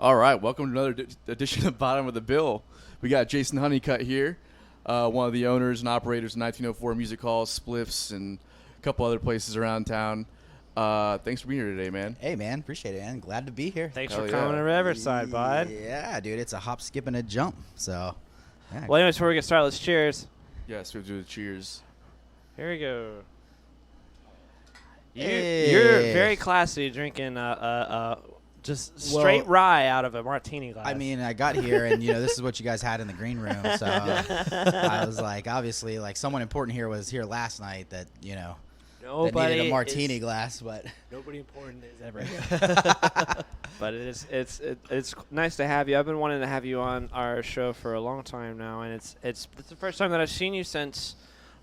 All right, welcome to another edition of Bottom of the Bill. We got Jason Hunnicutt here, one of the owners and operators of 1904 Music Hall, Spliffs, and a couple other places around town. Thanks for being here today, man. Hey, man. Appreciate it, man. Glad to be here. Thanks Hell for coming to Riverside, bud. Yeah, dude. It's a hop, skip, and a jump. So, yeah. Well, anyways, before we get started, let's cheers. Yes, we'll do the cheers. Here we go. Hey. You're very classy drinking just straight rye out of a martini glass. I mean, I got here, and, this is what you guys had in the green room. So, I was like, obviously, like, someone important here was here last night that, that needed a martini glass, but nobody important is ever. But it's nice to have you. I've been wanting to have you on our show for a long time now, and it's the first time that I've seen you since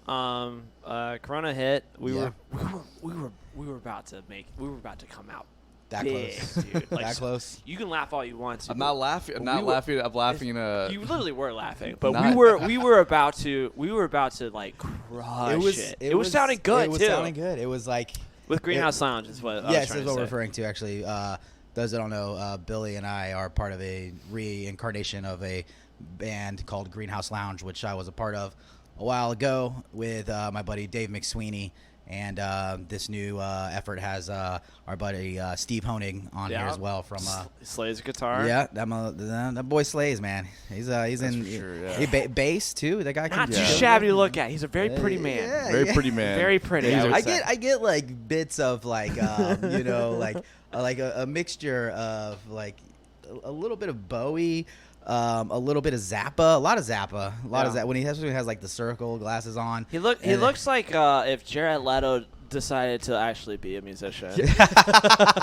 Corona hit. We were about to come out. that big, close. Dude. Like, that close. You can laugh all you want to. I'm not laughing. I'm not laughing. I'm laughing. You literally were laughing, but Not- we were about to like crush it. It was sounding good It was too. sounding good. It was like With Greenhouse Lounge is what I was yes, trying is to what say. we're referring to. Actually, those that don't know, Billy and I are part of a reincarnation of a band called Greenhouse Lounge, which I was a part of a while ago with my buddy Dave McSweeney. And this new effort has our buddy Steve Honig on here as well from Slays guitar. yeah, that boy slays, man. He's in sure, yeah. he bass too. That guy can Not do too shabby to look at. He's a very pretty man. Yeah, Very yeah. pretty man. Very pretty. He's I a- would say. I get like bits of like like a mixture of like a little bit of Bowie, a little bit of Zappa, a lot of Zappa, of that when he has like the circle glasses on. He looks like if Jared Leto decided to actually be a musician.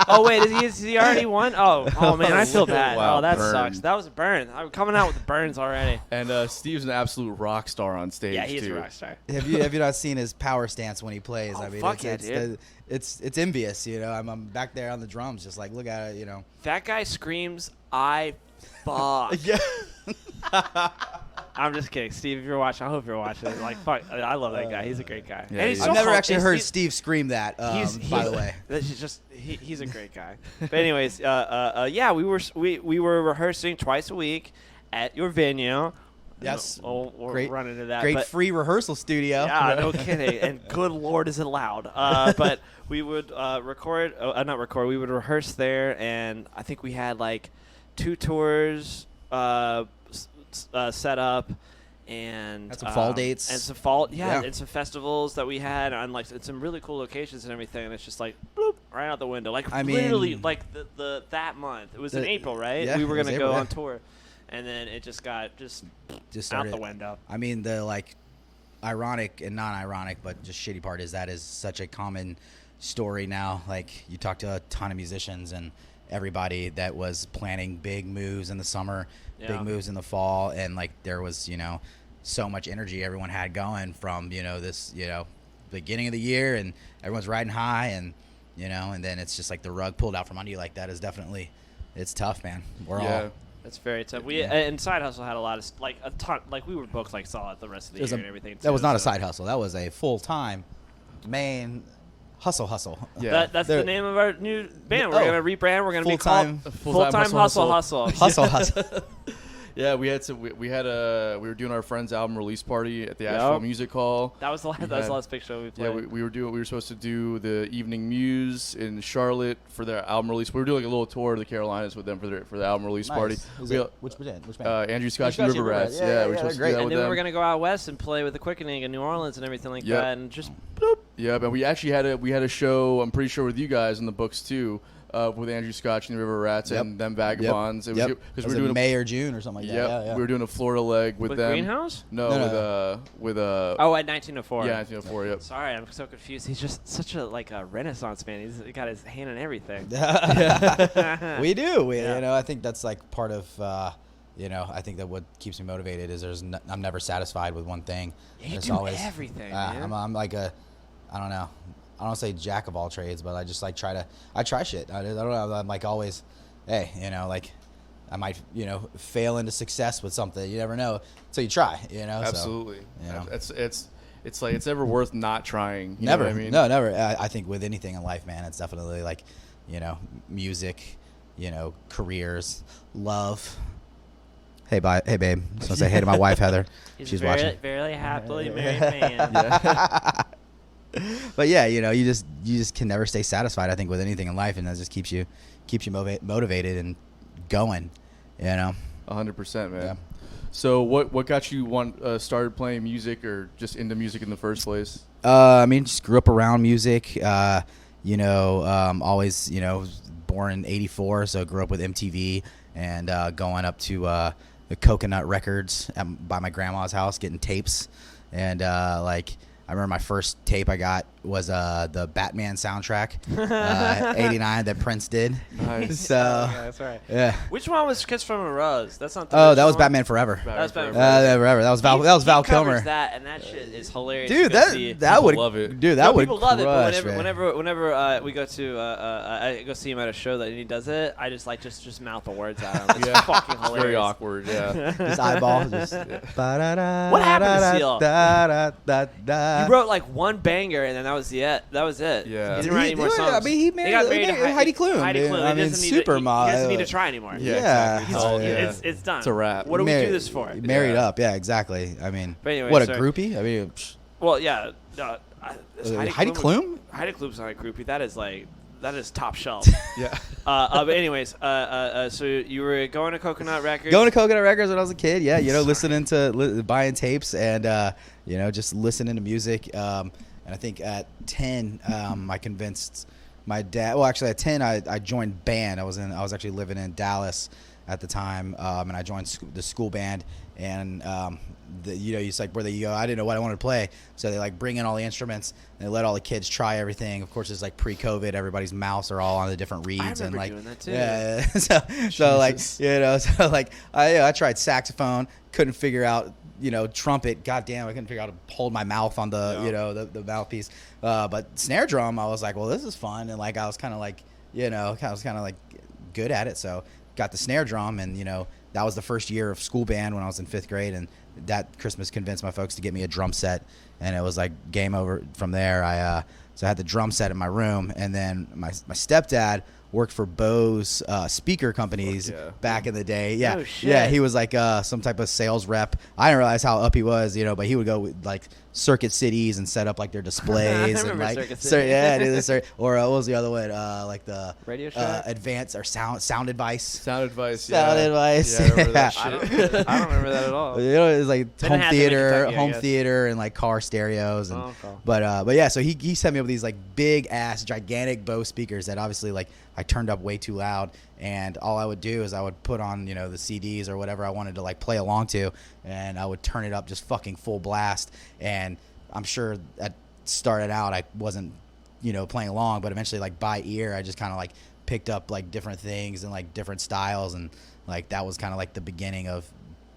Oh wait, is he already won? Oh man, I feel bad. Wow, Oh, that burn. sucks. That was a burn. I'm coming out with the burns already. And Steve's an absolute rock star on stage. Yeah, he's too. a rock star. Have you not seen his power stance when he plays? Oh, I mean, fuck it's, yeah, dude. it's envious. I'm back there on the drums, just like look at it. That guy screams, "I fuck." Yeah. I'm just kidding, Steve. If you're watching, I hope you're watching. Like, fuck, I love that guy. He's a great guy. Yeah, and he's he is. so I've never hum- actually he's- heard he's- Steve scream that. By the way. He's a great guy. But anyways, yeah, we were rehearsing twice a week at your venue. Yes. We'll Great- run into that. Great but free rehearsal studio. yeah, no kidding. And good Lord, is it loud? But we would not record. We would rehearse there, and I think we had like 2 tours set up. And Had some fall dates. and some fall, Yeah. and some festivals that we had on like some really cool locations and everything. And it's just like bloop, right out the window. Like I mean- literally, like the that month. It was in April, right? yeah, we were it was gonna April, go yeah. on tour, and then it just got Just out started. the window. I mean, the like ironic and non-ironic, but just shitty part is that is such a common story now. Like you talk to a ton of musicians and everybody that was planning big moves in the summer, Yeah. big moves in the fall, and like there was so much energy everyone had going from this beginning of the year, and everyone's riding high, and and then it's just like the rug pulled out from under you like that is definitely it's tough, man. We're Yeah. all. That's very tough. We Yeah. and Side Hustle had a lot of a ton. Like we were booked like solid the rest of the It was year a- and everything. That was too, not a so- side hustle. That was a full-time main hustle. Yeah. That's They're- the name of our new band. We're Oh. gonna rebrand. We're gonna be Full-time- called Full-time Hustle Hustle. Hustle. Hustle. Yeah, we were doing our friend's album release party at the Yep. Asheville Music Hall. That was the last. That was the last big show we Yeah, played. we were supposed to do the Evening Muse in Charlotte for their album release. We were doing like a little tour of the Carolinas with them for the album release party. Which band? Andrew Scotch and Andrew River Scotch Rats. and River Rats. Yeah, Yeah, we were yeah, supposed to they're do great. that and with then we them. were gonna go out west and play with the Quickening in New Orleans and everything like Yep. that, and just Yeah, but we actually had a show. I'm pretty sure with you guys in the books too, with Andrew Scotch and the River Rats Yep. and them Vagabonds. Yep. Because Was we were it doing May or June or something like that. yeah, Yeah. we were doing a Florida leg with them. Greenhouse. No, with Oh, at 1904. yeah, 1904. Yep. Sorry, I'm so confused. He's just such a a Renaissance man. He's got his hand in everything. We do. Yeah. I think that's like part of. I think that what keeps me motivated is I'm never satisfied with one thing. Yeah, you There's do always, everything, man. I'm like I don't know. I don't say jack of all trades, but I just like I try shit. I don't know. I'm like always, hey, like I might, fail into success with something. You never know until you try, Absolutely. So, It's like it's never worth not trying. You never. know what I mean? No, never. I think with anything in life, man, it's definitely like, music, careers, love. Hey, bye. Hey, babe. Just want to say hey to my wife, Heather. He's She's very, watching. very happily married man. But yeah, you just can never stay satisfied, I think, with anything in life, and that just keeps you motivated and going. 100%, man. Yeah. So what got you started playing music or just into music in the first place? Just grew up around music. Always, born in '84, so grew up with MTV and going up to the Coconut Records by my grandma's house, getting tapes, and I remember my first tape I got was the Batman soundtrack, '89 that Prince did. Nice. So yeah, that's right. yeah. Which one was Kiss from a Rose? That's not the Oh, that original was one? Batman Forever. That was Batman Forever. That was Val. That was Val He covers Kilmer. that, and that shit is hilarious. Dude, to go see. that would love it. Dude, that No, would people love it, but crush, man. whenever we go to I go see him at a show that he does it, I just just mouth the words at him. It's fucking hilarious. Very awkward, yeah. Just eyeball. Just What happened to Seal? He wrote like one banger, and then that was it. That was it. Yeah. He didn't write any more songs. I mean, he They got married to Heidi Klum. Heidi dude. Klum. I He mean, doesn't need to- Supermodel. He doesn't need to try anymore. Yeah, exactly. He's all, yeah. It's done. It's a wrap. What do we do this for? Married Yeah. up, yeah, exactly. I mean, But anyway, what a sorry. groupie. I mean, Well, yeah. Is Heidi Klum? Heidi Klum's not a groupie. That is top shelf. Yeah. But anyways, so you were going to Coconut Records. Going to Coconut Records when I was a kid, yeah, listening to buying tapes and just listening to music. And I think at 10, I convinced my dad. Well, actually, at 10, I joined band. I was actually living in Dallas at the time, and I joined the school band. And it's like where they go. I didn't know what I wanted to play, so they like bring in all the instruments. And they let all the kids try everything. Of course, it's like pre-COVID. Everybody's mouths are all on the different reeds. I and remember like doing that too. yeah. So like I tried saxophone, couldn't figure out trumpet. Goddamn, I couldn't figure out how to hold my mouth on the the mouthpiece. But snare drum, I was like, well, this is fun, and like I was kind of like good at it. So got the snare drum, and that was the first year of school band when I was in 5th grade, and that Christmas convinced my folks to get me a drum set, and it was like game over from there. So I had the drum set in my room, and then my stepdad worked for Bose speaker companies back in the day. Yeah, Oh, shit. yeah, he was like some type of sales rep. I didn't realize how up he was, but he would go with, like Circuit Cities and set up like their displays and remember like Circuit City. or what was the other one? Like the Radio Shack? Advanced or sound advice. Sound advice. Sound advice. Yeah, I remember that Yeah. shit. I don't remember that at all. It was like Didn't have to make Kentucky, I guess. and like car stereos and Oh, okay. but yeah, so he set me up with these like big ass gigantic Bose speakers that obviously like I turned up way too loud, and all I would do is I would put on the CDs or whatever I wanted to like play along to, and I would turn it up just fucking full blast. And I'm sure that started out I wasn't playing along, but eventually like by ear I just kind of like picked up like different things and like different styles, and like that was kind of like the beginning of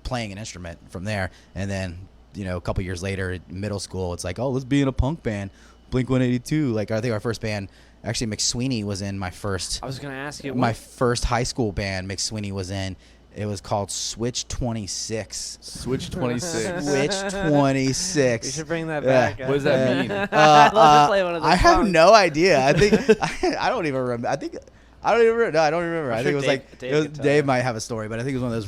playing an instrument from there. And then a couple years later in middle school, it's like, oh, let's be in a punk band, Blink-182. Like I think our first band, actually McSweeney was in my first I was gonna ask you. my first high school band. McSweeney was in. It was called Switch 26. Switch 26. Switch 26. We should bring that Yeah. back. What does that mean? I'd love to play one of those I have songs. no idea. I think I don't even remember. I don't even remember. No, I don't remember. I'm I think sure it was Dave- like Dave could tell Dave you. might have a story, but I think it was one of those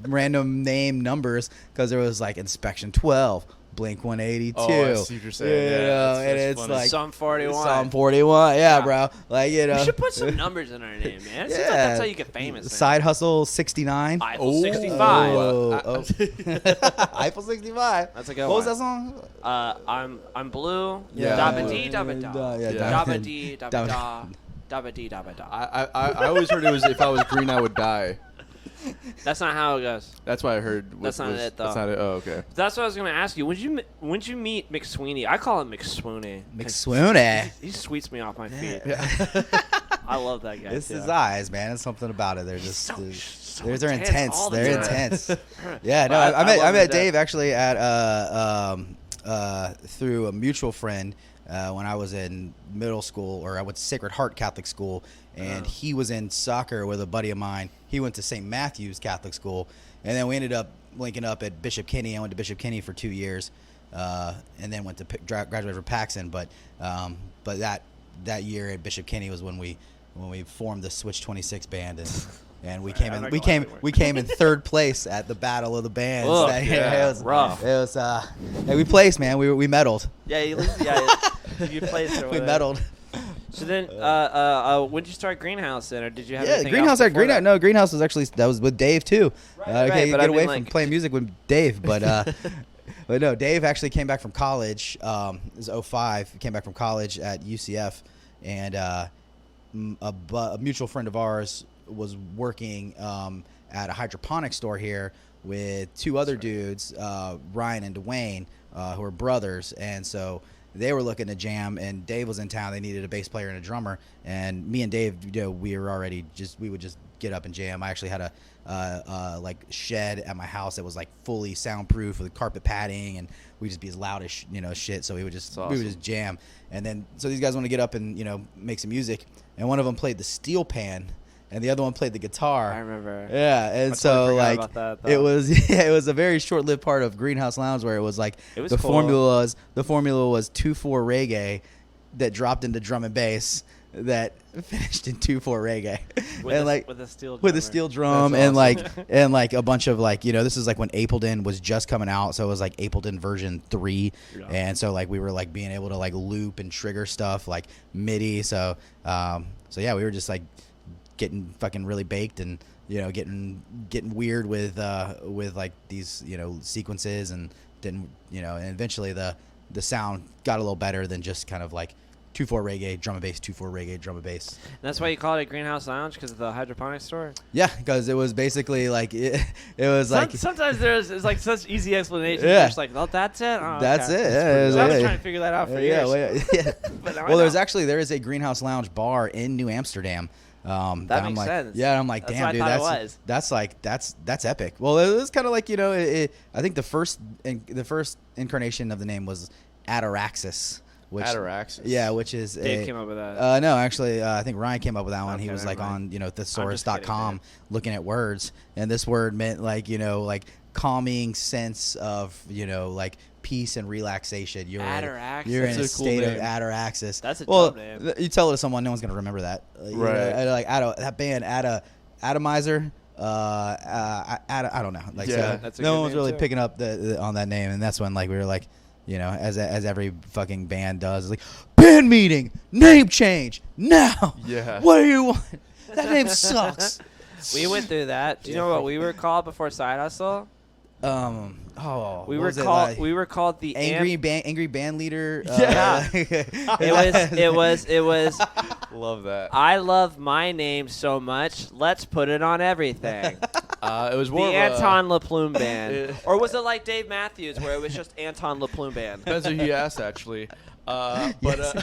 random name numbers, because there was like Inspection 12, Blink-182. Oh, I see what you're saying. Yeah, that's and it's funny. like Sum 41. Psalm 41. Yeah, Yeah. bro. Like We should put some numbers in our name, man. It seems like that's how you get famous. man. Side Hustle 69. Eiffel 65. Oh. Eiffel 65. That's a good What was one. that song? I'm blue. Yeah. Dabba dee dabba da. Yeah, Dabba dee dabba Dabba- da. Dabba dee dabba da. I always heard it was if I was green I would die. That's not how it goes. That's what I heard. That's not it, though. That's not it. Oh, okay. That's what I was gonna ask you. When you meet McSweeney? I call him McSwooney. McSwooney. He sweeps me off my feet. Yeah. I love that guy. It's too. his eyes, man. It's something about it. They're just so they're intense intense. all the They're time. intense. Yeah, no, But I I met love him to Dave actually at through a mutual friend when I was in middle school, or I went to Sacred Heart Catholic School, and he was in soccer with a buddy of mine. He went to St. Matthew's Catholic School, and then we ended up linking up at Bishop Kenny. I went to Bishop Kenny for 2 years, and then went to graduate from Paxson. But that year at Bishop Kenny was when we when we formed the Switch 26 band, and we Right, came I'm in not we gonna lie came anymore. we came in third place at the Battle of the Bands. Ugh, That year. yeah, It was rough. It was hey, we placed, man. We medaled. Yeah, you placed or We whatever. medaled. So then, when did you start Greenhouse then, or did you have Yeah, anything Greenhouse. else before Greenhouse. that? No, Greenhouse was actually that was with Dave too. Right, Okay, you but get I mean, away like- from playing music with Dave, but but no, Dave actually came back from college. It was 05. He came back from college at UCF, and a mutual friend of ours was working at a hydroponic store here with two other dudes, Ryan and Dwayne, who are brothers, and so they were looking to jam, and Dave was in town. They needed a bass player and a drummer, and me and Dave, we were already we would just get up and jam. I actually had a like shed at my house that was like fully soundproof with carpet padding, and we'd just be as loud as shit. So we would just jam, and then so these guys want to get up and make some music, and one of them played the steel pan, and the other one played the guitar. I remember. Yeah, and I so totally forgot like about that, though. it was it was a very short-lived part of Greenhouse Lounge where it was like It was the cool. formula was 2/4 reggae that dropped into drum and bass that finished in 2/4 reggae, With a steel with a drummer. steel drum That's and awesome. like a bunch of this is like when Ableton was just coming out, so it was like Ableton version 3, Yeah. and so like we were like being able to like loop and trigger stuff like MIDI, so yeah, we were just like getting fucking really baked and getting weird with like these sequences, and then and eventually the sound got a little better than just kind of like 2/4 reggae drum and bass, 2/4 reggae drum and bass. And that's why you call it Greenhouse Lounge, because of the hydroponic store. Yeah, because it was basically like it was like Sometimes it's like such easy explanations. Yeah. You're just like, oh, that's it. Oh, that's okay. it. Yeah, it was- I was yeah, trying to figure that out for yeah, years. yeah. But now I Well, know. there is a Greenhouse Lounge bar in New Amsterdam. That I'm makes like, sense. Yeah, I'm like, That's damn, what I dude, thought it was. that's like that's epic. Well, it was kind of like I think the first incarnation of the name was Ataraxis. Which, Ataraxis. Yeah, which is Dave came up with that. no, actually, I think Ryan came up with that one. He Okay, was never like mind. on just thesaurus.com kidding, looking at words, and this word meant like like calming sense of like peace and relaxation. You're Ataraxis. You're in a That's a cool state of name. ataraxis. That's a well, dope name. you tell it to someone, no one's gonna remember that. Right. Like that band Atomizer. I don't know. Like, Yeah. so That's a no good one was name, really too. picking up on that name, and that's when like we were like, as every fucking band does, it's like band meeting, name change now. Yeah. What do you want? That name sucks. We went through that. Do you know what we were called before Side Hustle? We We what were was it, called. like, We were called the angry band leader. Yeah. It was. Love that. I love my name so much. Let's put it on everything. It was The more of Anton LaPlume Band, Yeah. or was it like Dave Matthews, where it was just Anton LaPlume Band? Depends who he asked, actually. But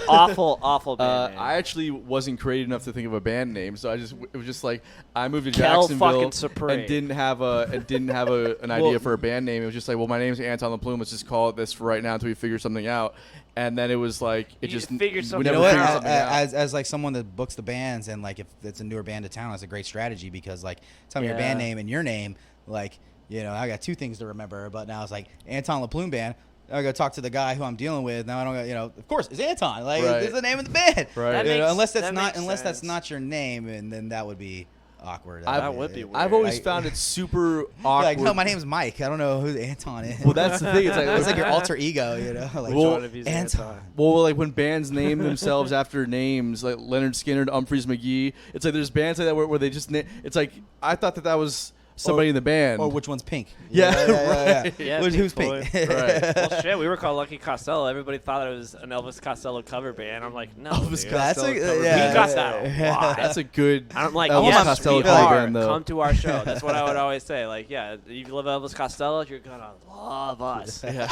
Awful band. name. I actually wasn't creative enough to think of a band name, so it was just like I moved to Kel Jacksonville fucking Supreme. and didn't have an idea for a band name. It was just like, well, my name's Anton LaPlume. Let's just call it this for right now until we figure something out. And then it was like You just figured we something never You know what? figured out. something out. As like someone that books the bands, and like if it's a newer band to town, it's a great strategy because like tell me your band Yeah. name and your name, like I got two things to remember. But now it's like Anton LaPlume Band. I go talk to the guy who I'm dealing with. Now I don't got of course it's Anton. Like Right. this is the name of the band. Right. That You know, makes- unless that makes that's sense. not your name, and then that would be awkward. That would be weird. I've always Like- found it super awkward. Like no, my name's Mike. I don't know who Anton is. Well, that's the thing. It's like it's like your alter ego. Like Well, One of these Anton. Well, like when bands name themselves after names, like Leonard Skinner, Humphreys McGee. It's like there's bands like that where they just it's like I thought that was somebody in the band. Or which one's pink? Yeah, yeah. right. Yeah, Who's Pink pink? Right. Well, shit, we were called Lucky Costello. Everybody thought it was an Elvis Costello cover band. I'm like, no, Elvis dude. That's Costello cover We band. got that a lot. That's a good. I'm like, Elvis yes, Costello we cover are. band, though. Come to our show. That's what I would always say. Like, yeah, if you love Elvis Costello, you're gonna love us. Yeah.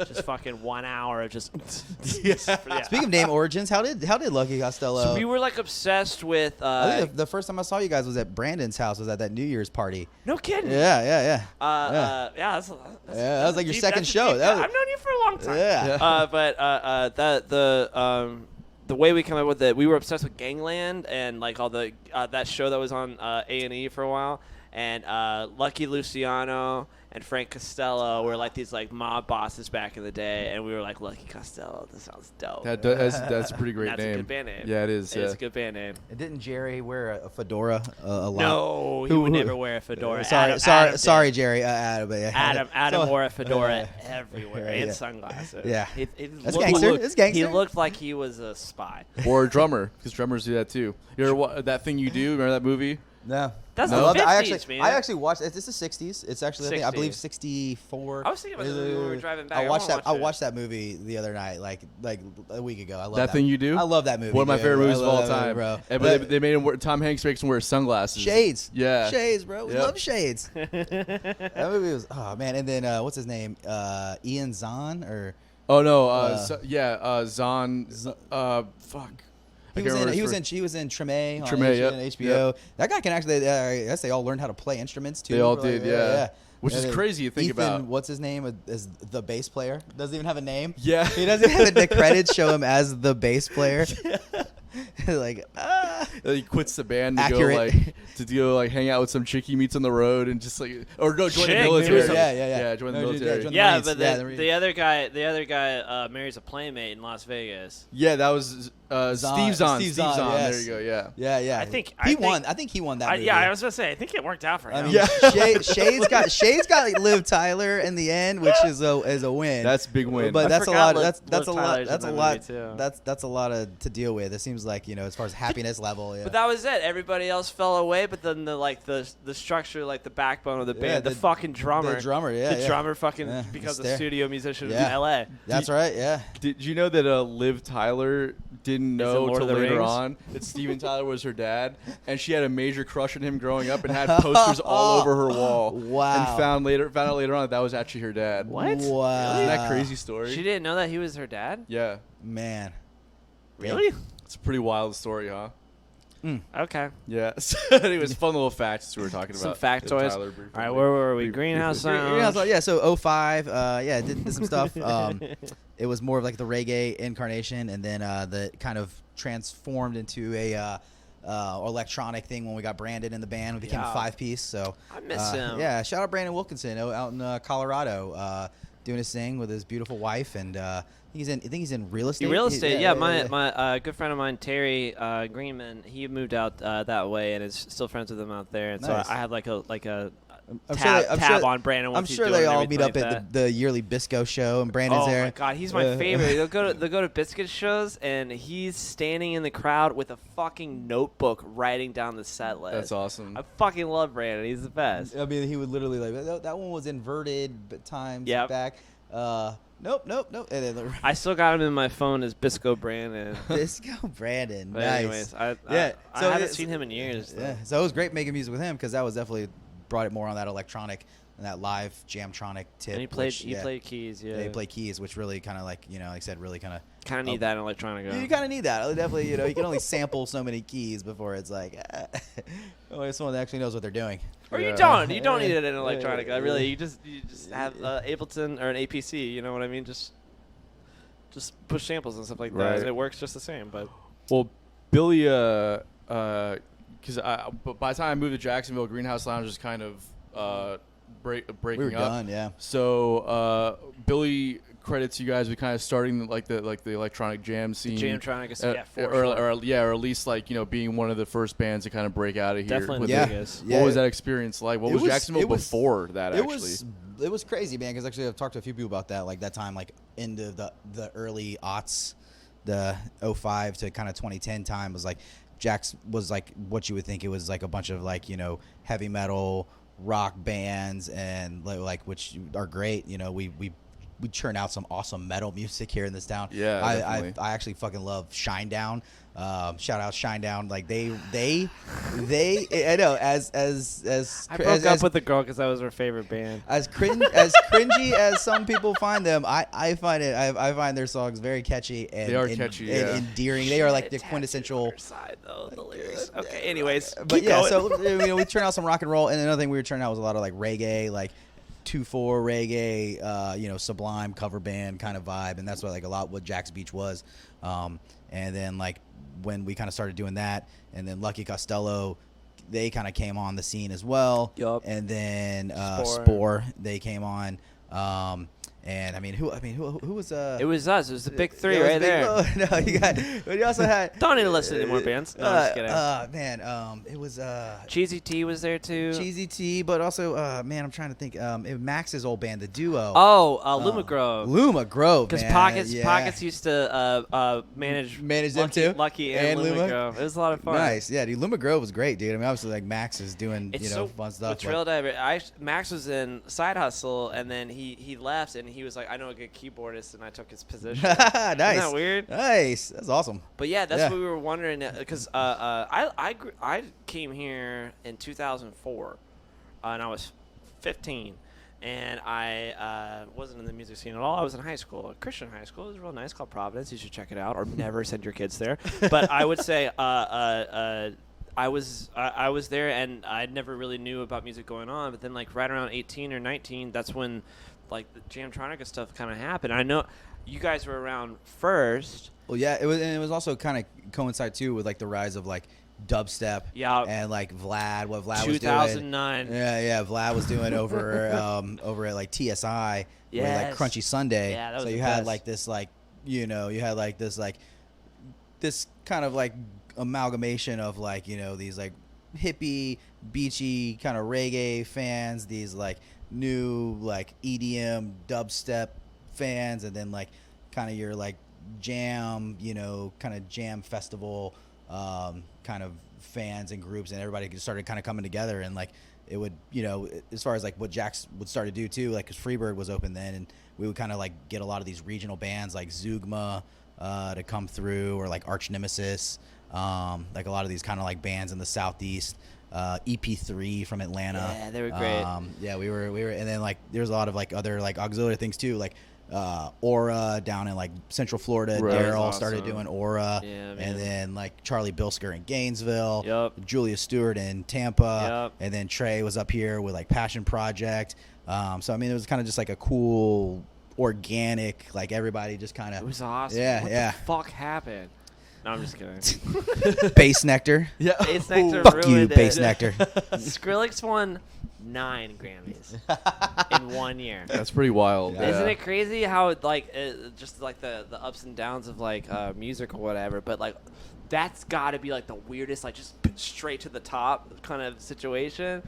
Just fucking 1 hour of just. Yeah. Yeah. Speaking of name origins, how did Lucky Costello? So we were like obsessed with. I think the first time I saw you guys was at Brandon's house. Was at that New Year's party. no kidding. Yeah. Yeah, That's that's like your deep- second that's a show. deep That cut. was- I've known you for a long time. Yeah. But the way we came up with it, we were obsessed with Gangland and like all the that show that was on A&E for a while, and Lucky Luciano and Frank Costello were like these like mob bosses back in the day, and we were like, Lucky Costello, this sounds dope. That's a pretty great That's name. a good band name. Yeah, it is. It's a good band name. And didn't Jerry wear a fedora a lot? No, he would never wear a fedora. Sorry, Jerry. Adam, but yeah. Adam wore a fedora everywhere and sunglasses. Yeah. That's gangster. It's gangster. He looked like he was a spy. Or a drummer, because drummers do that too. You ever that thing you do? Remember that movie? No. That's No? the 50s, man. I actually watched. It's the 60s. It's actually I believe 60s. 64. I was thinking about this when we were driving back. I watched wanna that. I watch it. watched that movie the other night, like a week ago. I love That Thing You Do? I love that movie. One of my dude. favorite movies I of love all that movie, time, bro. But they made him Tom Hanks makes him wear sunglasses. Shades. Yeah. Shades, bro. We Yep. love shades. That movie was man. And then what's his name? Ian Zahn or Oh no, Zahn. Fuck. he was in Treme on Treme, yep, HBO. yep. That guy can actually. I guess they all learned how to play instruments too. They all Like, did, yeah. Which And is then crazy to think Ethan, about. What's his name? Is the bass player? Doesn't even have a name. Yeah. He doesn't have the credits show him as the bass player. Like He quits the band to Accurate. go hang out with some chick he meets on the road and just like join the Chick, military. maybe. Yeah, join the No, military. join the Yeah, Marines. but Yeah, the other guy marries a playmate in Las Vegas. Yeah, that was Steve Zahn. Steve Zahn, yes. There you go. Yeah. Yeah. I think he won. I think he won that movie. Yeah, I was gonna say I think it worked out for him. I mean, Yeah. Shades got like, Liv Tyler in the end, which is a win. That's a big win. But I that's a forgot lot. Liv That's a lot. Tyler's That's in a that lot. movie, too. That's a lot to deal with. It seems like as far as happiness level. Yeah. But that was it. Everybody else fell away, but then the structure, like the backbone of the band, the fucking drummer. The drummer, yeah. The drummer fucking Yeah, becomes he's a there. studio musician Yeah. in LA. That's right. Yeah. Did you know that Liv Tyler didn't know Lord till of the later Rings? on that Steven Tyler was her dad, and she had a major crush on him growing up and had posters all over her wall. Wow. And found out later on that was actually her dad. What? Wow. Isn't that crazy story? She didn't know that he was her dad? Yeah. Man. Really? It's a pretty wild story, huh? Okay. Yeah. Anyways, fun little facts we were talking Some about. factoids. Tyler All briefly. right, where were we? Brief- Greenhouse briefly. Lounge. Yeah, so 05, did some stuff. It was more of like the reggae incarnation, and then the kind of transformed into a electronic thing when we got Brandon in the band. We became a 5-piece. So I miss him. Yeah, shout out Brandon Wilkinson out in Colorado, doing his thing with his beautiful wife, and I think he's in real estate. Real estate, yeah. My good friend of mine, Terry Greenman, he moved out that way and is still friends with him out there. And Nice. so I have like a I'm tab on Brandon. I'm Once he's sure doing they all everything meet up like at that. the yearly Bisco show, and Brandon's there. Oh my god, he's my favorite. They'll go to Biscuit shows, and he's standing in the crowd with a fucking notebook writing down the set list. That's awesome. I fucking love Brandon. He's the best. I mean, he would literally that one was inverted times Yep. back. Nope. And then I still got him in my phone as Bisco Brandon. Disco Brandon. But nice. anyways, I So haven't it's- seen him in years. though. Yeah. So it was great making music with him because that was definitely brought it more on that electronic and that live jamtronic tip. And he played which, played keys. Yeah, Yeah, he played keys, which really kind of like I said, really kind of. kind of need that in electronic. You kind of need that. Definitely, you can only sample so many keys before it's like, only someone that actually knows what they're doing. Or Yeah. you don't need it in electronic. Really, you just have Ableton or an APC. You know what I mean? Just push samples and stuff like that, Right. and it works just the same. But Well, Billy, because by the time I moved to Jacksonville, Greenhouse Lounge was kind of breaking We were up. done, yeah. So Billy credits you guys with kind of starting the electronic jam scene. Jamtronic is or at least being one of the first bands to kind of break out of here. Definitely with the Yeah. biggest. What was that experience like? What It was was- Jacksonville it was- before that? It Actually, was crazy, man. Because actually, I've talked to a few people about that. Like that time, like into the early aughts, the 05 to kind of 2010 time was like Jax was like what you would think it was like a bunch of like heavy metal rock bands and like which are great. We churn out some awesome metal music here in this town. Yeah, definitely. I actually fucking love Shinedown. Shout out Shinedown. Like they I know as I broke up with the girl because that was her favorite band. as cringy as some people find them, I find their songs very catchy and They are catchy, and yeah. endearing. They are like the quintessential. Side though, the lyrics. Okay, anyways, But keep yeah, going. so we turn out some rock and roll, and another thing we were turning out was a lot of like reggae, like 2/4 reggae, Sublime cover band kind of vibe, and that's what like a lot what Jack's Beach was. And then like when we kind of started doing that, and then Lucky Costello they kind of came on the scene as well. Yup. And then Spore. Spore, they came on. And I mean, who was It was us. It was the big three it was right Big there. Mo. No, you got. But you also had. Don't need to listen to any more bands. No, I'm just kidding. Man, it was Cheesy T was there too. Cheesy T, but also man, I'm trying to think. Max's old band, the duo. Luma Grove. Luma Grove. Because man. Pockets used to manage them too. Lucky and Luma Grove. It was a lot of fun. Nice, yeah, dude. Luma Grove was great, dude. I mean, obviously, like Max is doing It's fun stuff. With Trail Diver, Max was in Side Hustle, and then he left, and he was like, I know a good keyboardist, and I took his position. Nice. Isn't that weird? Nice. That's awesome. But yeah, that's what we were wondering, because I came here in 2004, and I was 15. And I wasn't in the music scene at all. I was in high school, a Christian high school. It was real nice, called Providence. You should check it out, or never send your kids there. But I would say I was there, and I never really knew about music going on. But then, like right around 18 or 19, that's when like the Jamtronica stuff kind of happened. I know you guys were around first. Well, yeah, it was also kind of coincide too with like the rise of like dubstep. Yeah. And like what Vlad was doing. 2009. Yeah, Vlad was doing over at like TSI with like Yes. Crunchy Sunday. Yeah, that was so the you had best. like this like you had like this kind of like amalgamation of like these like hippie beachy kind of reggae fans, these like new like EDM dubstep fans, and then like kind of your like jam kind of jam festival kind of fans and groups, and everybody started kind of coming together, and like it would as far as like what Jax would start to do too, like because Freebird was open then, and we would kind of like get a lot of these regional bands like Zugma to come through, or like Arch Nemesis, like a lot of these kind of like bands in the southeast. EP3 from Atlanta. Yeah, they were great. Yeah, we were, and then like there's a lot of like other like auxiliary things too, like Aura down in like Central Florida. Right. Daryl Awesome. started doing Aura, Yeah, man. and then like Charlie Bilsker in Gainesville. Yep. Julia Stewart in Tampa. Yep. And then Trey was up here with like Passion Project. So I mean, it was kind of just like a cool, organic, like everybody just kind It of was awesome. Yeah, What yeah. the fuck happened? No, I'm just kidding. Bass Nectar. Yeah. Bass Nectar Fuck you, ruined Bass it. Nectar. Skrillex won 9 Grammys in 1 year. That's pretty wild. Yeah. Isn't it crazy how like just like the ups and downs of like music or whatever, but like that's got to be like the weirdest, like just straight to the top kind of situation.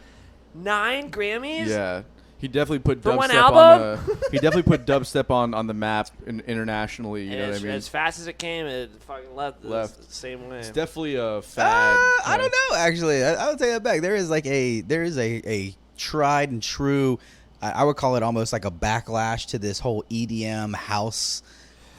9 Grammys. Yeah. He definitely put For one dubstep album? on. He definitely put dubstep on the map internationally. You And know what I as, mean? as fast as it came, it fucking left the same way. It's definitely a fad. I don't know. Actually, I would take that back. There is a tried and true. I would call it almost like a backlash to this whole EDM house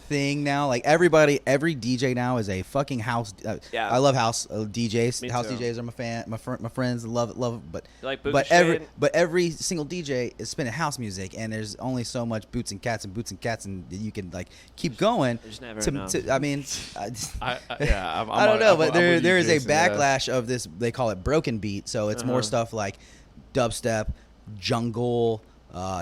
thing now. Like every DJ now is a fucking house. Yeah. I love house DJs. Me House too. DJs are my fan. My friends love it. But You like Boogie Shade? every single DJ is spinning house music, and there's only so much boots and cats, and you can like keep going. There's never enough. I mean. Yeah, I don't know, but there is a Jason, yeah. backlash of this. They call it broken beat, so it's more stuff like dubstep, jungle,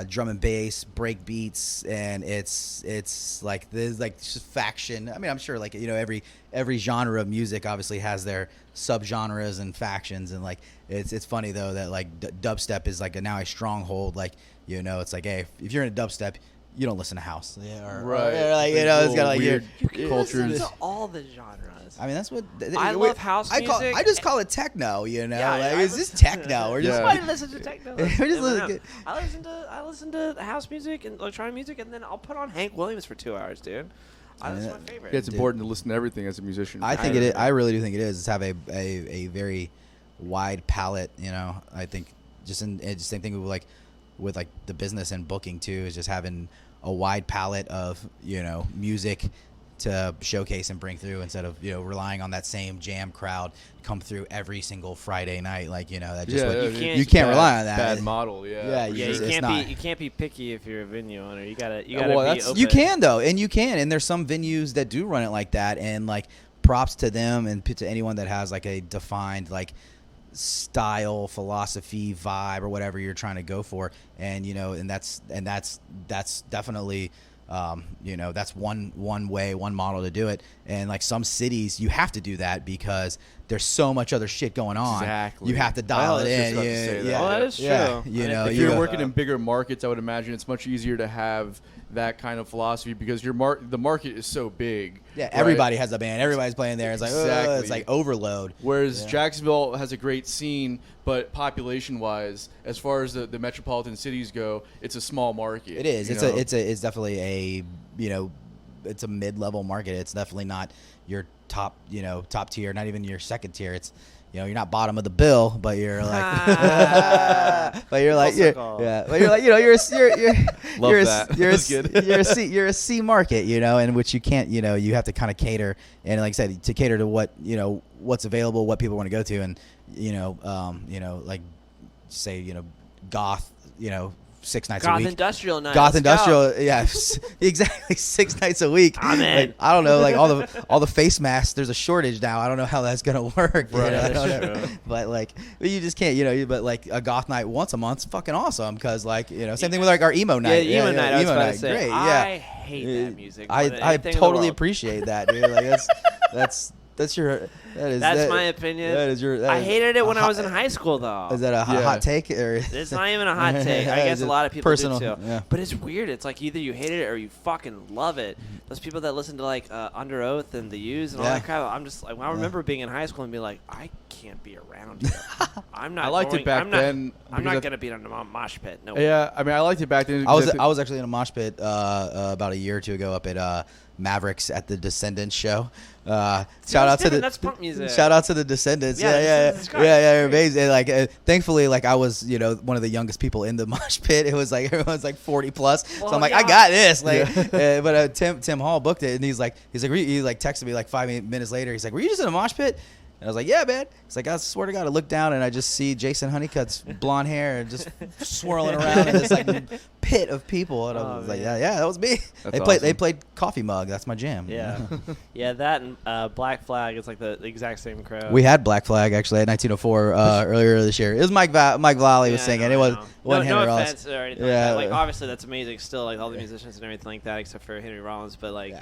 drum and bass, break beats, and it's like there's like just faction. I mean, I'm sure like every genre of music obviously has their subgenres and factions, and like it's funny though that like dubstep is like now a stronghold. Like it's like, hey, if you're in a dubstep, you don't listen to house, Right. Or like There's it's little got like weird You cultures. listen to all the genres. I mean, that's what I love house music. I just call it techno. Yeah, like I it's just listen- techno. We're just Yeah. Nobody listens to techno. We're just listening- I listen to house music and electronic music, and then I'll put on Hank Williams for 2 hours, dude. That's my favorite. Yeah, it's important to listen to everything as a musician. I think it is. I really do think it is. It's have a very wide palette. I think just same thing with the business and booking too, is just having a wide palette of music to showcase and bring through, instead of relying on that same jam crowd come through every single Friday night. Like that just you can't rely on that. Bad model. Yeah. Yeah, Yeah, It's not. you can't be picky if you're a venue owner. You gotta Well, be open. you can though, and there's some venues that do run it like that, and like props to them, and to anyone that has like a defined like style, philosophy, vibe, or whatever you're trying to go for, and that's definitely that's one way, one model to do it. And like some cities you have to do that because there's so much other shit going on. Exactly. You have to dial it in. About to say that. Yeah, Well, that is true. Yeah, you know, If you're working in bigger markets, I would imagine it's much easier to have that kind of philosophy because the market is so big. Yeah, right? everybody has a band. Everybody's playing there. It's like Exactly. it's like overload. Whereas Jacksonville has a great scene, but population-wise, as far as the metropolitan cities go, it's a small market. It is. you It's know? it's definitely a it's a mid-level market. It's definitely not your top top tier. Not even your second tier. It's you're not bottom of the bill, but you're like, but you're like, but you're like, you're a C market, in which you can't, you have to kind of cater, and like I said, to cater to what what's available, what people want to go to, and like say goth, 6 nights a week. Industrial night. Goth Let's industrial, go. yeah, exactly 6 nights a week. I'm in. Like, I don't know, like all the face masks. There's a shortage now. I don't know how that's gonna work. Right, I that's don't know. true. But you just can't, But like a goth night once a month's fucking awesome because same thing with like our emo night. Yeah, emo night. I was emo about night. to say. Great. Yeah, I hate that music. I anything in the totally world. appreciate that, dude. Like that's That's that- my opinion. That is your. I hated it when I was in high school, though. Is that a hot take or? It's not even a hot take. I guess a lot of people personal, do too. yeah. But it's weird. It's like either you hate it or you fucking love it. Those people that listen to like Under Oath and The Used and all Yeah. that crap. I'm just like, I remember being in high school and being like, I can't be around here. I'm not. I liked it back then. I'm because not gonna be in a mosh pit. No. Yeah, I mean, I liked it back then. I was actually in a mosh pit about a year or two ago up at Mavericks at the Descendants show. Shout out to the that's punk music. Shout out to the Descendants. Yeah, Yeah, Descendants is great. they're amazing. And, like, thankfully, like I was, one of the youngest people in the mosh pit. It was like everyone's like 40 plus. So Well, I'm like, yeah. I got this. Like, but Tim Hall booked it, and he texted me like 5 minutes later. He's like, were you just in a mosh pit? And I was like, yeah, man. He's like, I swear to God, I look down and I just see Jason Hunnicutt's blonde hair just swirling around in this like pit of people. And I was like, yeah, that was me. That's They awesome. played Coffee Mug. That's my jam. Yeah, yeah. That and Black Flag is like the exact same crowd. We had Black Flag actually at 1904 earlier this year. It was Mike Valley was singing. It wasn't no Henry Rollins. offense or anything Yeah. like that. Like obviously that's amazing still, like all the musicians and everything like that, except for Henry Rollins. But like,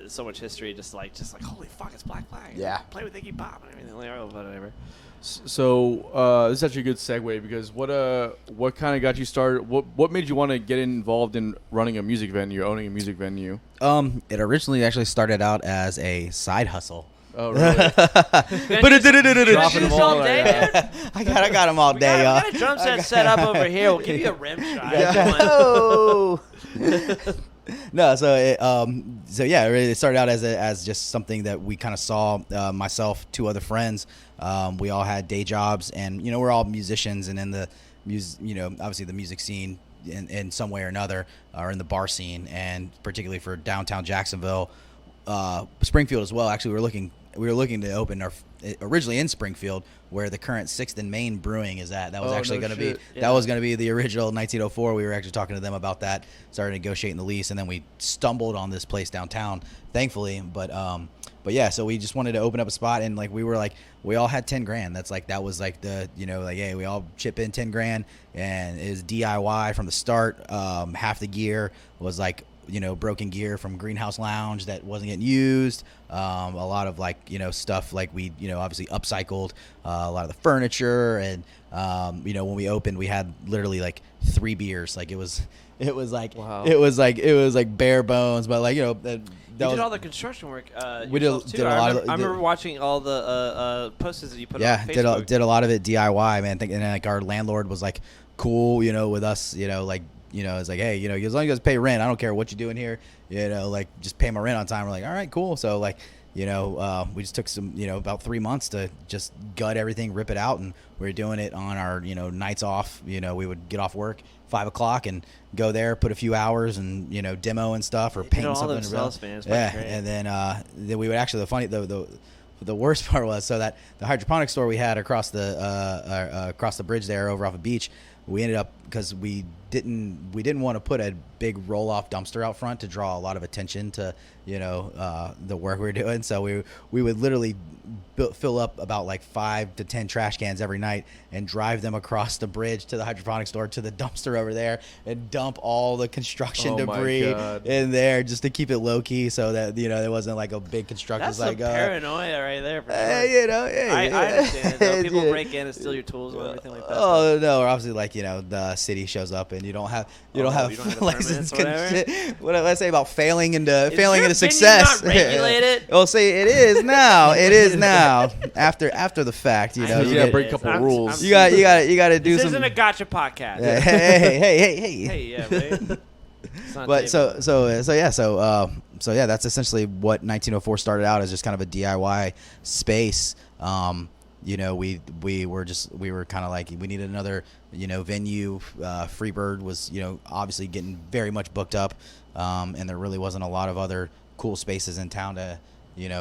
so much history, just like holy fuck, it's Black Flag. Yeah. Play with Iggy Pop and everything. Like, oh, whatever. So this is actually a good segue because what kind of got you started? What made you want to get involved in running a music venue, owning a music venue? It originally actually started out as a side hustle. Oh, really? Dropping them all day, right dude. I got them all day, y'all. We got a drum set set up over here. We'll give you a rim shot. Oh. No, so it started out as just something that we kind of saw. Myself, 2 other friends, we all had day jobs, and we're all musicians, and in the obviously the music scene in some way or another, or in the bar scene, and particularly for downtown Jacksonville, Springfield as well. Actually, we were looking to open originally in Springfield, where the current 6th and Main Brewing is at. That was actually going to be that was going to be the original 1904. We were actually talking to them about that, started negotiating the lease, and then we stumbled on this place downtown, thankfully. But yeah, so we just wanted to open up a spot, and like we all had 10 grand. That was like the hey, we all chip in 10 grand, and it was DIY from the start. Half the gear was like broken gear from Greenhouse Lounge that wasn't getting used. A lot of stuff like we obviously upcycled a lot of the furniture, and when we opened we had literally like 3 beers. Like it was like Wow. it was like bare bones, but like You did all the construction work. We yourself, did too. a lot of I remember watching all the posters that you put on yeah, Facebook. did a lot of it DIY, man. And then like our landlord was like cool, with us, it's like, hey, as long as you guys pay rent, I don't care what you do in here, like just pay my rent on time. We're like, all right, cool. So like, we just took some, about 3 months to just gut everything, rip it out, and we were doing it on our, nights off. We would get off work 5 o'clock and go there, put a few hours, and demo and stuff, or paint all something. themselves, man. It's Yeah, fucking great. and then we would actually the worst part was, so that the hydroponic store we had across the bridge there over off the beach, we ended up, because we didn't want to put a big roll-off dumpster out front to draw a lot of attention to, the work we were doing. So we would literally fill up about like 5 to 10 trash cans every night and drive them across the bridge to the hydroponics store to the dumpster over there and dump all the construction debris in there just to keep it low key, so that there wasn't like a big construction. That's like some paranoia right there. For sure. Hey, I understand. Though. People break in and steal your tools and everything like that. Oh no, or obviously like the city shows up and you don't have license. What did I say about failing into success? Not regulate it. Well, say it is now. It is now. After the fact, you gotta break a couple rules. You got to do this some. This isn't a gotcha podcast. Hey, yeah, right. But that's essentially what 1904 started out as, just kind of a DIY space. We were kind of like, we needed another venue. Freebird was obviously getting very much booked up, and there really wasn't a lot of other cool spaces in town to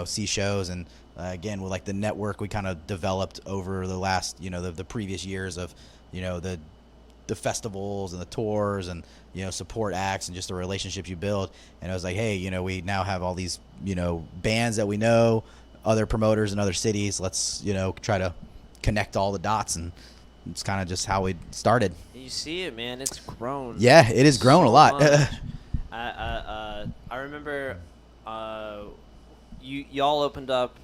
see shows. And again, with like the network we kind of developed over the last the previous years of the festivals and the tours and support acts and just the relationships you build. And I was like, hey, we now have all these bands that we know, other promoters in other cities. Let's try to connect all the dots, and it's kind of just how we started. You see it, man. It's grown. Yeah, it has grown a lot. I remember y'all opened up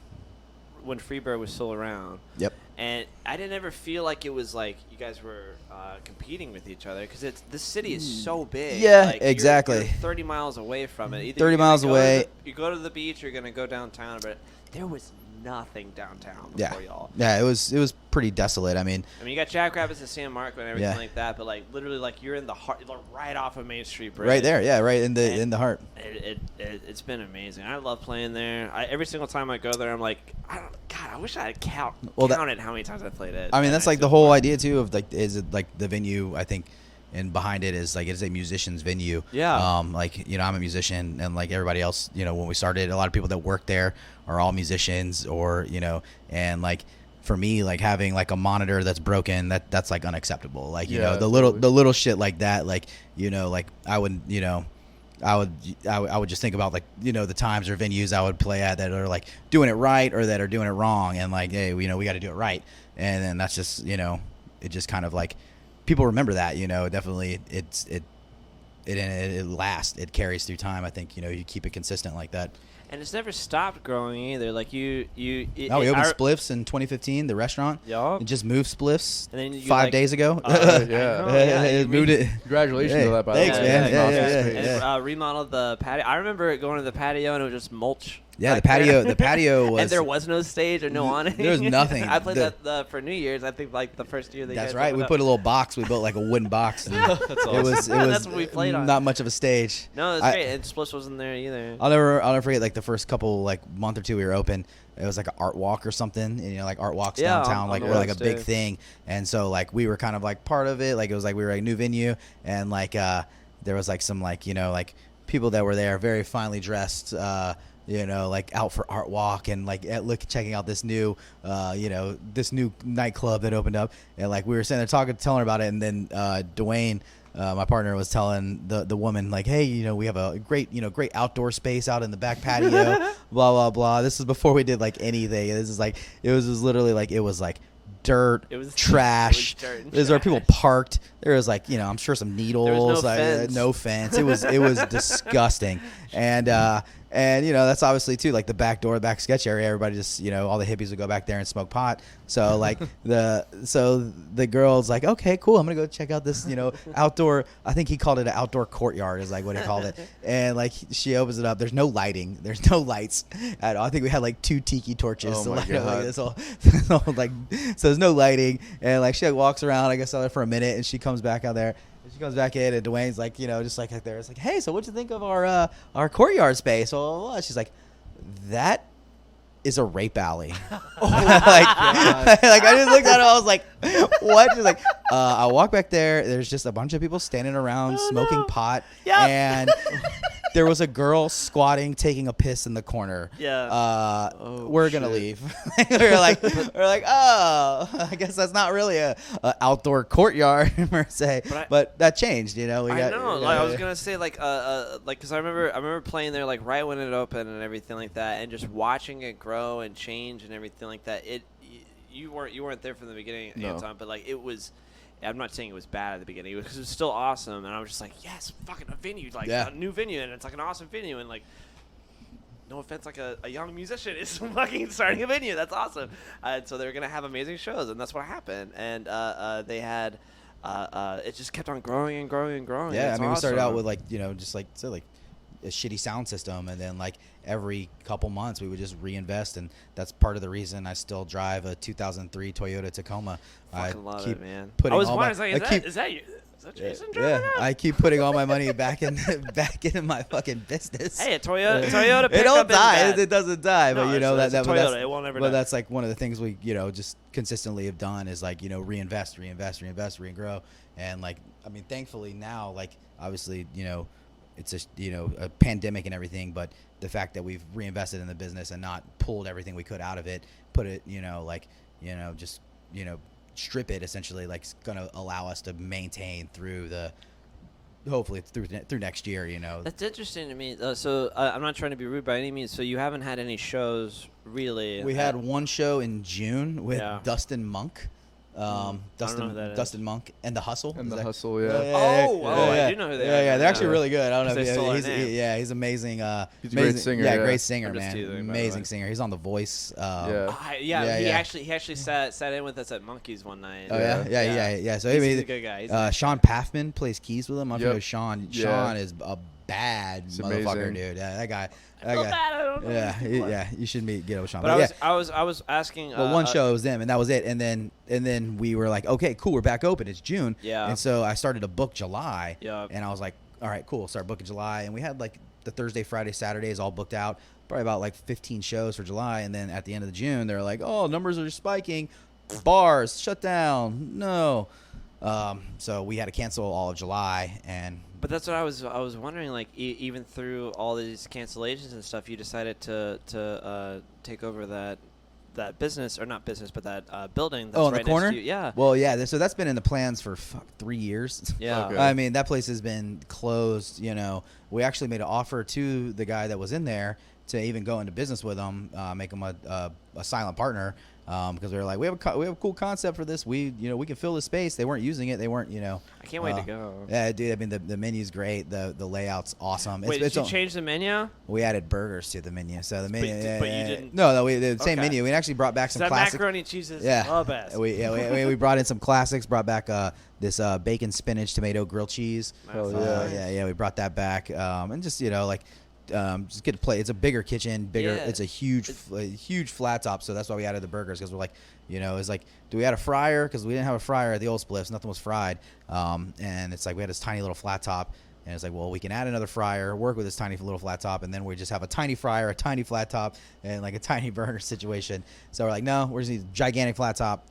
when Freebird was still around. Yep. And I didn't ever feel like it was like you guys were competing with each other, because this city is so big. Yeah, like, exactly. You're 30 miles away from it. Either 30 miles away. You go to the beach, or you're gonna go downtown, but there was nothing downtown before y'all. Yeah, it was pretty desolate. I mean, you got Jackrabbits and San Marco and everything like that, but like literally, like you're in the heart, right off of Main Street Bridge. Right there, yeah, right in the heart. It's been amazing. I love playing there. Every single time I go there, I'm like, I wish I had counted how many times I played it. I mean, that's like the whole idea too of like, is it like the venue? I think. And behind it is like, it's a musician's venue. Yeah. I'm a musician, and like everybody else, when we started, a lot of people that work there are all musicians, or and like for me, like having like a monitor that's broken, that's like unacceptable. Like the little shit like that, like like I would just think about like the times or venues I would play at that are like doing it right or that are doing it wrong, and like, hey, we got to do it right, and then that's just it just kind of like. People remember that, definitely it lasts. It carries through time. I think, you keep it consistent like that. And it's never stopped growing either. Like we opened Spliffs in 2015, the restaurant. Yeah. It just moved Spliffs and then 5 days ago. It moved it. Congratulations on that, by the way. Thanks, man. And remodeled the patio. I remember going to the patio and it was just mulch. Yeah, the patio was. And there was no stage or no awning. There was nothing. I played that for New Year's. I think like the first year. That's right. We put a little box. We built like a wooden box. And that's awesome. It was that's what we played on. Not much of a stage. No, it's great. And Splish wasn't there either. I'll never forget like the first couple like month or two we were open. It was like an art walk or something, and like art walks downtown like were like a big thing, and so like we were kind of like part of it. Like it was like we were like a new venue, and like there was like some like like people that were there very finely dressed. Like out for art walk and like checking out this new, this new nightclub that opened up, and like we were sitting there telling her about it, and then Dwayne, my partner, was telling the woman like, hey, we have a great outdoor space out in the back patio, blah blah blah. This is before we did like anything. This is like it was literally like it was like dirt, it was trash. This is where people parked. There was like I'm sure some needles. There was no fence. It was disgusting, and that's obviously too like the back door, the back sketch area. Everybody just all the hippies would go back there and smoke pot. So like the girl's like, okay, cool, I'm gonna go check out this outdoor. I think he called it an outdoor courtyard is like what he called it. And like she opens it up. There's no lighting. There's no lights at all. I think we had like 2 tiki torches to light up like this whole like so there's no lighting. And like she like, walks around. I guess out there for a minute, and she comes back out there. She comes back in, and Dwayne's like, just like there. It's like, hey, so what'd you think of our courtyard space? Well, she's like, that is a rape alley. like I just looked at her. I was like, what? She's like, I walk back there. There's just a bunch of people standing around smoking pot, and there was a girl squatting, taking a piss in the corner. Yeah. We're gonna leave. we're like, oh, I guess that's not really a outdoor courtyard per se. But that changed, you know. I was gonna say like because I remember playing there like right when it opened and everything like that, and just watching it grow and change and everything like that. You weren't there from the beginning, Anton, but like it was. I'm not saying it was bad at the beginning because it was still awesome, and I was just like, yes, fucking a venue, like a new venue, and it's like an awesome venue, and like, no offense, like a young musician is fucking starting a venue. That's awesome. And so they were gonna have amazing shows, and that's what happened. And they had it just kept on growing and growing and growing. Yeah, it's we started awesome. out with like just like a shitty sound system, and then like every couple months we would just reinvest, and that's part of the reason I still drive a 2003 Toyota Tacoma. Fucking love it, man. I was wondering, is that Jason driving that? I keep putting all my money back into my fucking business. Hey, a Toyota it don't die. It doesn't die, no, but it's Toyota. It won't ever die. But that's like one of the things we just consistently have done is like reinvest, regrow, and like I mean, thankfully now, like obviously it's a pandemic and everything, but the fact that we've reinvested in the business and not pulled everything we could out of it, put it just strip it essentially, like it's gonna allow us to maintain through hopefully through next year. That's interesting to me. So I'm not trying to be rude by any means. So you haven't had any shows really? We had one show in June with Dustin Monk. Dustin Monk and the Hustle. And the Hustle, I do know who they are. Yeah, they're actually really good. I don't know. He's he's amazing. He's a great singer. Yeah, great singer, I'm just man. teasing, Amazing singer. He's on The Voice. He actually sat in with us at Monkeys one night. Oh yeah. So he's a good guy. Sean Paffman plays keys with him. I know Sean. Yeah. Sean is a bad motherfucker, dude. Yeah, that guy. You should get over Sean. But I was asking. Well, one show it was them, and that was it. And then we were like, okay, cool, we're back open. It's June. Yeah. And so I started to book July. Yeah. And I was like, all right, cool. Start booking July, and we had like the Thursday, Friday, Saturdays all booked out. Probably about like 15 shows for July, and then at the end of June, they're like, oh, numbers are spiking, bars shut down. No. So we had to cancel all of July and. But that's what I was wondering. Like, even through all these cancellations and stuff, you decided to take over that business, or not business, but that building. That's in right the corner. Next to you. Yeah. Well, yeah. So that's been in the plans for 3 years. Yeah. Okay. I mean, that place has been closed. We actually made an offer to the guy that was in there to even go into business with him, make him a silent partner. Because we were like, we have a cool concept for this. We can fill the space. They weren't using it. They weren't. I can't wait to go. Yeah, dude. I mean, the menu's great. The layout's awesome. Wait, did you change the menu? We added burgers to the menu. So the menu. But you didn't. No, the same menu. We actually brought back some classics. That macaroni and cheese is the best. We brought in some classics. Brought back this bacon, spinach, tomato, grilled cheese. Yeah. We brought that back. And just just get to play. It's a bigger kitchen, bigger. Yeah. It's a huge flat top. So that's why we added the burgers, because we're like, it's like, do we add a fryer? Because we didn't have a fryer at the old Spliffs. Nothing was fried. And it's like we had this tiny little flat top, and it's like, well, we can add another fryer, work with this tiny little flat top, and then we just have a tiny fryer, a tiny flat top, and like a tiny burner situation. So we're like, no, we're just need a gigantic flat top.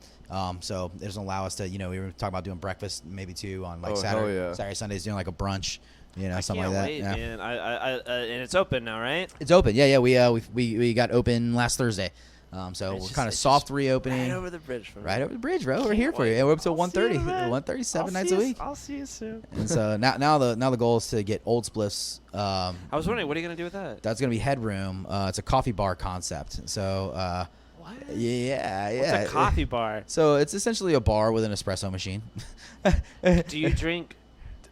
So it doesn't allow us to, we were talking about doing breakfast maybe too on like Saturday, Sundays, doing like a brunch. Something like that. Wait, man. And it's open now, right? It's open. Yeah. We got open last Thursday. So we're kind of soft reopening. Right over the bridge, bro. We're here for you. And we're up to 130, 137 nights a week. I'll see you soon. And so now the goal is to get Old Spliffs. I was wondering, what are you gonna do with that? That's gonna be Headroom. It's a coffee bar concept. So. What? Yeah. What's a coffee bar? So it's essentially a bar with an espresso machine. Do you drink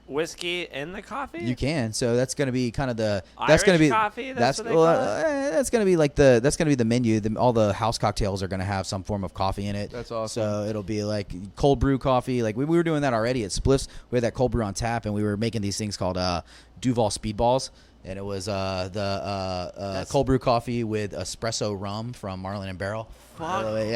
whiskey in the coffee? You can. So that's going to be kind of the Irish coffee. That's what they call it? That's going to be like the menu. All the house cocktails are going to have some form of coffee in it. That's awesome. So it'll be like cold brew coffee. Like we were doing that already at Spliffs. We had that cold brew on tap, and we were making these things called Duval Speedballs. And it was cold brew coffee with espresso rum from Marlin and Barrel. Fuck, Sounds like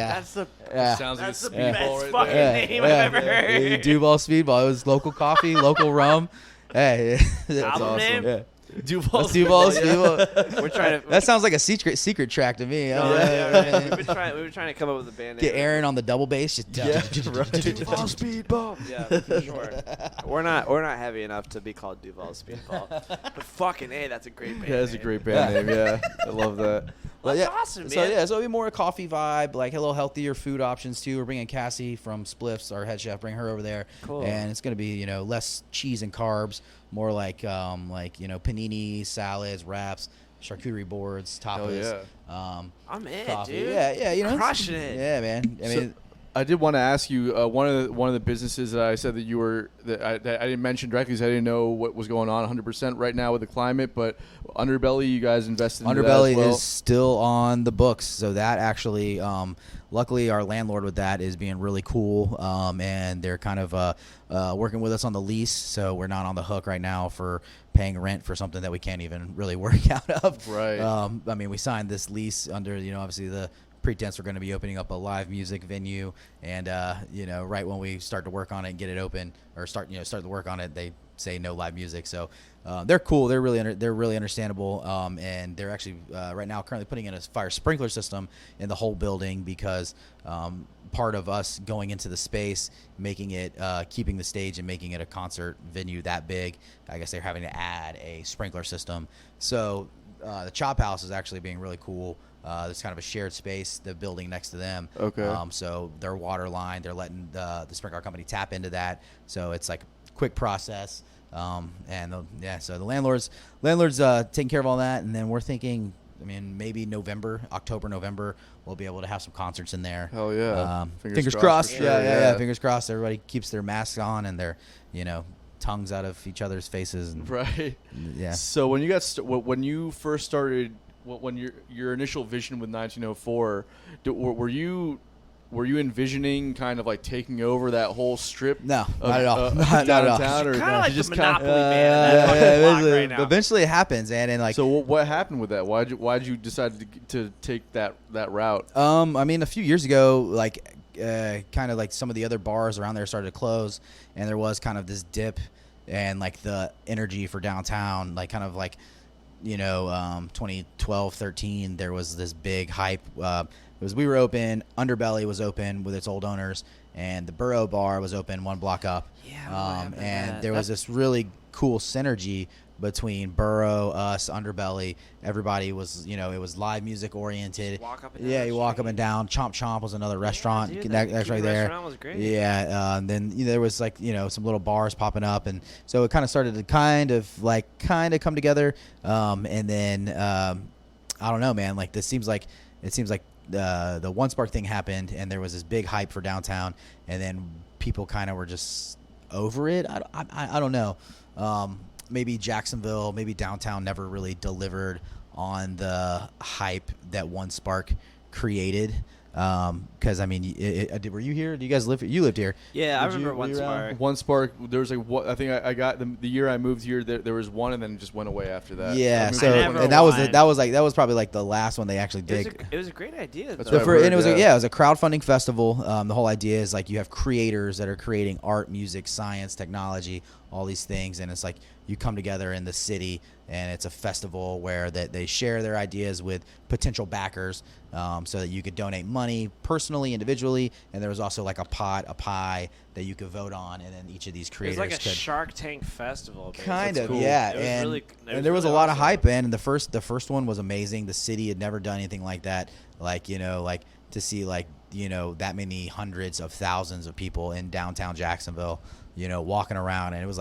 that's a the speedball best right fucking there. name I've ever heard. Duval Speedball. It was local coffee, local rum. Hey, That's Album awesome. name? Duval's Duval's Speedball. We're trying to. That sounds like a secret track to me. We've been trying to come up with a band name. Get Aaron on the double bass. Just Duval's Speedball. Yeah, for sure. We're not heavy enough to be called Duval's Speedball. But fucking A, that's a great band. Yeah, that's a name. great band name. Yeah, I love that. Well, that's yeah. awesome, man. So yeah, so it'll be more a coffee vibe, like a little healthier food options too. We're bringing Cassie from Spliffs, our head chef, bring her over there, Cool. and it's gonna be less cheese and carbs, more like panini, salads, wraps, charcuterie boards, tapas. I'm in, coffee. dude. Yeah, Crushing it. Yeah, man. I mean, I did want to ask you one of the businesses that I said that you were that I didn't mention directly because I didn't know what was going on 100% right now with the climate. But Underbelly, you guys invested in that Underbelly as well. is still on the books, so that actually, luckily, our landlord with that is being really cool, and they're kind of working with us on the lease, so we're not on the hook right now for paying rent for something that we can't even really work out of. Right. I mean, we signed this lease under, obviously the pretense we're going to be opening up a live music venue, and right when we start to work on it and get it open, or start the work on it, they say no live music. So they're cool. They're really understandable, and they're actually right now currently putting in a fire sprinkler system in the whole building because part of us going into the space, making it keeping the stage and making it a concert venue that big, I guess they're having to add a sprinkler system. So the Chop House is actually being really cool. There's kind of a shared space, the building next to them. Okay. So their water line, they're letting the sprinkler company tap into that. So it's like a quick process. So the landlord's taking care of all that. And then we're thinking, maybe October, November, we'll be able to have some concerts in there. Hell yeah. Fingers crossed. For sure, Yeah. Fingers crossed. Everybody keeps their masks on and their, tongues out of each other's faces. And, Right. Yeah. So when you first started, when your initial vision with 1904, were you envisioning kind of like taking over that whole strip? No, of, not at all. Not Not at all. downtown, or Kind of like just the kind Monopoly man. That's fucking block right now. Eventually it happens, and like. So what happened with that? Why'd you decide to take that route? A few years ago, kind of like some of the other bars around there started to close, and there was kind of this dip, and like the energy for downtown, 2012, 13, there was this big hype. We were open, Underbelly was open with its old owners, and the Burrow Bar was open one block up. Yeah, and there was this really cool synergy between Burrow, us, Underbelly. Everybody was, it was live music oriented. Walk up and down Yeah, the you walk up street. and down. Chomp Chomp was another restaurant. dude, that's that right Cuban there. restaurant was great. Yeah, and then there was some little bars popping up, and so it kind of started to kind of come together. And then I don't know, man. It seems like the One Spark thing happened, and there was this big hype for downtown, and then people kind of were just over it. I don't know. Maybe Jacksonville, maybe downtown never really delivered on the hype that One Spark created. Because were you here? Do you guys live here? You lived here. Yeah, I Did you- remember were One you around? Spark. One Spark. There was I think I got the year I moved here. There was one, and then it just went away after that. Yeah, I moved so here never and that was won. that was probably like the last one they actually did. It was a great idea. That's though. right. And it was Yeah. it was a crowdfunding festival. The whole idea is you have creators that are creating art, music, science, technology, all these things, and it's you come together in the city, and it's a festival where they share their ideas with potential backers, so that you could donate money personally, individually, and there was also a pie that you could vote on, and then each of these It was creators like a could Shark Tank festival. Basically. kind of, cool. yeah. It was And really- it was and there was really a lot of awesome. hype, man. And the first one was amazing. The city had never done anything like that. To see that many hundreds of thousands of people in downtown Jacksonville, walking around, and it was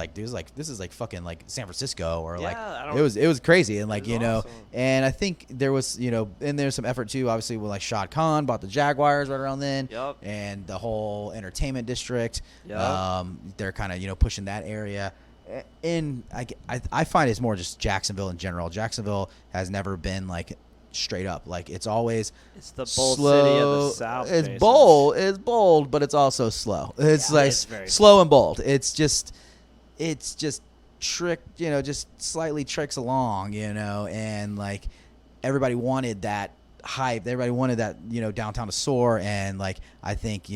this is fucking San Francisco, or Yeah, I it was crazy, and It was awesome. and I think there was and there's some effort too, obviously, with Shad Khan bought the Jaguars right around then. Yup. And the whole entertainment district. Yup. They're kind of pushing that area. And I find it's more just Jacksonville in general. Jacksonville has never been straight up. It's always It's the bold slow. city of the South. It's basically. bold. It's bold, but it's also slow. It's it's very slow and bold. It's just trick. Just slightly tricks along. And everybody wanted that hype. Everybody wanted that downtown to soar. And I think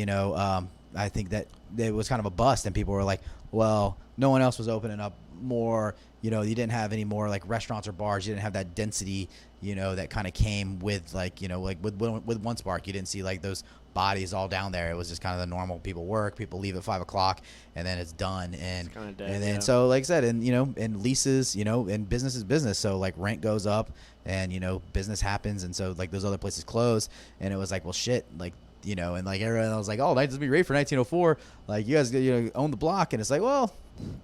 I think that it was kind of a bust, and people were like, well, no one else was opening up more. You didn't have any more like restaurants or bars. You didn't have that density, that kind of came with like, like with One Spark. You didn't see like those bodies all down there. It was just kind of the normal people work, people leave at 5 o'clock, and then it's done. And it's dead, and then so like I said, and and leases, and business is business. So like rent goes up, and business happens, and so like those other places close, and it was like, well, shit, like. And like everyone was like, oh, nice to be ready for 1904. Like you guys, own the block, and it's like, well,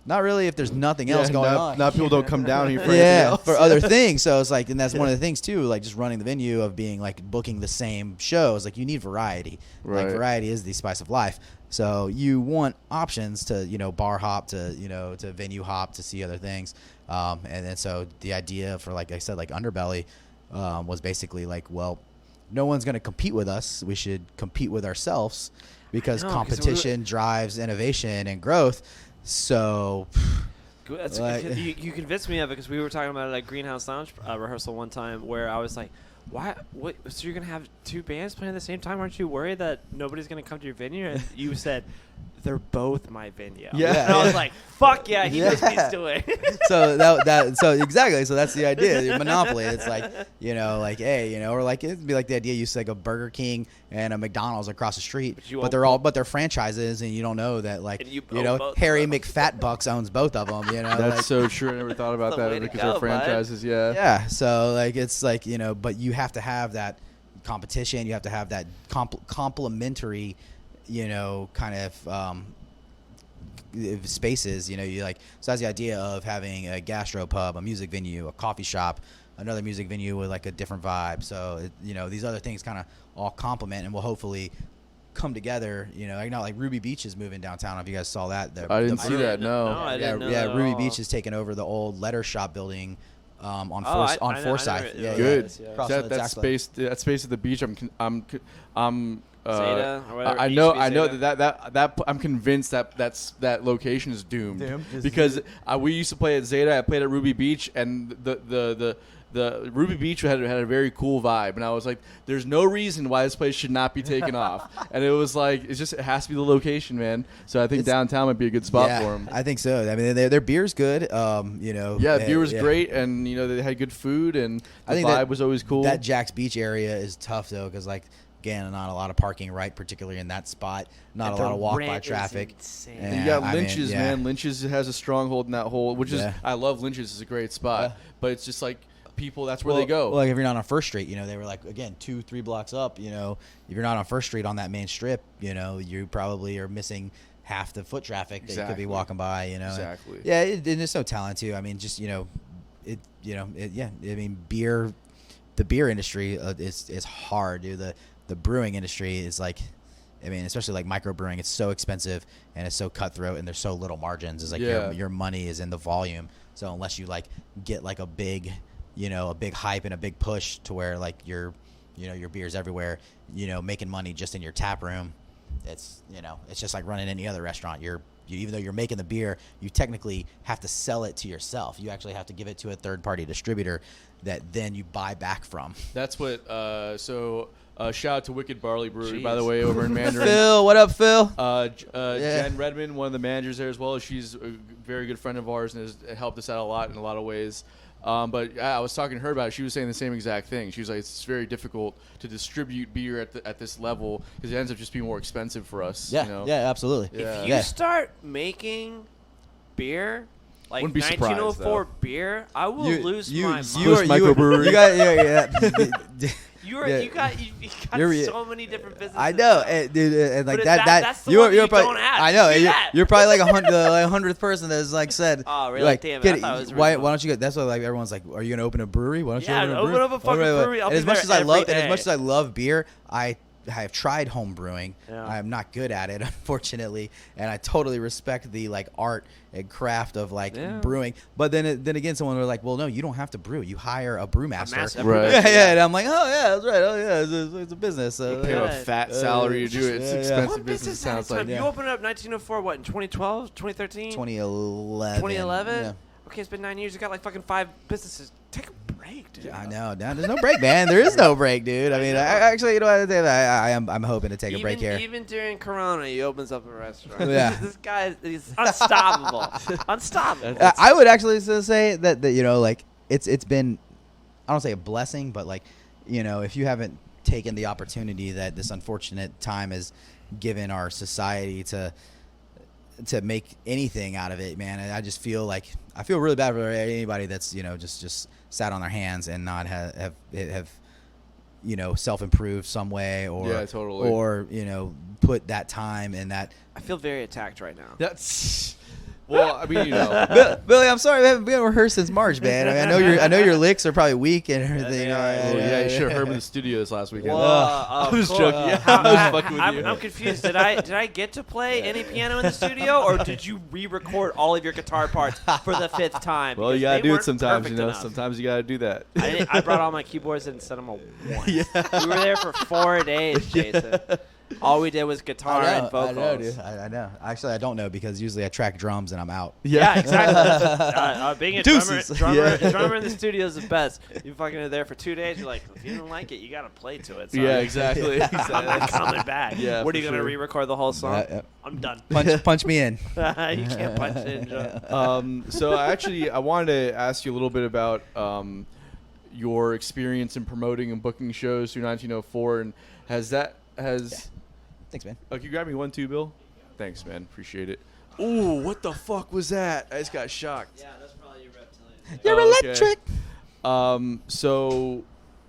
not really if there's nothing else going on. Now people don't come down here for anything else. For other things. So it's like, and that's one of the things too, like just running the venue of being like booking the same shows. Like you need variety. Right. Like variety is the spice of life. So you want options to bar hop, to to venue hop, to see other things. And then so the idea for, like I said, like Underbelly was basically like, well, no one's going to compete with us. We should compete with ourselves, because competition drives innovation and growth. So that's, you convinced me of it, because we were talking about it at Greenhouse Lounge rehearsal one time, where I was like, why? What? So you're going to have two bands playing at the same time? Aren't you worried that nobody's going to come to your venue? And you said, they're both my venue. Yeah. And I was like, fuck yeah, he knows what he's doing. So so exactly. So that's the idea. Monopoly. It's like, like, hey, or like it'd be like the idea you say like a Burger King and a McDonald's across the street, but they're franchises, and you don't know that, like, Harry McFatbucks owns both of them. That's like, so true. I never thought about that, because they're franchises. Yeah. Yeah. So like it's like, but you have to have that competition. You have to have that complementary, kind of spaces. You like, so that's the idea of having a gastropub, a music venue, a coffee shop, another music venue with like a different vibe. So these other things kind of all complement and will hopefully come together. I know like Ruby Beach is moving downtown. I don't know if you guys saw that. I didn't see that. No. I didn't know yeah. that Ruby all. Beach has taken over the old letter shop building on Forsyth. Good. Yeah. That space at the beach. Zeta or whatever. I know that I'm convinced that location is doomed. Because we used to play at Zeta. I played at Ruby Beach, and the Ruby Beach had a very cool vibe, and I was like, there's no reason why this place should not be taken off. And it was like, it has to be the location, man. So I think downtown might be a good spot for them. I think so. I mean, their beer's good. Yeah, beer was great, and they had good food, and the vibe was always cool. That Jack's Beach area is tough though, because like, again, not a lot of parking, right? Particularly in that spot. Not a lot of walk-by traffic. And you got Lynch's, man. Lynch's has a stronghold in that hole, which is, I love Lynch's. It's a great spot. But it's just like, people, that's where they go. Well, like if you're not on First Street, they were like, again, 2-3 blocks up, if you're not on First Street on that main strip, you probably are missing half the foot traffic that you could be walking by, Exactly. And, yeah, and there's no talent too. I mean, just, I mean, the beer industry is hard, dude. The brewing industry is like, I mean, especially like microbrewing, it's so expensive and it's so cutthroat, and there's so little margins. It's like your money is in the volume. So unless you like get like a big hype and a big push to where like your beer's everywhere, making money just in your tap room, it's just like running any other restaurant. Even though you're making the beer, you technically have to sell it to yourself. You actually have to give it to a third-party distributor that then you buy back from. That's what. Shout out to Wicked Barley Brewery, by the way, over in Mandarin. Phil, what up, Phil? Jen Redmond, one of the managers there as well. She's a very good friend of ours and has helped us out a lot in a lot of ways. But I was talking to her about it. She was saying the same exact thing. She was like, it's very difficult to distribute beer at this level, because it ends up just being more expensive for us. Yeah, yeah, absolutely. Yeah. If you start making beer, like 1904 beer, I will lose my mind. Microbrewery. You got so many different businesses. I know, and like that's the you're one you probably. don't have. I know, Do you're probably like the 100th person that's like said. Oh, really? Like, damn it! I thought it was why don't you go? That's why like everyone's like, are you gonna open a brewery? Why don't you open a brewery? Open up a fucking brewery. I'll be as much there every day. as much as I love beer, I have tried home brewing. Yeah. I'm not good at it, unfortunately, and I totally respect the like art and craft of like brewing. But then again, someone was like, "Well, no, you don't have to brew. You hire a brewmaster." Right. Yeah, and I'm like, "Oh yeah, that's right. Oh yeah, it's a business." You pay a fat salary to do it. It's expensive business. Sounds like. You opened up 1904. What, in 2012, 2013, 2011. 2011. Yeah. Okay, it's been 9 years. You got like fucking 5 businesses. Take a break, dude. I know. There's no break, man. There is no break, dude. I mean, actually, you know, I'm hoping to take a break here. Even during Corona, he opens up a restaurant. Yeah. This guy, he's unstoppable. Unstoppable. I would actually say that you know, like it's been, I don't say a blessing, but like, you know, if you haven't taken the opportunity that this unfortunate time has given our society to make anything out of it, man, and I just feel like I feel really bad for anybody that's, you know, just sat on their hands and not have you know, self-improved some way or totally. or you know, put that time and that. I feel very attacked right now. That's well, I mean, you know, Billy, I'm sorry, we haven't been rehearsed since March, man. I mean, I know your licks are probably weak and everything. you should have heard me in the studios last weekend. I was joking. I was fucking with you. I'm confused. Did I get to play any piano in the studio, or did you re-record all of your guitar parts for the 5th time? Well, you Because gotta they do it weren't sometimes. perfect You know, enough. sometimes you gotta do that. I brought all my keyboards and set them up once. We were there for 4 days, Jason. All we did was guitar and vocals. I know, dude. I know. Actually, I don't know because usually I track drums and I'm out. Yeah, exactly. Being a Deuces. drummer in the studio is the best. You fucking are there for 2 days. You're like, if you don't like it, you gotta play to it. Yeah, exactly. I'm not coming back. Yeah, what are you for gonna sure. re-record the whole song? Yeah. I'm done. Punch me in. You can't punch in, Joe. So I wanted to ask you a little bit about your experience in promoting and booking shows through 1904, and has Thanks, man. Oh, can you grab me one too, Bill? Thanks, man. Appreciate it. Ooh, what the fuck was that? I just got shocked. Yeah, that's probably your reptilian. You're okay. electric. So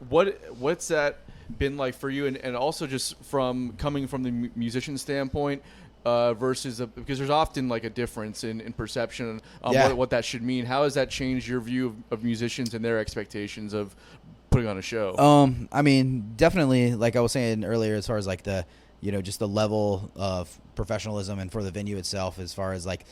what's that been like for you, and also just from coming from the musician standpoint versus because there's often like a difference in perception on what that should mean. How has that changed your view of musicians and their expectations of putting on a show? I mean, definitely, like I was saying earlier, as far as like the, you know, just the level of professionalism and for the venue itself, as far as like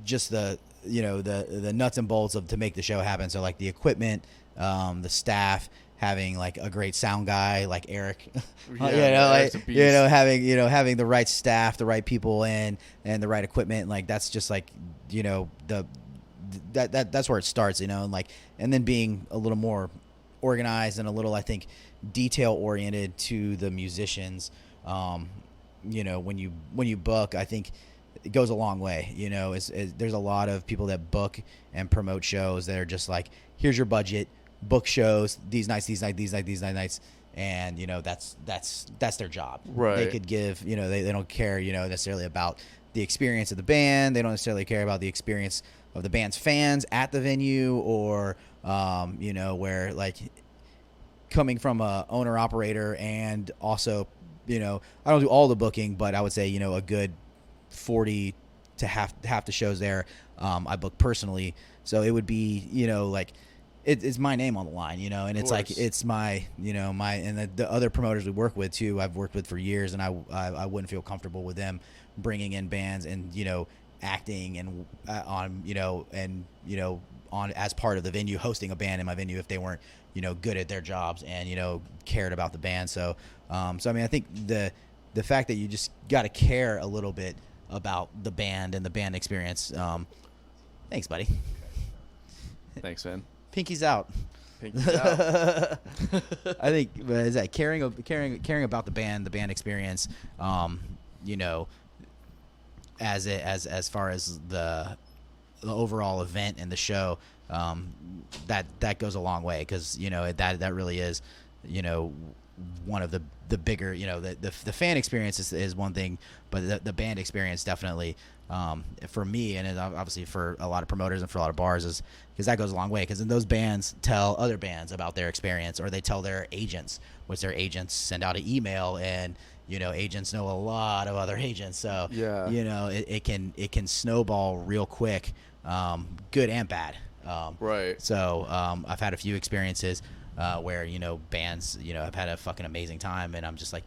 just the, you know, the nuts and bolts of to make the show happen. So like the equipment, the staff, having like a great sound guy like Eric, having the right staff, the right people in, and the right equipment. Like that's just like, you know, that's where it starts, you know, and then being a little more organized and a little, I think, detail oriented to the musicians. You know, when you book, I think it goes a long way. You know, there's a lot of people that book and promote shows that are just like, here's your budget, book shows these nights, and you know that's their job. Right. They could give, you know, they don't care, you know, necessarily about the experience of the band. They don't necessarily care about the experience of the band's fans at the venue, or you know, where like coming from a owner operator, and also, you know, I don't do all the booking, but I would say, you know, a good 40 to half the shows there I book personally. So it would be, you know, like it's my name on the line, you know, and it's like, it's my, you know, and the other promoters we work with too, I've worked with for years, and I wouldn't feel comfortable with them bringing in bands and, you know, acting and on, you know, and, you know, on as part of the venue, hosting a band in my venue if they weren't, you know, good at their jobs and, you know, cared about the band. So I mean, I think the fact that you just got to care a little bit about the band and the band experience. Thanks, buddy. Thanks, man. Pinky's out. Pinky's out. I think is that caring about the band experience. You know, as far as the overall event and the show, that goes a long way, because, you know, that really is, you know, one of the bigger, you know, the fan experience is one thing, but the band experience definitely, for me, and obviously for a lot of promoters and for a lot of bars, is because that goes a long way, because then those bands tell other bands about their experience, or they tell their agents, which their agents send out an email, and, you know, agents know a lot of other agents, so yeah, you know, it can snowball real quick, good and bad. Right. So I've had a few experiences where, you know, bands, you know, have had a fucking amazing time, and I'm just like,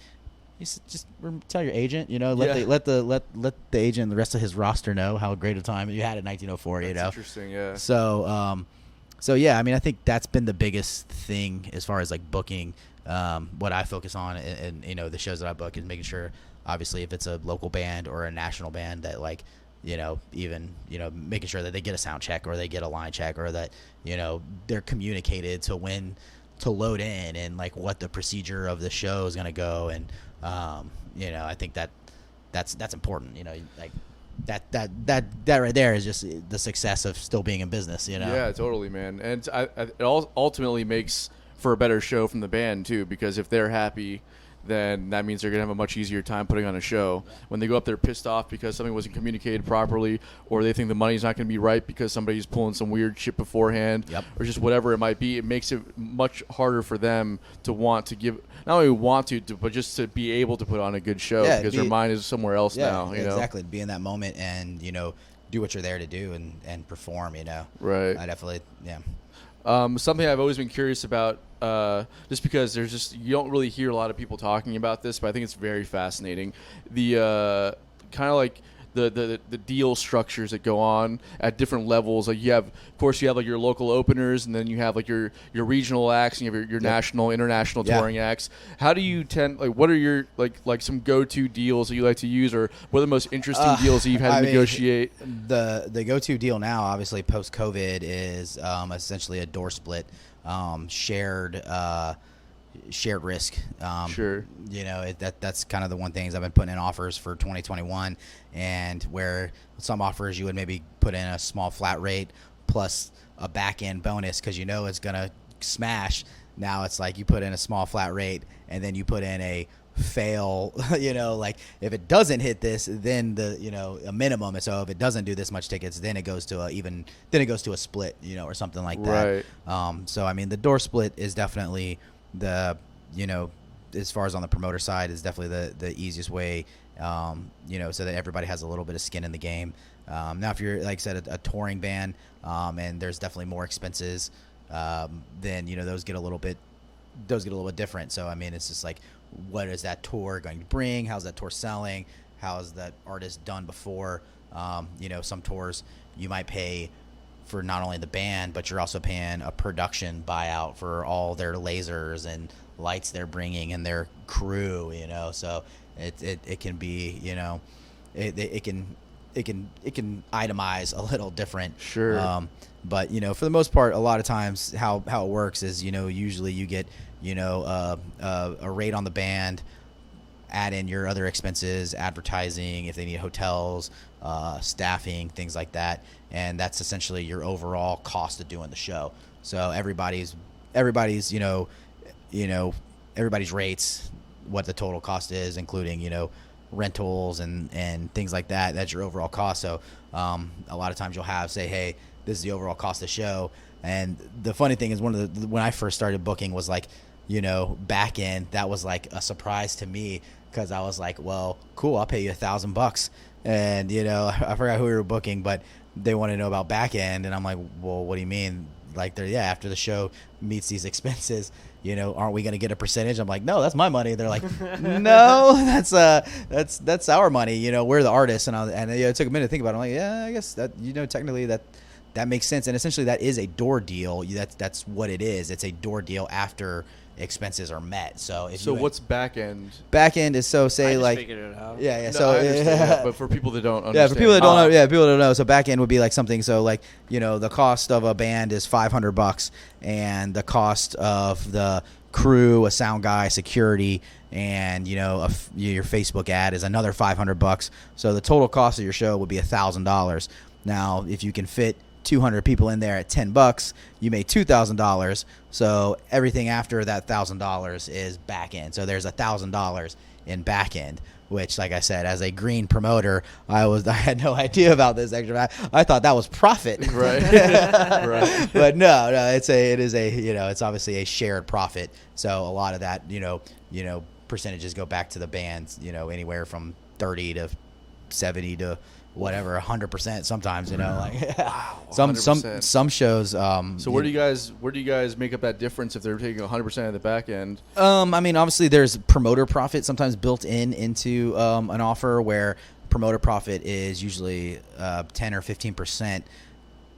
just tell your agent, you know, let the agent and the rest of his roster know how great a time you had at 1904. That's you know, interesting. Yeah. So yeah, I mean, I think that's been the biggest thing as far as like booking. What I focus on, and you know, the shows that I book, is making sure, obviously, if it's a local band or a national band, that, like, even making sure that they get a sound check or they get a line check, or that they're communicated to when to load in and like what the procedure of the show is going to go. And I think that's important. Like that right there is just the success of still being in business. Yeah, totally, man. And it ultimately makes for a better show from the band too, because if they're happy, then that means they're going to have a much easier time putting on a show. When they go up there pissed off because something wasn't communicated properly, or they think the money's not going to be right because somebody's pulling some weird shit beforehand, or just whatever it might be, it makes it much harder for them to want to give, not only want to but just to be able to put on a good show, because their mind is somewhere else now. Exactly. Be in that moment and, do what you're there to do and perform, Right. I definitely, something I've always been curious about, just because you don't really hear a lot of people talking about this, but I think it's very fascinating. The kind of like the deal structures that go on at different levels. Like you have like your local openers, and then you have like your regional acts, and you have your national, international touring acts. How do you what are your like some go-to deals that you like to use, or what are the most interesting deals that you've had to negotiate? The go-to deal now, obviously post-COVID, is essentially a door split, shared risk. Sure. That's kind of the one things I've been putting in offers for 2021, and where some offers you would maybe put in a small flat rate plus a back end bonus because it's gonna smash. Now it's like you put in a small flat rate and then you put in a fail, like if it doesn't hit this, then a minimum. And so if it doesn't do this much tickets, then it goes to a split, or something like that. Right. So I mean, the door split is definitely as far as on the promoter side, is definitely the easiest way, so that everybody has a little bit of skin in the game. Now if you're, like I said, a touring band, and there's definitely more expenses, then those get a little bit different. So I mean, it's just like, what is that tour going to bring? How's that tour selling? How's that artist done before? Some tours you might pay for not only the band, but you're also paying a production buyout for all their lasers and lights they're bringing and their crew. So it can be, it can itemize a little different. Sure. But for the most part, a lot of times how it works is, usually you get a rate on the band, add in your other expenses, advertising, if they need hotels, staffing, things like that, and that's essentially your overall cost of doing the show. So everybody's everybody's rates, what the total cost is, including rentals and things like that. That's your overall cost. So a lot of times you'll have, say, hey, this is the overall cost of the show. And the funny thing is, when I first started booking was like, back end, that was like a surprise to me, because I was like, well, cool, I'll pay you $1,000. And I forgot who we were booking, but they want to know about back end, and I'm like, well, what do you mean? Like, after the show meets these expenses, aren't we going to get a percentage? I'm like, no, that's my money. They're like, no, that's our money. We're the artists. And it took a minute to think about it. I'm like, yeah, I guess that, technically that makes sense. And essentially that is a door deal. That's what it is. It's a door deal after expenses are met. So what's back end? Back end is, so say, I just like, figured it out. yeah. No, So I understand that, but for people that don't understand, for people that don't know, people don't know. So back end would be like something. So like, the cost of a band is $500, and the cost of the crew, a sound guy, security, and your Facebook ad is another $500. So the total cost of your show would be $1,000. Now, if you can fit 200 people in there at $10, you made $2,000. So everything after that $1,000 is back end. So there's $1,000 in back end, which, like I said, as a green promoter, I had no idea about this extra. I thought that was profit. Right. Right. But no, it's obviously a shared profit. So a lot of that, percentages go back to the bands, anywhere from 30 to 70 to whatever, 100% sometimes, like wow, some shows. So where do you guys make up that difference if they're taking 100% of the back end? I mean, obviously there's promoter profit sometimes built into an offer, where promoter profit is usually 10 or 15%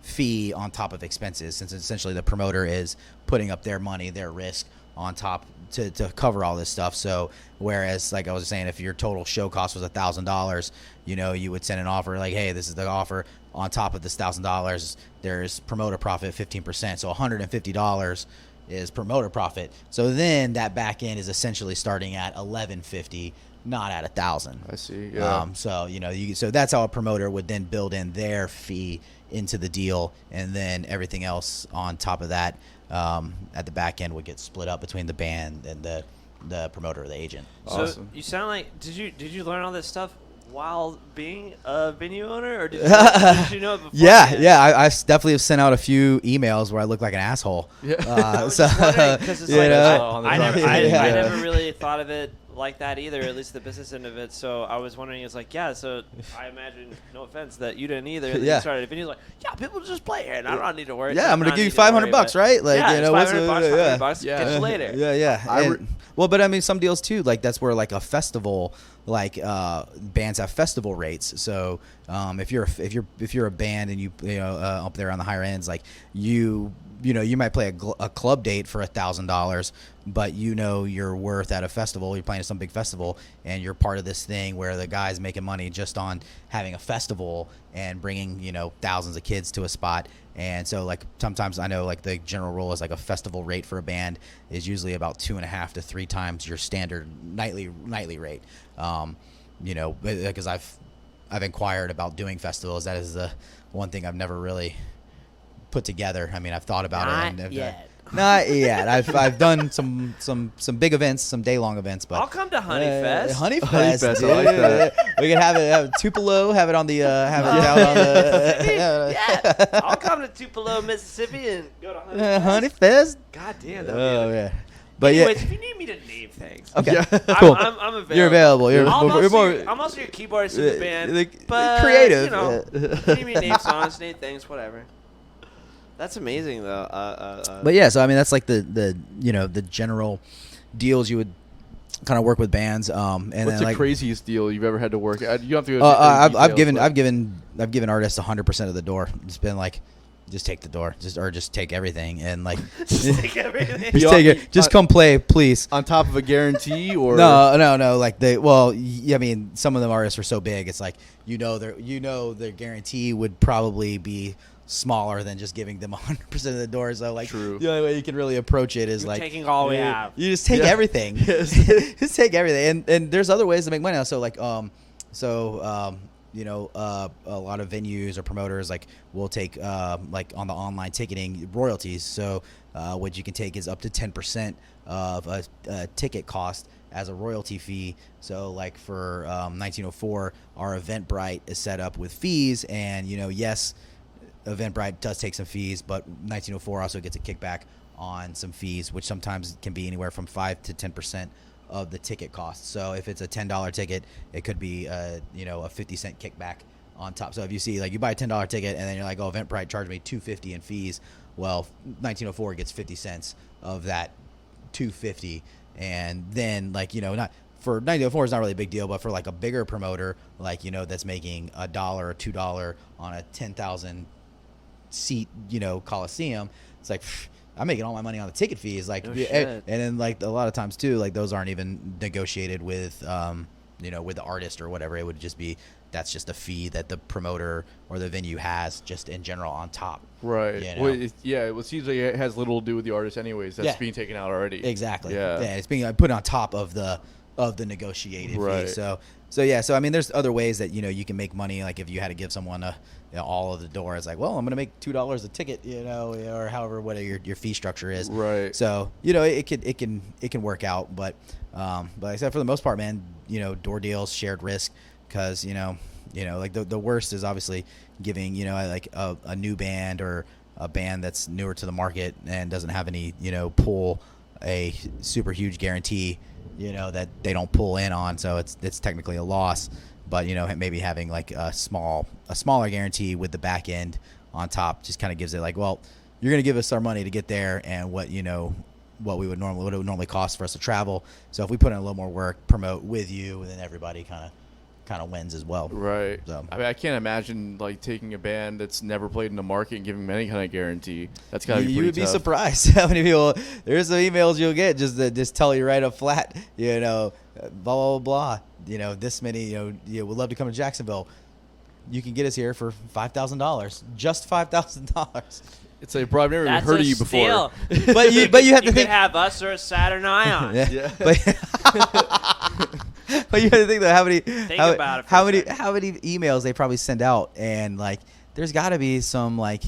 fee on top of expenses, since essentially the promoter is putting up their money, their risk on top to cover all this stuff. So whereas, like I was saying, if your total show cost was $1,000, you would send an offer like, hey, this is the offer. On top of this $1,000, there's promoter profit 15%. So $150 is promoter profit. So then that back end is essentially starting at $1,150, not at $1,000. I see. Yeah. So that's how a promoter would then build in their fee into the deal, and then everything else on top of that at the back end would get split up between the band and the promoter or the agent. So Awesome. you sound like did you learn all this stuff while being a venue owner, or did you know it before? Yeah. I definitely have sent out a few emails where I look like an asshole. Yeah. I was just wondering, 'cause it's like, on the I never Yeah. really thought of it like that either, at least the business end of it. So I was wondering, it's like, yeah, so I imagine, no offense, that you didn't either. And then you started a venue, like, yeah, people just play here, and I don't need to worry. Yeah, I'm gonna give you $500, right? Like, yeah, it's what's $500, Yeah. catch you later. Yeah. Well, but I mean, some deals too. Like that's where like a festival, like bands have festival rates. So if you're a band and you up there on the higher ends, like you might play a club date for $1,000, but you're worth at a festival. You're playing at some big festival, and you're part of this thing where the guy's making money just on having a festival and bringing thousands of kids to a spot. And so like sometimes I know like the general rule is like a festival rate for a band is usually about 2.5 to 3 times your standard nightly rate. Because I've inquired about doing festivals. That is the one thing I've never really put together. I mean, I've thought about it. Not yet. Not yet. I've done some big events, some day-long events, but I'll come to Honeyfest. Honeyfest, I like that. We can have it Tupelo, have it on the down on the Yeah, I'll come to Tupelo, Mississippi, and go to Honeyfest. Honeyfest. God damn, Yeah. But anyways, if you need me to name things, Okay, Yeah. cool. I'm available. You're available. I'm also your keyboardist in the band, but creative. you need me to name songs, name things, whatever. That's amazing, though. But yeah, so I mean, that's like the general deals you would kind of work with bands. And What's then, the like, craziest deal you've ever had to work? You don't have to go. I've details, given artists 100% of the door. It's been like, just take the door, just take everything, and like just take everything. just take it. Just come play, please. on top of a guarantee, or No. Like I mean, some of them artists are so big. It's like their guarantee would probably be smaller than just giving them 100% of the door. So like, True. the only way you can really approach it is You're like taking all we have. You just take everything. Just take everything. And there's other ways to make money now. So like a lot of venues or promoters like will take like on the online ticketing royalties. So what you can take is up to 10% of a ticket cost as a royalty fee. So like for 1904, our Eventbrite is set up with fees, and yes, Eventbrite does take some fees, but 1904 also gets a kickback on some fees, which sometimes can be anywhere from 5 to 10% of the ticket cost. So if it's a $10 ticket, it could be a 50-cent kickback on top. So if you see like you buy a $10 ticket and then you're like, oh, Eventbrite charged me $2.50 in fees, well, 1904 gets 50 cents of that $2.50, and then like not for 1904 is not really a big deal, but for like a bigger promoter like that's making $1 or $2 on a 10,000 seat Coliseum, it's like I'm making all my money on the ticket fees, like, and then like a lot of times too, like those aren't even negotiated with with the artist or whatever. It would just be that's just a fee that the promoter or the venue has just in general on top. right? Well, it seems like it has little to do with the artist, anyways. That's Yeah. being taken out already. Exactly. Yeah. It's being put on top of the negotiated Right. fee. So I mean, there's other ways that you can make money. Like if you had to give someone all of the door, it's like, well, I'm gonna make $2 a ticket, or however whatever your fee structure is. Right. So it can work out, but except for the most part, man, door deals, shared risk, because like the worst is obviously giving like a new band or a band that's newer to the market and doesn't have any pull a super huge guarantee that they don't pull in on, so it's technically a loss. But maybe having like a smaller guarantee with the back end on top just kind of gives it like, well, you're gonna give us our money to get there, and what it would normally cost for us to travel. So if we put in a little more work, promote with you, and then everybody kind kind of wins as well. Right. So. I mean, I can't imagine like taking a band that's never played in the market and giving them any kind of guarantee. That's gotta be pretty You would be tough. surprised how many people. There's some emails you'll get just tell you right up flat. Blah blah blah. This many. Would love to come to Jacksonville. You can get us here for $5,000. Just $5,000. It's like, bro, I've never even That's heard a of you before. steal. but you have You to could think. have us or a Saturn Ion. Yeah. But you have to think though how many about it for a second. how many emails they probably send out, and like there's got to be some like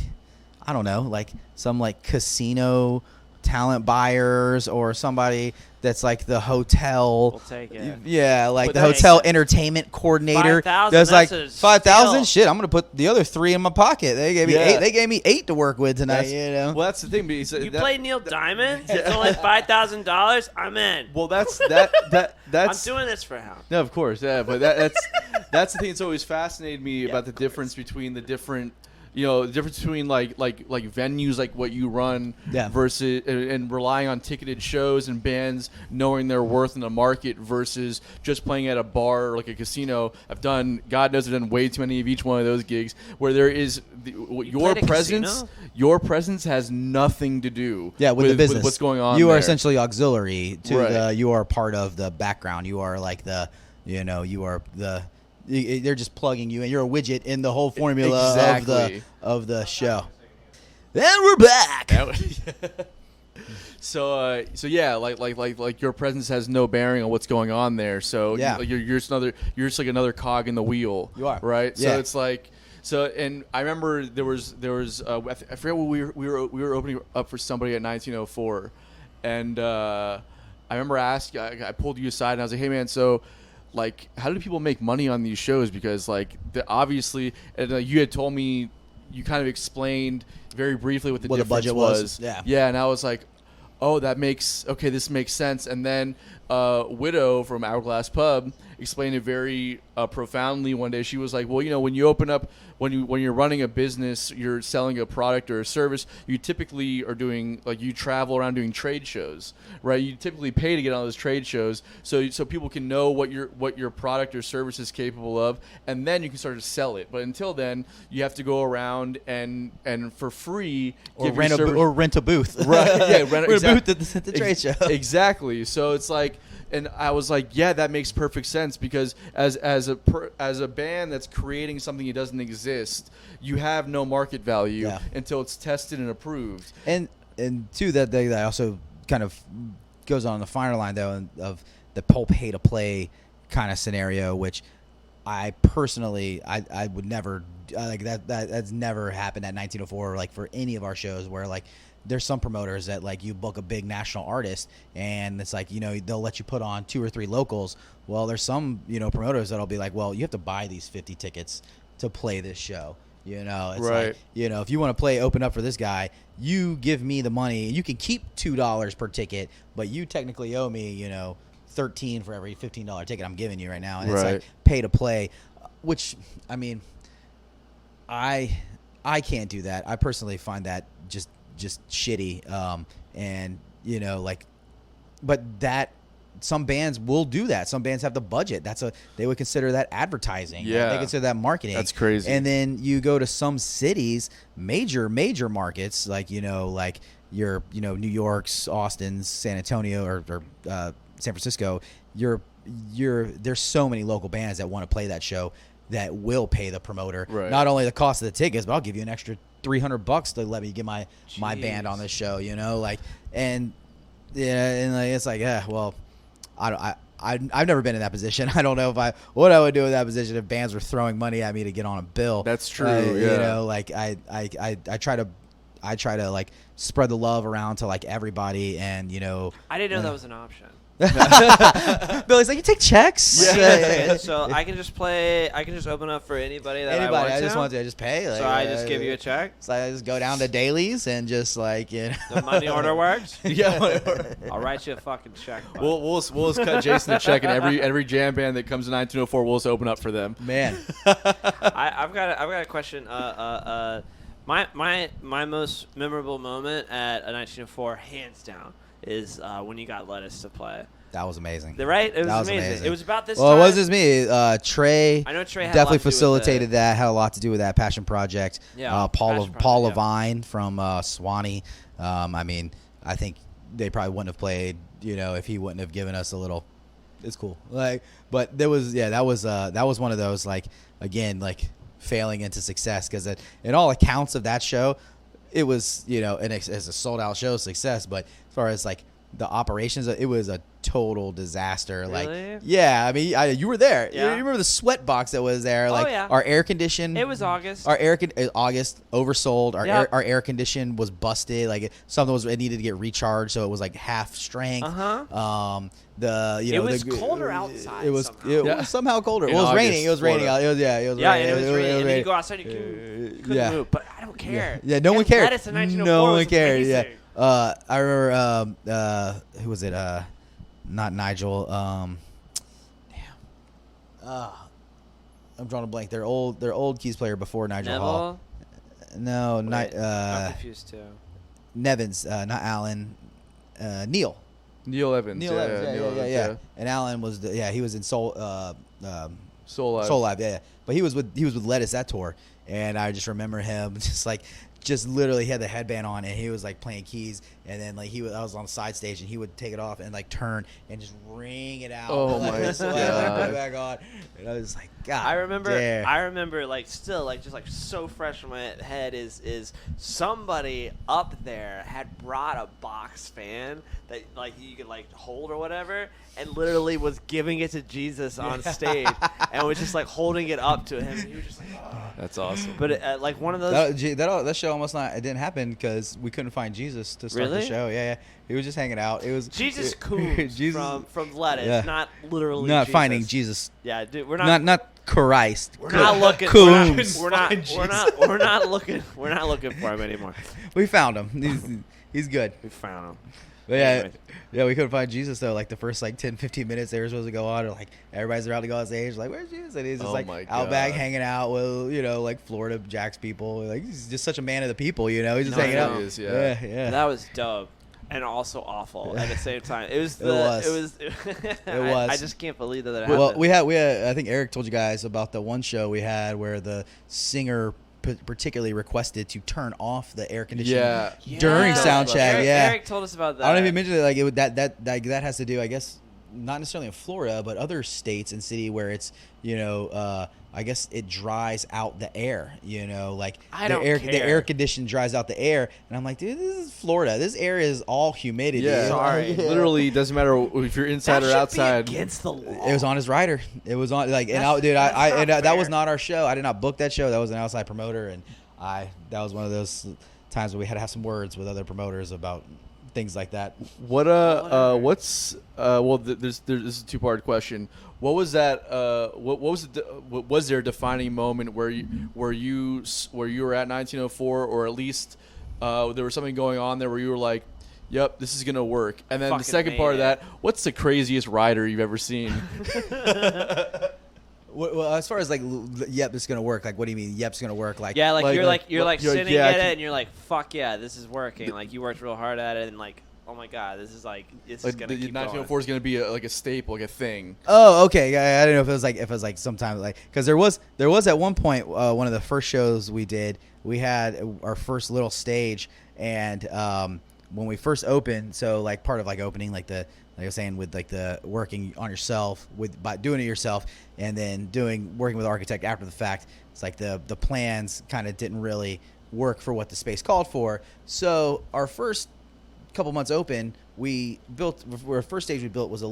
I don't know, like some like casino talent buyers or somebody that's like the hotel. We'll take it. Yeah, like But the that's- hotel entertainment coordinator. 5,000, That's like that's a 5,000. steal. Shit, I'm gonna put the other 3 in my pocket. They gave me Yeah. 8. They gave me 8 to work with tonight. Well, that's the thing. Because You play Neil Diamond? It's only $5,000. I'm in. Well, that's I'm that's doing this for him. no, of course, yeah. But that's the thing that's always fascinated me about the difference between the different. The difference between like venues like what you run versus and relying on ticketed shows and bands knowing their worth in the market versus just playing at a bar or like a casino. God knows I've done way too many of each one of those gigs where there is your played a presence. casino? Your presence has nothing to do with the business. with what's going on. You are there. essentially auxiliary to Right. you are part of the background. You are like you are the. They're just plugging you in. You're a widget in the whole formula Exactly. of the show. And we're back. So yeah, like your presence has no bearing on what's going on there. So Yeah. you're just like another cog in the wheel. You are. Right. Yeah. So it's like. So and I remember there was I forget what we were opening up for somebody at 1904, and I remember asking, I pulled you aside and I was like, hey man, so like how do people make money on these shows? Because like obviously, and you had told me, you kind of explained very briefly what the difference budget was. Yeah. Yeah, and I was like, oh, this makes sense. And then Widow from Hourglass Pub explained it very profoundly one day. She was like, well, when you open up, when you're running a business, you're selling a product or a service, you typically are doing, like, you travel around doing trade shows, right? You typically pay to get on those trade shows so people can know what your product or service is capable of, and then you can start to sell it. But until then, you have to go around and for free give your service. Or rent a booth. Right, yeah, rent a booth at the trade show. Exactly. So it's like, and I was like, yeah, that makes perfect sense, because as a band that's creating something that doesn't exist, you have no market value until it's tested and approved. And too, that also kind of goes on the finer line though of the whole pay to play kind of scenario, which I personally I would never like that's never happened at 1904 like for any of our shows, where like there's some promoters that like you book a big national artist and it's like they'll let you put on 2 or 3 locals. Well, there's some promoters that'll be like, well, you have to buy these 50 tickets to play this show. It's right. like, if you want to open up for this guy, you give me the money. You can keep $2 per ticket, but you technically owe me $13 for every $15 ticket I'm giving you right now. And it's Right. like pay to play, which I mean, I can't do that. I personally find that just shitty. And but that some bands will do that. Some bands have the budget. They would consider that advertising. Yeah. They consider that marketing. That's crazy. And then you go to some cities, major markets, like your New York's, Austin's, San Antonio, or San Francisco. There's so many local bands that want to play that show that will pay the promoter not only the cost of the tickets, but I'll give you an extra $300 to let me get my band on this show. And it's like, well, I've never been in that position. I don't know what I would do in that position if bands were throwing money at me to get on a bill. That's true. Yeah. I try to like spread the love around to like everybody, and I didn't know that was an option. Billy's like, you take checks? Yeah. So I can just open up for anybody that I want to. I just want to just pay. So I just give you a check? So I just go down to Dailies and just like, The money order works? Yeah. I'll write you a fucking check. Buddy. We'll just cut Jason a check, and every jam band that comes to 1904, we'll just open up for them. Man. I've got a question. My most memorable moment at a 1904, hands down, is when you got Lettuce to play. That was amazing. Right? It was That was amazing. It was about this Well, time. it wasn't just me. Trey. I know Trey had a lot definitely to do with facilitated that. Had a lot to do with that passion project. Yeah, Paul Passion Paul Project, yeah. Levine from Swanee. I mean, I think they probably wouldn't have played, if he wouldn't have given us a little. It's cool. But there was that was one of those again failing into success, because in all accounts of that show, it was as a sold out show, success. But as far as the operations, it was a total disaster. Really? I mean, you were there. Yeah. You remember the sweat box that was there? Yeah. Our air condition. It was August. Our August oversold. Our air condition was busted. It needed to get recharged, so it was half strength. It was colder outside. It was somehow colder. In It was August, raining. It was raining. Florida. It was Yeah, and it was raining. And then you go outside, you couldn't yeah. move. But I don't care. Yeah, no one And cared. Lettuce in 1904 No one was cared. Yeah. amazing. I remember. Who was it? Not Nigel. I'm drawing a blank. Their old keys player before Nigel Hall. Neville? No, not I'm confused too. Nevins. Not Allen. Neil. Neil Evans. Neil Evans. Neil Evans, Yeah. And Allen was he was in Soul Soul Live. Soul Live, yeah. But he was with Lettuce that tour, and I just remember him just literally he had the headband on, and he was playing keys, and then I was on the side stage, and he would take it off and turn and just ring it out. Oh my Put it God. back on, and I was God. I remember damn. still just so fresh in my head is somebody up there had brought a box fan that you could hold or whatever, and literally was giving it to Jesus on stage and was just holding it up to him, and he was just oh. That's awesome. But one of those that show almost it didn't happen because we couldn't find Jesus to start the show. Yeah, he was just hanging out. It was Jesus Coombs from Lettuce, Yeah. not literally not Jesus. finding Jesus. Yeah, dude, we're not Christ. we're not looking. Coombs. We're not looking. We're not looking for him anymore. We found him. He's good. We found him. But Anyway. yeah, we couldn't find Jesus though. The first 10, 15 minutes they were supposed to go on, or everybody's around to go on stage. Where's Jesus? And he's just Oh my out back God. hanging out with Florida Jacks people. He's just such a man of the people. He's just No, hanging I out. know. He is, yeah. Yeah. That was dope and also awful at the same time. It was. It was. I just can't believe that Well, happened. we had. I think Eric told you guys about the one show we had where the singer particularly requested to turn off the air conditioning Yeah. during Yeah. sound check. Eric told us about that. I don't know if he mentioned it. That has to do, I guess, not necessarily in Florida, but other states and city where it's I guess it dries out the air. I don't the care. air condition dries out the air, and I'm like, dude, this is Florida. This air is all humidity. Yeah. Sorry. Literally, doesn't matter if you're inside that or should outside. be against the law. It was on his rider. It was on That's that not was fair. not our show. I did not book that show. That was an outside promoter, and that was one of those times where we had to have some words with other promoters about things like that. What what's this is a two-part question. What was that? What was there a defining moment where you were at 1904, or at least there was something going on there where you were like, "Yep, this is gonna work." And then the Fucking second part of made it. that, what's the craziest rider you've ever seen? Well, as far as yep, it's gonna work. What do you mean? Yep's gonna work. Yeah, you're sitting yeah, at it and you're like, fuck yeah, this is working. You worked real hard at it, and oh my god, this is gonna The keep 1904 going. is gonna be a staple, a thing. Oh, okay. I don't know if it was sometimes because there was at one point one of the first shows we did. We had our first little stage, and when we first opened, so part of opening like I was saying with the working on yourself by doing it yourself, and then working with an architect after the fact. It's the plans kind of didn't really work for what the space called for. So our first couple months open, our first stage we built was it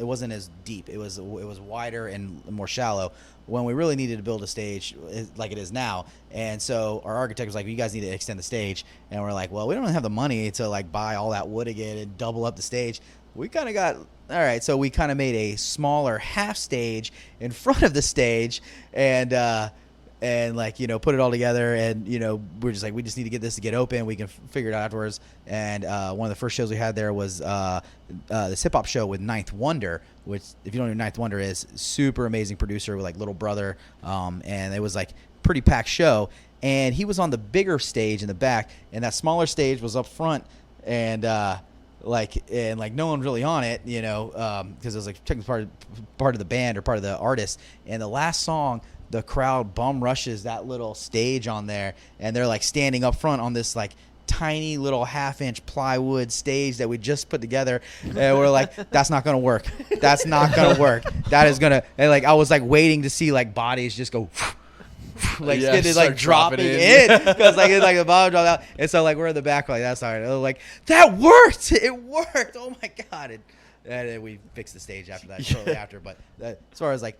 wasn't as deep. It was wider and more shallow when we really needed to build a stage like it is now. And so our architect was like, you guys need to extend the stage. And we're like, well, we don't have the money to buy all that wood again and double up the stage. We kind of got, all right. So we kind of made a smaller half stage in front of the stage, and put it all together, and we're just we just need to get this to get open. We can figure it out afterwards. And one of the first shows we had there was this hip hop show with Ninth Wonder, which, if you don't know who Ninth Wonder is, super amazing producer with Little Brother, and it was pretty packed show. And he was on the bigger stage in the back, and that smaller stage was up front, and and like no one's really on it, because it was like technically part of the band or part of the artist. And the last song, the crowd bum rushes that little stage on there, and they're like standing up front on this like tiny little half-inch plywood stage that we just put together, and we're like, that's not gonna work. That's not gonna work. That is gonna, and like I was like waiting to see like bodies just go like it's like dropping in because like it's like the bottom dropped out, and so like we're in the back like that's all right. Like that worked. It worked. Oh my god! And then we fixed the stage after that, shortly after. But as far as like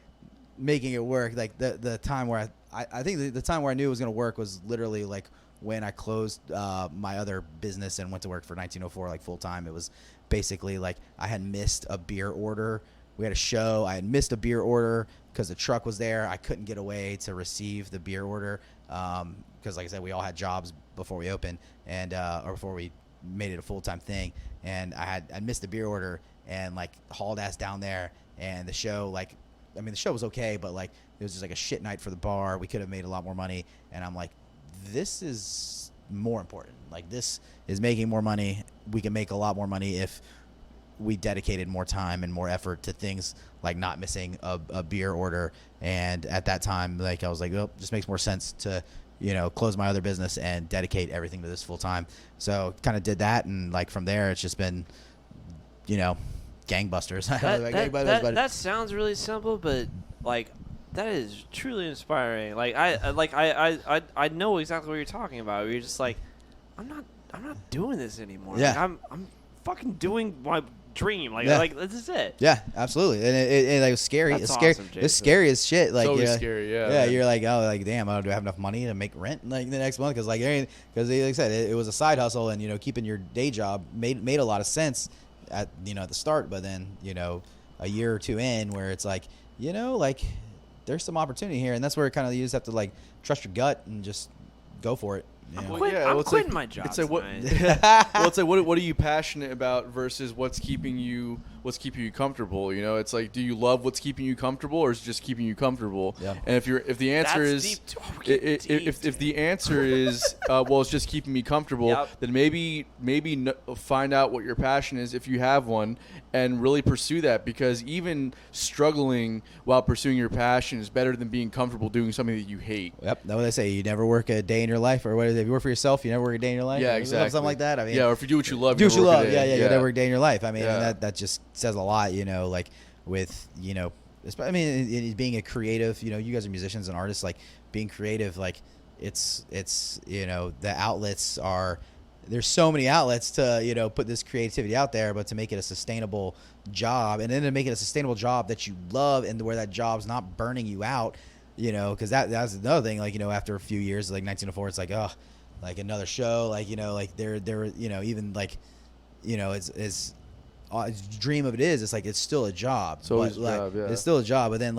making it work, like the time where I think the time where I knew it was gonna work was literally like when I closed my other business and went to work for 1904 like full time. It was basically like I had missed a beer order. We had a show. I had missed a beer order because the truck was there. I couldn't get away to receive the beer order because, like I said, we all had jobs before we opened and or before we made it a full time thing. And I missed the beer order and like hauled ass down there. And the show, the show was okay, but like it was just like a shit night for the bar. We could have made a lot more money. And I'm like, this is more important. Like this is making more money. We can make a lot more money if we dedicated more time and more effort to things like not missing a beer order. And at that time, like I was like, well, it just makes more sense to, close my other business and dedicate everything to this full time. So kind of did that. And like from there, it's just been, gangbusters. That sounds really simple, but like that is truly inspiring. Like I know exactly what you're talking about. You're just like, I'm not doing this anymore. Yeah. Like, I'm fucking doing my dream. Like this is it. Yeah, absolutely. And it was scary. That's it's scary. awesome, It's scary as shit. Like It's always scary. Yeah. Yeah, you're like, oh, like damn, do I have enough money to make rent like the next month? Because like I said, it was a side hustle, and keeping your day job made a lot of sense at at the start. But then a year or two in, where it's like like there's some opportunity here, and that's where kind of you just have to like trust your gut and just go for it. I'm quitting my job. It's like what? Well, it's like what are you passionate about versus what's keeping you comfortable? It's like, do you love what's keeping you comfortable, or is it just keeping you comfortable? Yeah. And if the answer That's is deep. if the answer is well, it's just keeping me comfortable, Yep. then maybe find out what your passion is if you have one, and really pursue that, because even struggling while pursuing your passion is better than being comfortable doing something that you hate. Yep, that's what they say. You never work a day in your life, or what is it? If you work for yourself, you never work a day in your life. Yeah, exactly. Something like that. I mean, Yeah, or if you do what you love, do what you never work a love. day. Yeah, you never work a day in your life. I mean, Yeah. and that just says a lot. Like with being a creative. You guys are musicians and artists. Like being creative, like it's the outlets are. There's so many outlets to put this creativity out there, but to make it a sustainable job, and then to make it a sustainable job that you love, and where that job's not burning you out, because that's another thing. Like after a few years, like 1904, it's like like another show, like like they're even like it's dream of it is, it's like it's still a job. It's always but, a job, yeah. It's still a job, but then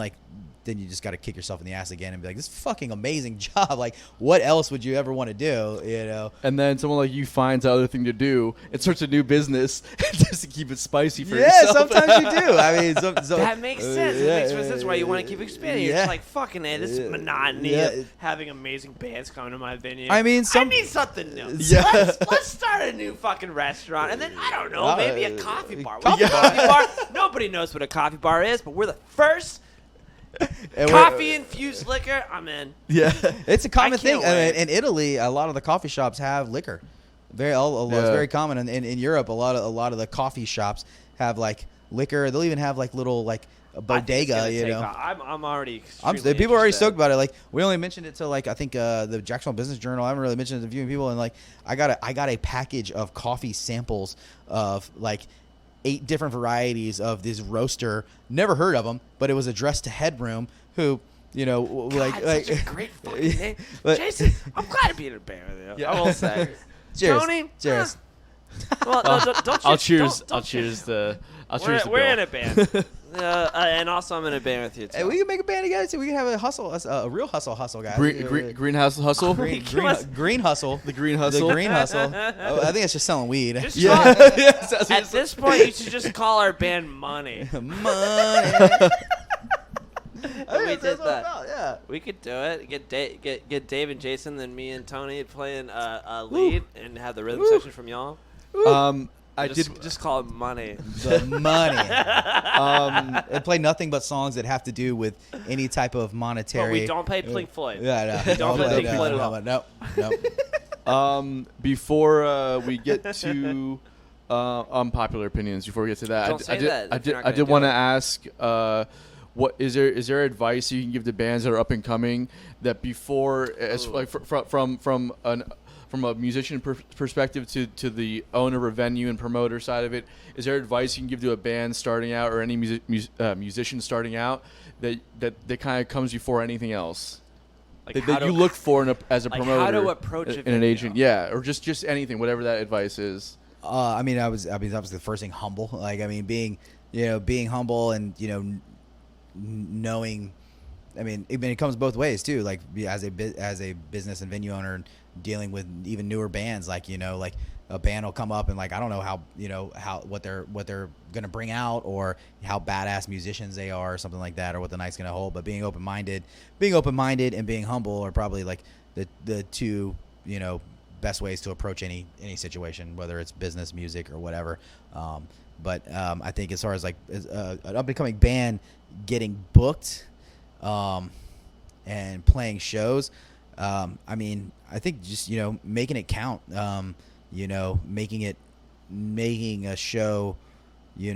then you just got to kick yourself in the ass again and be like, this is fucking amazing job. Like, what else would you ever want to do? And then someone like you finds other thing to do and starts a new business just to keep it spicy for yeah, yourself. sometimes you do. I mean, that makes sense. It makes sense. That's why you want to keep expanding. You're yeah. just like, fucking it. This is monotony Yeah. of having amazing bands come to my venue. I mean, I need something new. Yeah. Let's start a new fucking restaurant, and then I don't know, maybe a coffee bar. Coffee Coffee bar. Nobody knows what a coffee bar is, but we're the first And coffee infused liquor. I'm in. Yeah. It's a common thing. can't wait. In Italy, a lot of the coffee shops have liquor. It's very common. In Europe, a lot of the coffee shops have like liquor. They'll even have like little like a bodega. I'm already. People are already stoked about it. Like we only mentioned it to like I think the Jacksonville Business Journal. I haven't really mentioned it to a few people. And like I got a package of coffee samples of like 8 different varieties of this roaster. Never heard of them, but it was addressed to Headroom, who Such a great fucking name, Jason. I'm glad to be in a band with you. I will say. Cheers. Tony, Cheers. Well, don't you, I'll cheers. Don't, I'll cheers the. I'll we're cheers the we're bill. in a band, and also I'm in a band with you too. Hey, we can make a band together too. We can have a hustle, a real hustle, guys. Greenhouse hustle. Green hustle. The green hustle. The green hustle. Oh, I think it's just selling weed. Just Yeah. call- Yes, at this point, you should just call our band Money. Money. We did That's what that. it's about, yeah. We could do it. Get Dave and Jason, then me and Tony playing a lead, and have the rhythm section from y'all. I just call it money. The money. It play nothing but songs that have to do with any type of monetary. But we don't play Pink Floyd. Yeah, no. We don't play Pink Floyd at all. No. Before we get to unpopular opinions, before we get to that, Don't say that if you're not I gonna did do want to it. ask, what is there advice you can give to bands that are up and coming that before, as like from a musician perspective to the owner of venue and promoter side of it, is there advice you can give to a band starting out or any musician starting out that kind of comes before anything else? Like That you look for as a like promoter, how to approach a and an venue. agent, yeah, or just anything, whatever that advice is. I mean, obviously the first thing, humble. Like, I mean, being humble and, knowing, I mean, it comes both ways too. Like, as a business and venue owner, and dealing with even newer bands, like, like a band will come up and, like, I don't know how what they're gonna bring out, or how badass musicians they are, or something like that, or what the night's gonna hold. But being open minded and being humble are probably like the two best ways to approach any situation, whether it's business, music, or whatever. But I think as far as like an up and coming band getting booked and playing shows, I mean, I think just making it count, making a show, if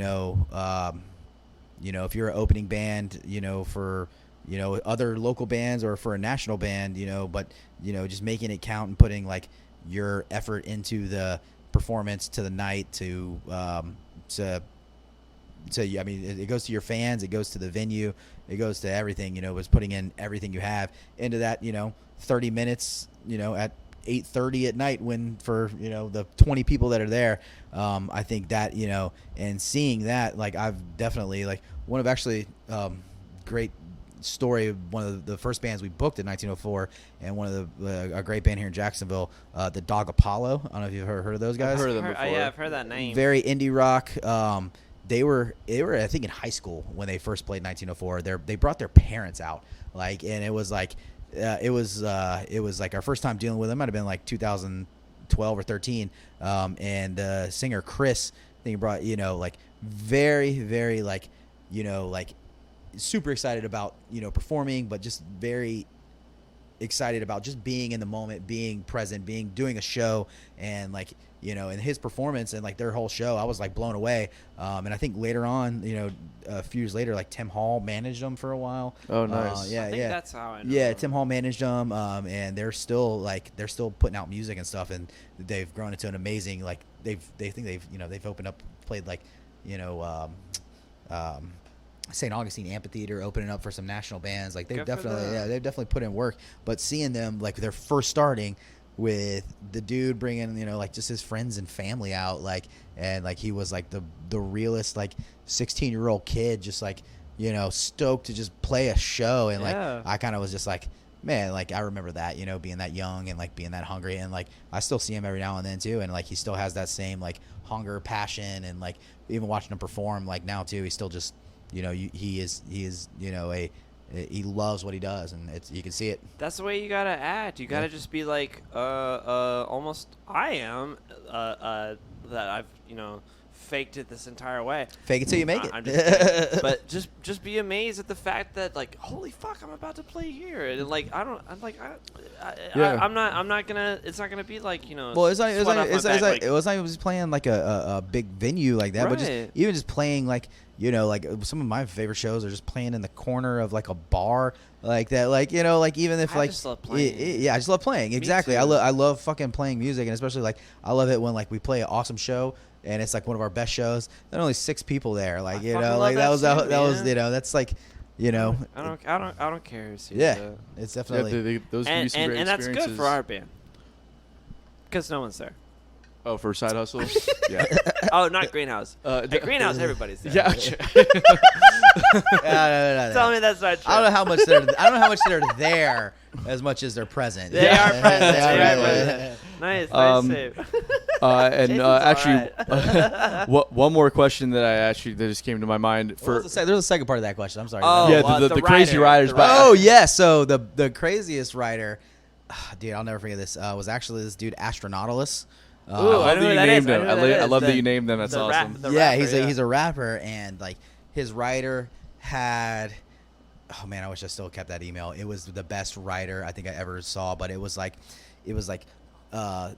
you're an opening band, for other local bands or for a national band, but just making it count and putting like your effort into the performance, to the night, to I mean, it goes to your fans, it goes to the venue, it goes to everything, was putting in everything you have into that, 30 minutes, at 8:30 at night, when for, the 20 people that are there. I think that, and seeing that, like, I've definitely, like, one of actually great story, one of the first bands we booked in 1904, and one of a great band here in Jacksonville, the Dog Apollo. I don't know if you've heard of those guys. I've heard of them before. Yeah, I've heard that name. Very indie rock. They were I think in high school when they first played 1904. They brought their parents out, like, and it was like it was like our first time dealing with them. Might have been like 2012 or 13. And the singer Chris, I think he brought like very, very like like super excited about performing, but just very excited about just being in the moment, being present, doing a show, and like and his performance and like their whole show, I was like blown away. And I think later on, a few years later, like Tim Hall managed them for a while. Oh, nice. I think that's how I know. Yeah, them. Tim Hall managed them, and they're still putting out music and stuff, and they've grown into an amazing, like, they've opened up, played like St. Augustine Amphitheater, opening up for some national bands. Like, they've definitely put in work. But seeing them, like, they're first starting with the dude bringing like just his friends and family out, like, and like he was like the realest, like, 16-year-old kid, just like stoked to just play a show. And like I kind of was just like, man, like, I remember that, being that young and like being that hungry, and like I still see him every now and then too, and like he still has that same like hunger, passion, and like even watching him perform, like now too, he's still just he is he loves what he does, and you can see it. That's the way you gotta act. You gotta just be like, almost I am, that I've faked it this entire way. Fake it till you make it. I'm just but just be amazed at the fact that, like, holy fuck, I'm about to play here, and like I'm not gonna. It's not gonna be like Well, it was like he was playing like a big venue like that, right. But just even just playing like like some of my favorite shows are just playing in the corner of like a bar like that, like like even if I just love playing. I just love playing. Exactly. too. I love fucking playing music, and especially like I love it when like we play an awesome show. And it's like one of our best shows. There are only 6 people there. Like, like that was that's like, I don't care. Who sees yeah, it. it's definitely those can be some great and that's experiences. good for our band because no one's there. Oh, for Side Hustle? Yeah. Oh, not Greenhouse. At Greenhouse, everybody's there. Yeah. no. Tell me that's not true. I don't know how much they're there as much as they're present. They are present. They are present. Nice save. And Jason's actually, one more question that just came to my mind. There's a second part of that question. I'm sorry. Oh, yeah, the crazy riders. Oh, yeah. So the craziest rider, dude, I'll never forget this. Was actually this dude Astronautilus. Ooh, I know who that is. Him. I love that you named them. That's awesome. He's a rapper, and like his writer had. Oh man, I wish I still kept that email. It was the best writer I think I ever saw, but it was like a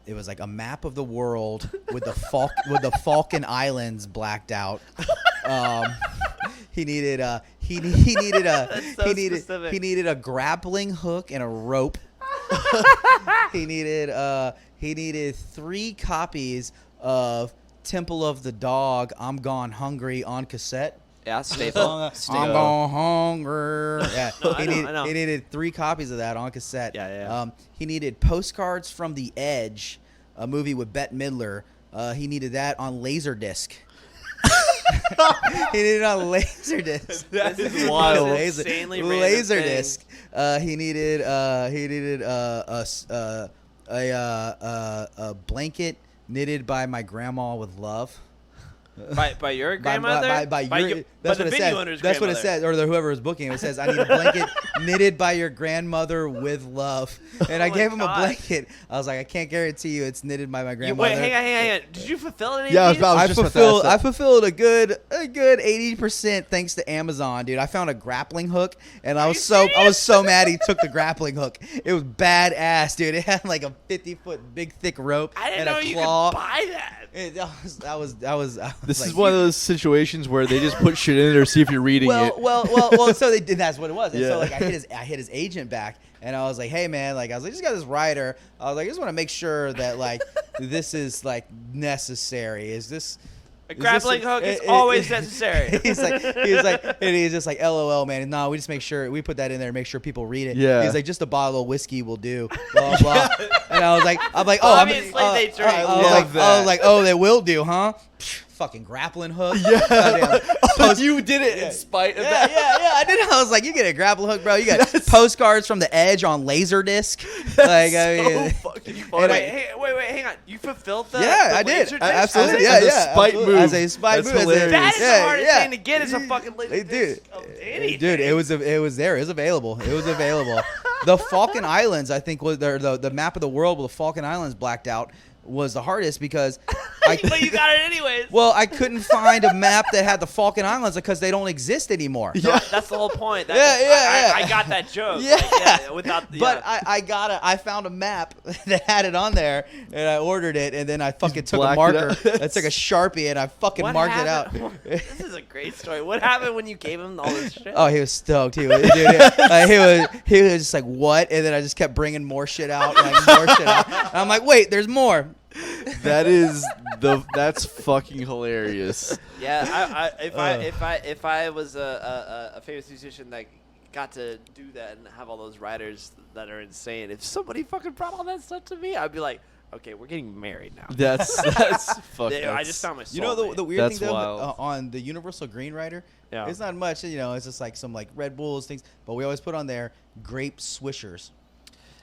map of the world with the Falkland Islands blacked out. He needed a grappling hook and a rope. he needed 3 copies of Temple of the Dog, I'm Gone Hungry on cassette. Yeah, staple. I'm gone hungry. Yeah, I know. He needed 3 copies of that on cassette. Yeah. He needed Postcards from the Edge, a movie with Bette Midler. He needed that on Laserdisc. He needed it on Laserdisc. That is wild. Insanely Laserdisc. He needed a blanket knitted by my grandma with love. By your grandmother? That's what it says. That's what it says, or whoever was booking it. It says, I need a blanket knitted by your grandmother with love. And I gave him a blanket. I was like, I can't guarantee you it's knitted by my grandmother. Wait, hang on. Did you fulfill any Yeah, of these? I fulfilled a good 80% thanks to Amazon, dude. I found a grappling hook, and I was so mad he took the grappling hook. It was badass, dude. It had like a 50-foot big thick rope I didn't and know a you claw. could buy that. This is like, one of those situations where they just put shit in there to see if you're reading it. Well. So they did. That's what it was. And so like I hit his agent back, and I was like, hey man, like I was like, just got this writer. I was like, I just want to make sure that like this is like necessary. Is this? A grappling hook is always necessary. He was like, and he's just like, LOL, man. No, we just make sure we put that in there, make sure people read it. Yeah. He's like, just a bottle of whiskey will do. Blah blah. And I was like, oh, obviously they drink. I was like, oh, they will do, huh? Fucking grappling hook. Yeah. You did it in spite of that. Yeah. I did. I was like, you get a grappling hook, bro. You got Postcards from the Edge on Laserdisc. Like, I mean, so fucking funny. Wait, hang on. You fulfilled the I did. Laserdisc? Absolutely. As a spite move. As a spite That's move. hilarious. That is the hardest thing to get is a fucking Laserdisc Dude. of anything. Dude, it was there. It was available. The Falkland Islands, I think, was the map of the world with the Falkland Islands blacked out was the hardest because but you got it anyways. Well, I couldn't find a map that had the Falkland Islands because they don't exist anymore. No, that's the whole point. I got that joke. Yeah. But I found a map that had it on there, and I ordered it, and then I fucking took a blacked marker. it I took a Sharpie, and I fucking marked it out. This is a great story. What happened when you gave him all this shit? Oh, he was stoked. He was just like, what? And then I just kept bringing more shit out, And I'm like, wait, there's more. That's fucking hilarious. Yeah, if I was a famous musician that got to do that and have all those writers that are insane, if somebody fucking brought all that stuff to me, I'd be like, okay, we're getting married now. That's fucking. I just found my soulmate. You know the weird thing though wild. On the Universal Green Writer, Yeah. it's not much. It's just like some like Red Bulls things, but we always put on there grape swishers,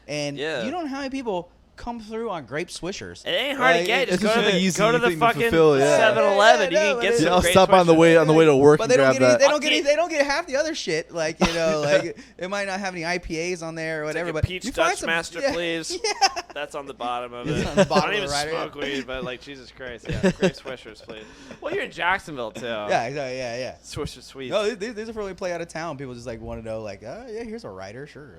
and you don't know how many people come through on grape swishers. It ain't hard to get. Just it's go just an easy to the thing to fucking fulfill, yeah. 7-Eleven. You can get some I'll grape stop on the swishers. way to work But and they don't grab get that. they don't get half the other shit. Like like it might not have any IPAs on there or whatever. Like a but peach you find Dutch some, Master, please. Yeah. That's on the bottom of It's it. on the bottom I don't of even the rider, smoke weed, but like Jesus Christ, yeah, grape swishers, please. Well, you're in Jacksonville too. Yeah, exactly. Yeah. Swisher sweets. No, these are for when we play out of town. People just like want to know, like, yeah, here's a writer, sure.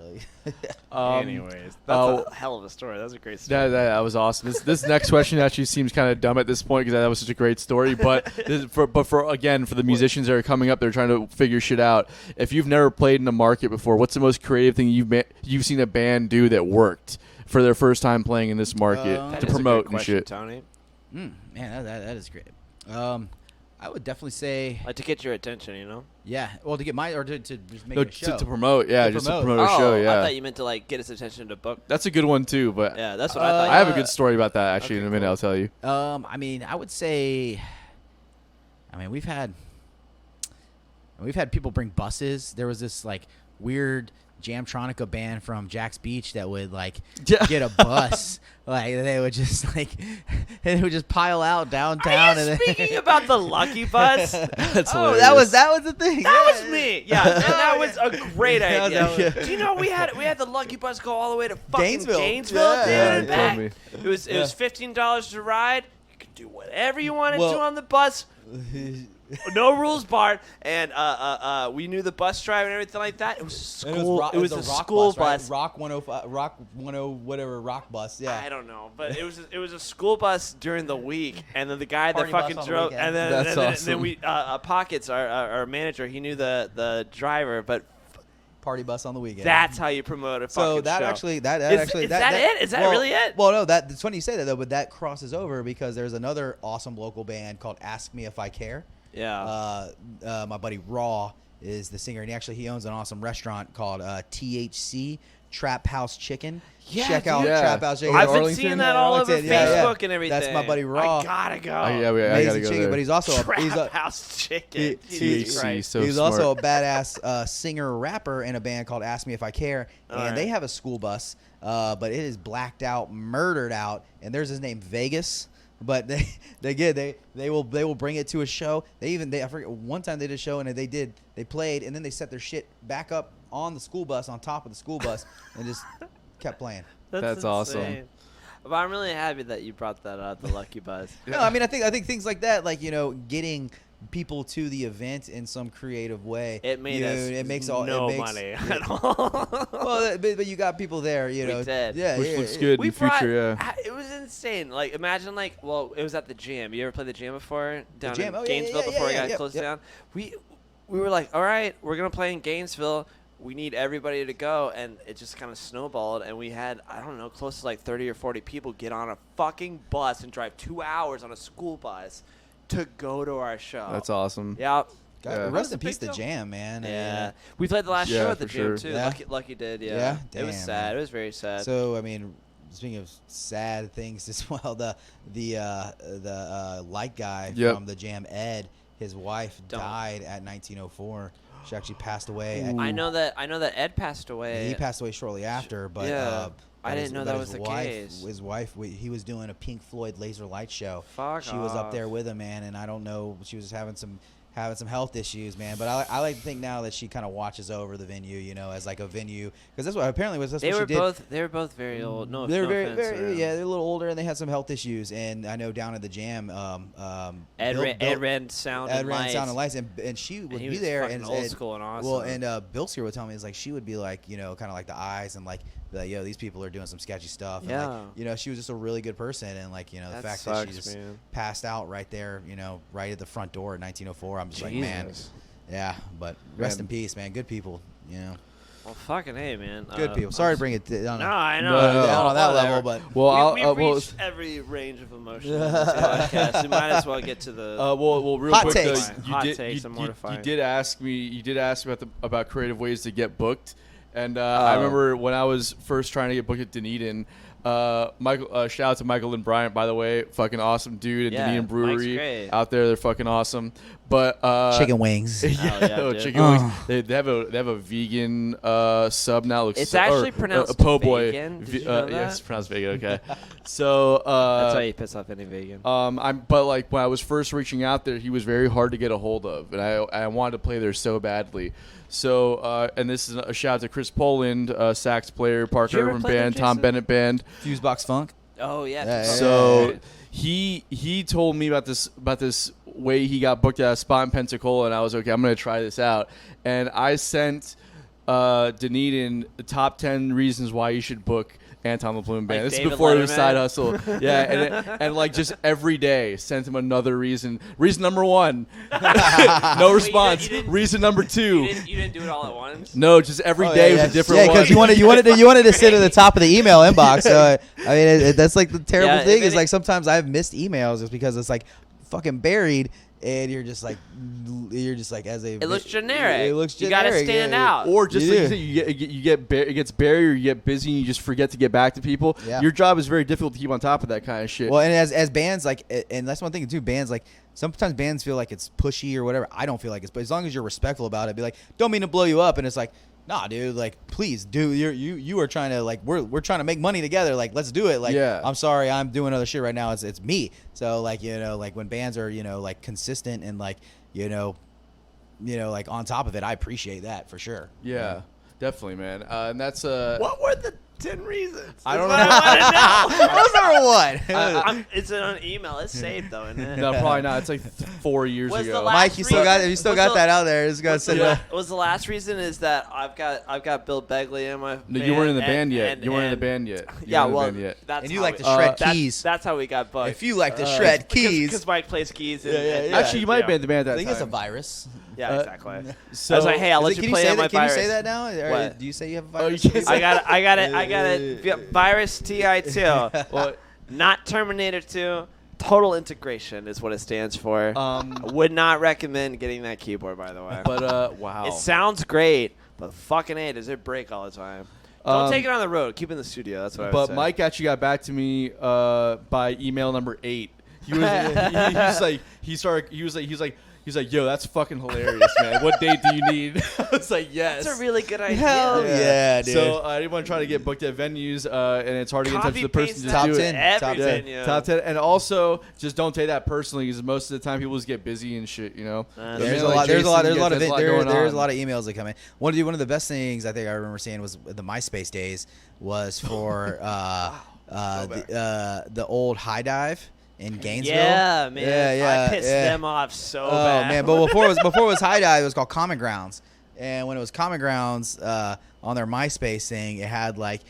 Anyways, that's a hell of a story. That was a great story. That was awesome. This next question actually seems kind of dumb at this point because that was such a great story. But for the musicians that are coming up, they're trying to figure shit out. If you've never played in a market before, what's the most creative thing you've seen a band do that worked for their first time playing in this market to promote and shit? Tony. Man, that is great. I would definitely say Like to get your attention, you know? Yeah. Well, to get my or to just make a show. To promote, yeah, just to promote a show, yeah. I thought you meant to like get his attention to book. That's a good one too, but yeah, that's what I thought. I have a good story about that actually in a minute. Cool. I'll tell you. I mean, I would say, we've had people bring buses. There was this like weird Jamtronica band from Jack's Beach that would like get a bus Like they would just they would just pile out downtown. Are you and speaking about the Lucky Bus? That's oh, hilarious. that was the thing. That Yeah. was me. Yeah, and that was a great Yeah, idea. that was- Do you know we had the Lucky Bus go all the way to fucking Gainesville. Gainesville, Yeah, dude, yeah, and you told back. me. It was $15 to ride. You could do whatever you wanted Well- to on the bus. No rules barred, and we knew the bus driver and everything like that. It was a school. It was a rock school bus, right? bus. Rock 105, Rock 10, whatever, rock bus. Yeah. I don't know, but it was a school bus during the week, and then the guy Party that bus fucking on the drove, weekend. and then That's and then, awesome. then we Pockets, our manager, he knew the driver, but Party bus on the weekend. that's how you promote a fucking so that show. actually Is that it? Is that well, really it? Well, no, that's funny you say that though, but that crosses over because there's another awesome local band called Ask Me If I Care. Yeah. My buddy Raw is the singer, and he owns an awesome restaurant called THC Trap House Chicken. Yeah, Check out dude. Yeah. Trap House Chicken. I've been Arlington? seeing that all over Arlington, yeah, yeah. Facebook and everything. That's my buddy Raw. I gotta go. Oh, yeah, I Amazing gotta go chicken, there. but he's also Trap House Chicken. He- Jesus THC, Christ. so he's smart. also a badass singer rapper in a band called Ask Me If I Care, and All right. they have a school bus, but it is blacked out, murdered out, and there's his name Vegas. But they will bring it to a show. I forget one time they did a show and they played and then they set their shit back up on the school bus on top of the school bus and just kept playing. That's awesome. insane. But I'm really happy that you brought that up, the Lucky Bus. No, I mean I think things like that, like getting people to the event in some creative way. It made us it makes money at all. Well, but you got people there, We did. Yeah, Which yeah, looks yeah. good We in the future, brought- yeah. It was insane. Like, imagine, it was at the Jam. You ever played the Jam before? Down Jam? in Oh, yeah, Gainesville yeah, before yeah, it got yeah, closed yep. down. We were like, all right, we're going to play in Gainesville. We need everybody to go. And it just kind of snowballed. And we had, I don't know, close to like 30 or 40 people get on a fucking bus and drive 2 hours on a school bus to go to our show. That's awesome. Yeah. God, Yeah. rest That was in a peace big to deal. Jam, man. Yeah. We played the last Yeah, show at the for Jam, sure. too. Yeah. Lucky did, yeah. Yeah? It was Damn, sad. man. It was very sad. So I mean, speaking of sad things as well, the light guy Yep. from the Jam, Ed, his wife Don't. died at 1904. She actually passed away. At, I know that Ed passed away. he passed away shortly after, but Yeah. I but didn't his- know but that his was the wife, case. His wife, he was doing a Pink Floyd laser light show. Fuck She was up off. there with him, man, and I don't know. She was having some health issues, man. But I like to think now that she kind of watches over the venue, as like a venue, because that's what apparently was. That's They what were she did. They were both very old. No, They're no very, offense, very, yeah. They're a little older, and they had some health issues. And I know down at the Jam, Ed ran sound Ed and ran lights. sound and lights, and she would And he be was there, fucking and old school and awesome. Well, and Bilsker would tell me, it's like she would be like, kind of like the eyes, and like, be like, yo, these people are doing some sketchy stuff. And Yeah. like, she was just a really good person, and like, the That fact that she sucks, just man. passed out right there, right at the front door in 1904. I'm just like, man, Jesus. yeah. But rest Man. in peace, man. Good people, Well, fucking hey, man. good people. Sorry to bring it down. No, I know. No, no. down on that Whatever. level, but Well, we I'll, reached every range of emotion in this podcast. We might as well get to the. well, real Hot quick, takes. though, Hot you did, takes you, are you, mortifying. you did ask me about creative ways to get booked, and I remember when I was first trying to get booked at Dunedin. Michael, shout out to Michael and Bryant, by the way, fucking awesome dude at Yeah, Dunedin Mike's Brewery great. out there. They're fucking awesome. But chicken wings. yeah, yeah, dude. chicken wings. They have a vegan sub now. Looks It's so, actually or, pronounced a po' boy. vegan. Did you know that? Yeah, it's pronounced vegan. Okay, so That's how you piss off any vegan. but like when I was first reaching out there, he was very hard to get a hold of, and I wanted to play there so badly. So and this is a shout out to Chris Poland, sax player, you Parker ever Urban play there, Band, Tom Jason? Bennett Band. Fusebox Funk. Oh yeah. Yeah, So he told me about this way he got booked at a spot in Pensacola, and I was okay. I'm gonna try this out, and I sent Dunedin the top 10 reasons why you should book Anton the Plume Band. Like This David is before it was Letterman? side hustle. Yeah, and like just every day sent him another reason. Reason number 1, no response. didn't- Reason number 2, You didn't do it all at once. no, just every day was a different yeah, one. because you wanted to sit at the top of the email inbox. So I mean, that's like the terrible Yeah, thing if is any- like sometimes I've missed emails just because it's like fucking buried, and you're just like as a. It looks generic. It looks You generic. gotta stand yeah. out. Or just You like do. you said, it gets buried, or you get busy, and you just forget to get back to people. Yeah. Your job is very difficult to keep on top of that kind of shit. Well, and as bands and that's one thing too. Bands like sometimes bands feel like it's pushy or whatever. I don't feel like it's, but as long as you're respectful about it, be like, don't mean to blow you up, and it's like, Nah, dude, like, please, dude, you are trying to, like, we're trying to make money together. Like, let's do it. Like, Yeah. I'm sorry, I'm doing other shit right now. It's me. So, like, like when bands are, like, consistent and, like, like on top of it, I appreciate that for sure. Yeah, definitely, man. And that's What were the 10 reasons? I don't That's what I want to know. That was number one. It's on an email. It's saved though, isn't it? no, probably not. It's like 4 years Was the ago. last Mike, you still got it. You still got that out there. Just gotta Was the, send la- it. was the last reason is that I've got Bill Begley in my No, band, you weren't in the and- band yet. and- You weren't in the and- band yet. You Yeah, weren't in the well, band yet. that's And you how like we- to shred that's- keys. That's how we got booked. If you like to shred keys, because Mike plays keys. And, Yeah, yeah, and- yeah. Actually, you might have been in the band at that I think time. it's a virus. Yeah, exactly. So, I was like, hey, I'll let Can you you play say on my that? Can you virus. say that now? Or What? do you say you have a Oh, you virus? can't say I got it. Virus TI2. well, Not Terminator 2. Total integration is what it stands for. I would not recommend getting that keyboard, by the way. but wow. It sounds great, but fucking A, does it break all the time. Don't take it on the road. Keep it in the studio. That's what I would But say. Mike actually got back to me by email number 8. He was he's like, yo, that's fucking hilarious, man. What date do you need? I was like, yes. That's a really good idea. Hell yeah, dude. So I didn't want to try to get booked at venues, and it's hard to get in touch with the person Copy-paste to that Top do to it. 10. every Top venue. Top 10, and also just don't take that personally, because most of the time people just get busy and shit, you know. That's There's Yeah, a lot. There's a lot. There's a lot of Jason, there's going a lot on. of emails that come in. One of the best things I think I remember seeing was the MySpace days was for the old High Dive in Gainesville. Yeah, man. Yeah, I pissed yeah. them off so Oh bad. man! But before it was High Dive, it was called Common Grounds. And when it was Common Grounds, on their MySpace thing, it had like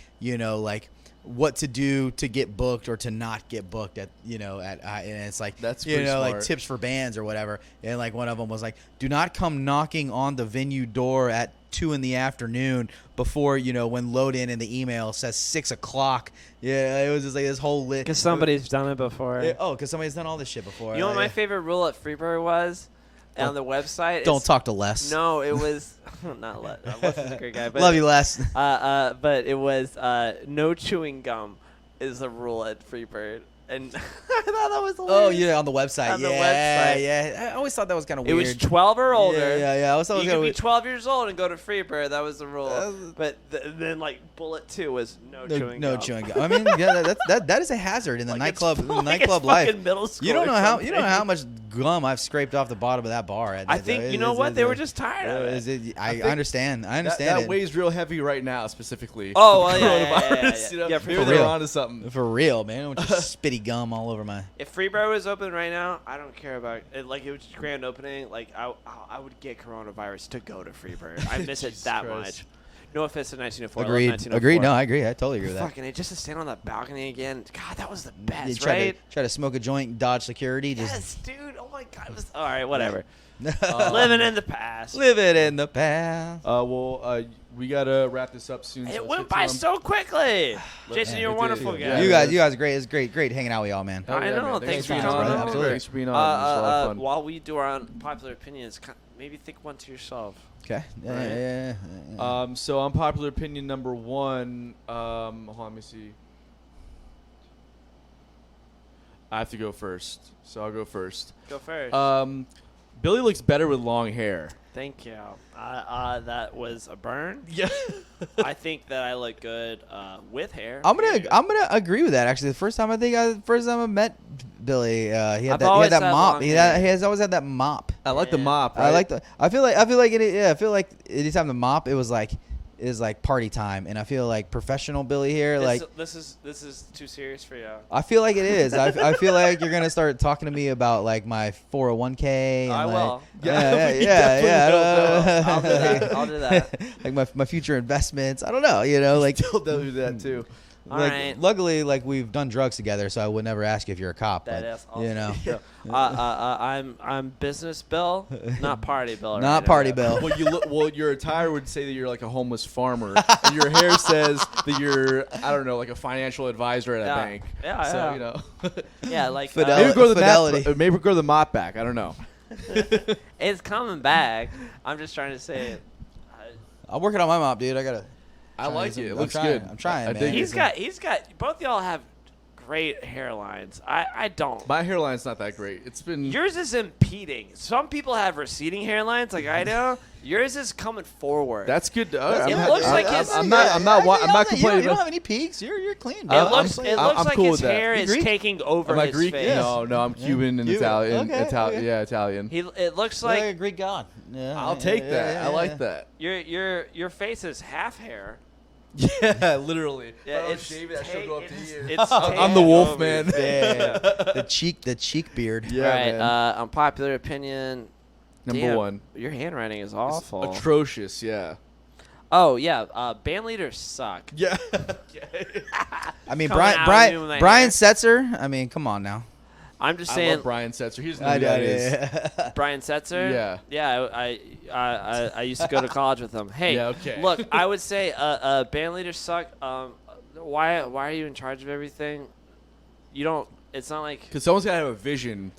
what to do to get booked or to not get booked at and it's like That's like pretty smart. tips for bands or whatever. And like one of them was like, do not come knocking on the venue door at 2 p.m. before when load in the email says 6 o'clock. Yeah, it was just like this whole list. Because somebody's done it before. Because somebody's done all this shit before. You know what my favorite rule at Freebird was? On the website? Don't It's- talk to Les. No, it was not Les. Les is a great guy. But Love you, Les. But it was no chewing gum is the rule at Freebird. And I thought that was hilarious. Oh yeah, on the website. On the yeah, website. yeah. I always thought that was kind of It weird. was 12 or older. Yeah. I always thought it was You kind could of be 12 years old and go to Freebird. That was the rule. But then like bullet 2 was no chewing no gum. chewing gum. I mean, yeah, that is a hazard in the Like it's nightclub like it's life. fucking middle school You don't or know how something. much gum I've scraped off the bottom of that bar. I think you know what they were just tired of it. I think understand. I understand That it. weighs real heavy right now, specifically. Oh, well, yeah, Coronavirus, yeah. you know? Yeah, for Maybe real. they're onto something. For real, man. I want just spitty gum all over my. If Freebird was open right now, I don't care about it. Like it was just grand opening. Like I would get coronavirus to go to Freebird. I miss it Jesus that Christ. much. No offense to 1904. I love Agreed. 1904. Agreed. No, I agree. I totally agree with that. Fucking it, just to stand on that balcony again. God, that was the You best, try right? to smoke a joint, dodge security. Yes, dude. Oh my God. It was, all right, whatever. Just Living in the past. live it in the past. We gotta wrap this up soon. so It let's went get to by them. so quickly. Jason, Man, you're a we wonderful did. guy. Yeah. You guys are great. It's great hanging out with y'all, man. Hell I yeah, know. man. Thanks for being coming on. on. Absolutely. Thanks for being on. It was a lot of fun. While we do our unpopular opinions, maybe think one to yourself. Okay. Right. Yeah. So unpopular opinion number 1. Hold on, let me see. I have to go first, so I'll go first. Go first. Billy looks better with long hair. Thank you. That was a burn. Yeah. I think that I look good with hair. I'm gonna agree with that. Actually, the first time I met Billy, he I've had always that had mop. long He hair. has always had that mop. I like the Yeah. mop. I Right? like the. I feel like anytime the mop, it was like party time, and I feel like professional Billy here, this is too serious for you. I feel like it is. I feel like you're gonna start talking to me about like my 401k. And I like, will. Yeah, we yeah. definitely I'll do that. I'll do that. Like my future investments. I don't know. Like Still do that too. All like, right. luckily, like we've done drugs together, so I would never ask you if you're a cop. That but, is awesome. you know, I'm business Bill, not party Bill. not right party now. Bill. Well, your attire would say that you're like a homeless farmer, and your hair says that you're, I don't know, like a financial advisor at a Yeah. bank. Yeah, So yeah. you know, Yeah, like Fidelity. maybe grow the Fidelity. maybe grow the mop back. I don't know. it's coming back. I'm just trying to say it. I'm working on my mop, dude. I gotta. I like it. It I'm looks trying. good. I'm trying, I man. dig He's it. got both y'all have great hairlines. I don't. My hairline's not that great. It's been Yours is impeding. Some people have receding hairlines, like I do. Yours is coming forward. That's good. It looks like his. I'm not complaining. You don't have any peaks. You're clean. It Bro. looks I'm like cool his with that. hair You is Greek? taking over Am I his Greek? face. No, I'm Cuban and Cuban. Italian. Okay. Yeah, Italian. It looks like like a Greek god. Yeah, I'll take that. I like that. your face is half hair. Yeah, literally. Yeah, If I don't it's shave it, I should go up to you. It's I'm the wolf man. Yeah, the cheek beard. Yeah, All right. man. Unpopular opinion. Number Damn, one. Your handwriting is awful. Atrocious. Yeah. Oh yeah. Band leaders suck. Yeah. I mean, Coming out of you with that Brian hair. Setzer. I mean, come on now. I'm just I saying. love Brian Setzer. He's I who that is. Brian Setzer. Yeah. Yeah. I used to go to college with him. Hey. Yeah, okay. Look, I would say band leaders suck. Why are you in charge of everything? You don't. It's not like Because someone's gotta have a vision.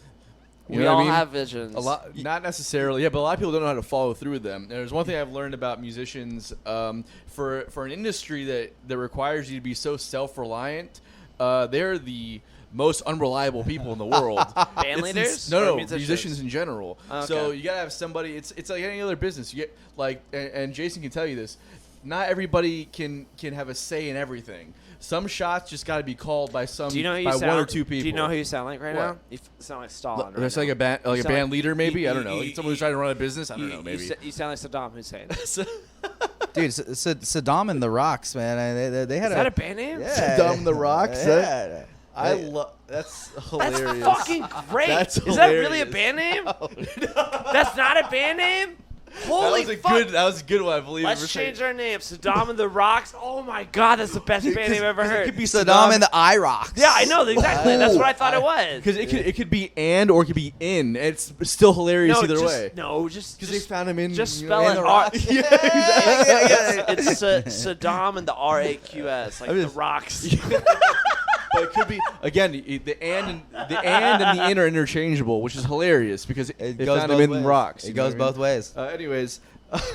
You we know what all I mean? have visions. A lot, not necessarily, yeah, but a lot of people don't know how to follow through with them. There's one thing I've learned about musicians. For an industry that requires you to be so self-reliant, they're the most unreliable people in the world. Band leaders? No, Or no, musicians? musicians in general. Okay. So you gotta have somebody. It's like any other business. You get like, and Jason can tell you this. Not everybody can have a say in everything. Some shots just got to be called by Do you know who you by sound, one or two people. Do you know who you sound like right What? now? You sound like Stalin. Right That's now. like a band, You like a sound band leader, maybe. you- I don't know. you- Like someone who's trying to run a business. I don't know. Maybe. You sound like Saddam Hussein. Dude, Saddam and the Rocks, man. They had Is that a band name? Yeah. Saddam and the Rocks? Yeah. I love. That's hilarious. That's fucking great. That's Is that really a hilarious. band name? That's not a band name? Holy that was a fuck. good. That was a good one. I believe. Let's change our name. Saddam and the Rocks. Oh my god, that's the best band name I've ever heard. It could be Saddam and the IROCs. Yeah, I know exactly. That's what I thought it was. Because it could be and or it could be in. It's still hilarious No, either just, way. no, just Because they found him in. just you know, spell in it the R- rock. Yeah, exactly. it's Saddam and the RAQS, like I the mean, rocks. But it could be again the and the in are interchangeable, which is hilarious because they found him in rocks. It you know goes what I mean? both ways. Anyways,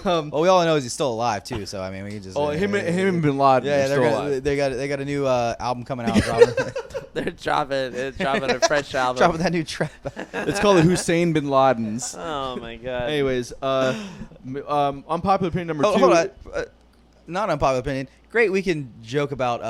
Well, we all know he's still alive too. So I mean, we can just. him and Bin Laden. Yeah, are still alive. they got a new album coming out. Dropping They're dropping a fresh album. that new trap. It's called the Hussein Bin Ladens. Oh my god. Anyways, unpopular opinion number two. Hold on. Not unpopular opinion. Great, we can joke about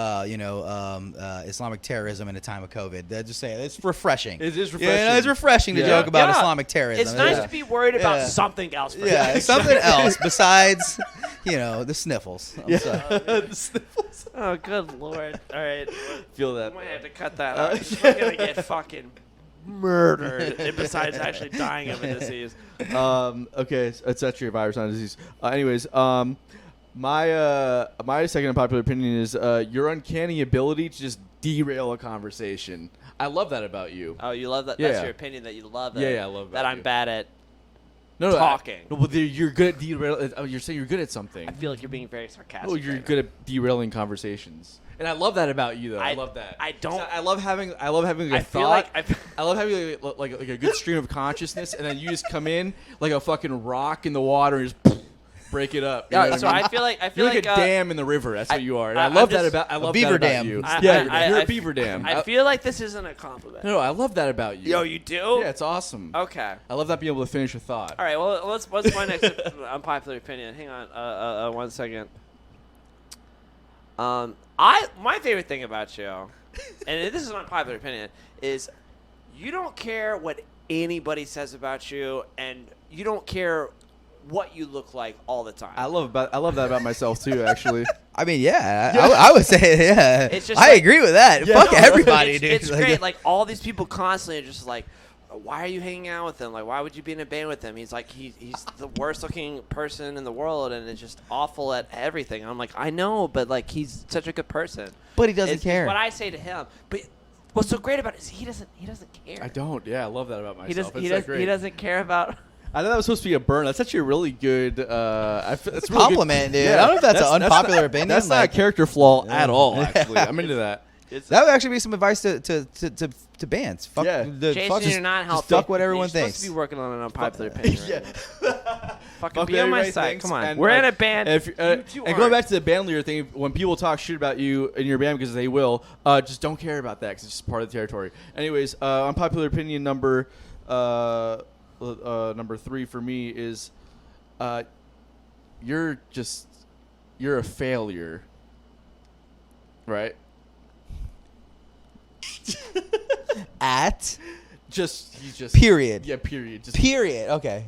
Islamic terrorism in a time of COVID. Just saying, it's refreshing. It is Yeah, refreshing. it's refreshing to Yeah. joke about Yeah. Islamic terrorism. It's nice Yeah. to be worried about Yeah. something else. For Yeah, God's something sake. else besides, the sniffles. I'm sorry. The sniffles. Oh, good lord. All right. Feel that. I might have to cut that out. We're going to get fucking murdered besides actually dying of a disease. Okay, it's actually a virus, not a disease. Anyways, my second unpopular opinion is your uncanny ability to just derail a conversation. I love that about you. Oh, you love that? Yeah. That's your opinion that you love it. Yeah, I love that. I'm you. bad at. No, talking. No, but you're good at derail. You're saying you're good at something. I feel like you're being very sarcastic. Oh, you're right good at derailing conversations, and I love that about you, though. I love that. I don't. I love having like a I thought. feel like I love having like a good stream of consciousness, and then you just come in like a fucking rock in the water and just break it up. You know Yeah, what so I mean? I feel like You're like a dam in the river. That's what you are. And I I'm love just- that about. I love beaver that about dam. you. I- Yeah, you're I- a beaver dam. I feel like this isn't a compliment. No, I love that about you. Yo, you do? Yeah, it's awesome. Okay. I love that being able to finish a thought. All right. Well, what's my next unpopular opinion? Hang on. 1 second. My favorite thing about you, and this is an unpopular opinion, is you don't care what anybody says about you, and you don't care what you look like all the time. I love that about myself too. Actually, I mean, yeah, I would say, yeah. It's just I like- agree with that. Yeah. Fuck everybody, it's, dude. It's great. Like all these people constantly are just like, why are you hanging out with him? Like, why would you be in a band with him? He's like, he's the worst looking person in the world, and is just awful at everything. I'm like, I know, but like, he's such a good person. But he doesn't It's care. what I say to him. But what's so great about it is he doesn't care. I don't. Yeah, I love that about myself. He doesn't care about. I thought that was supposed to be a burn. That's actually a really good. That's It's a really compliment, good. dude. I don't know if that's an unpopular not, opinion. That's not a like- character flaw Yeah. at all. Actually, I'm into that. That would actually be some advice to bands. Fuck, Yeah. Jason, Jason, you're not helping. Fuck what everyone You're thinks. supposed to be working on an unpopular opinion. Right now. fucking be on my everybody side. thinks, Come on, and, we're like, in a band. If, You two and going back to the band leader thing, when people talk shit about you in your band, because they will, just don't care about that because it's just part of the territory. Anyways, unpopular opinion number 3 for me is you're a failure, right? He's just Period. Yeah, period. Just Period. Okay.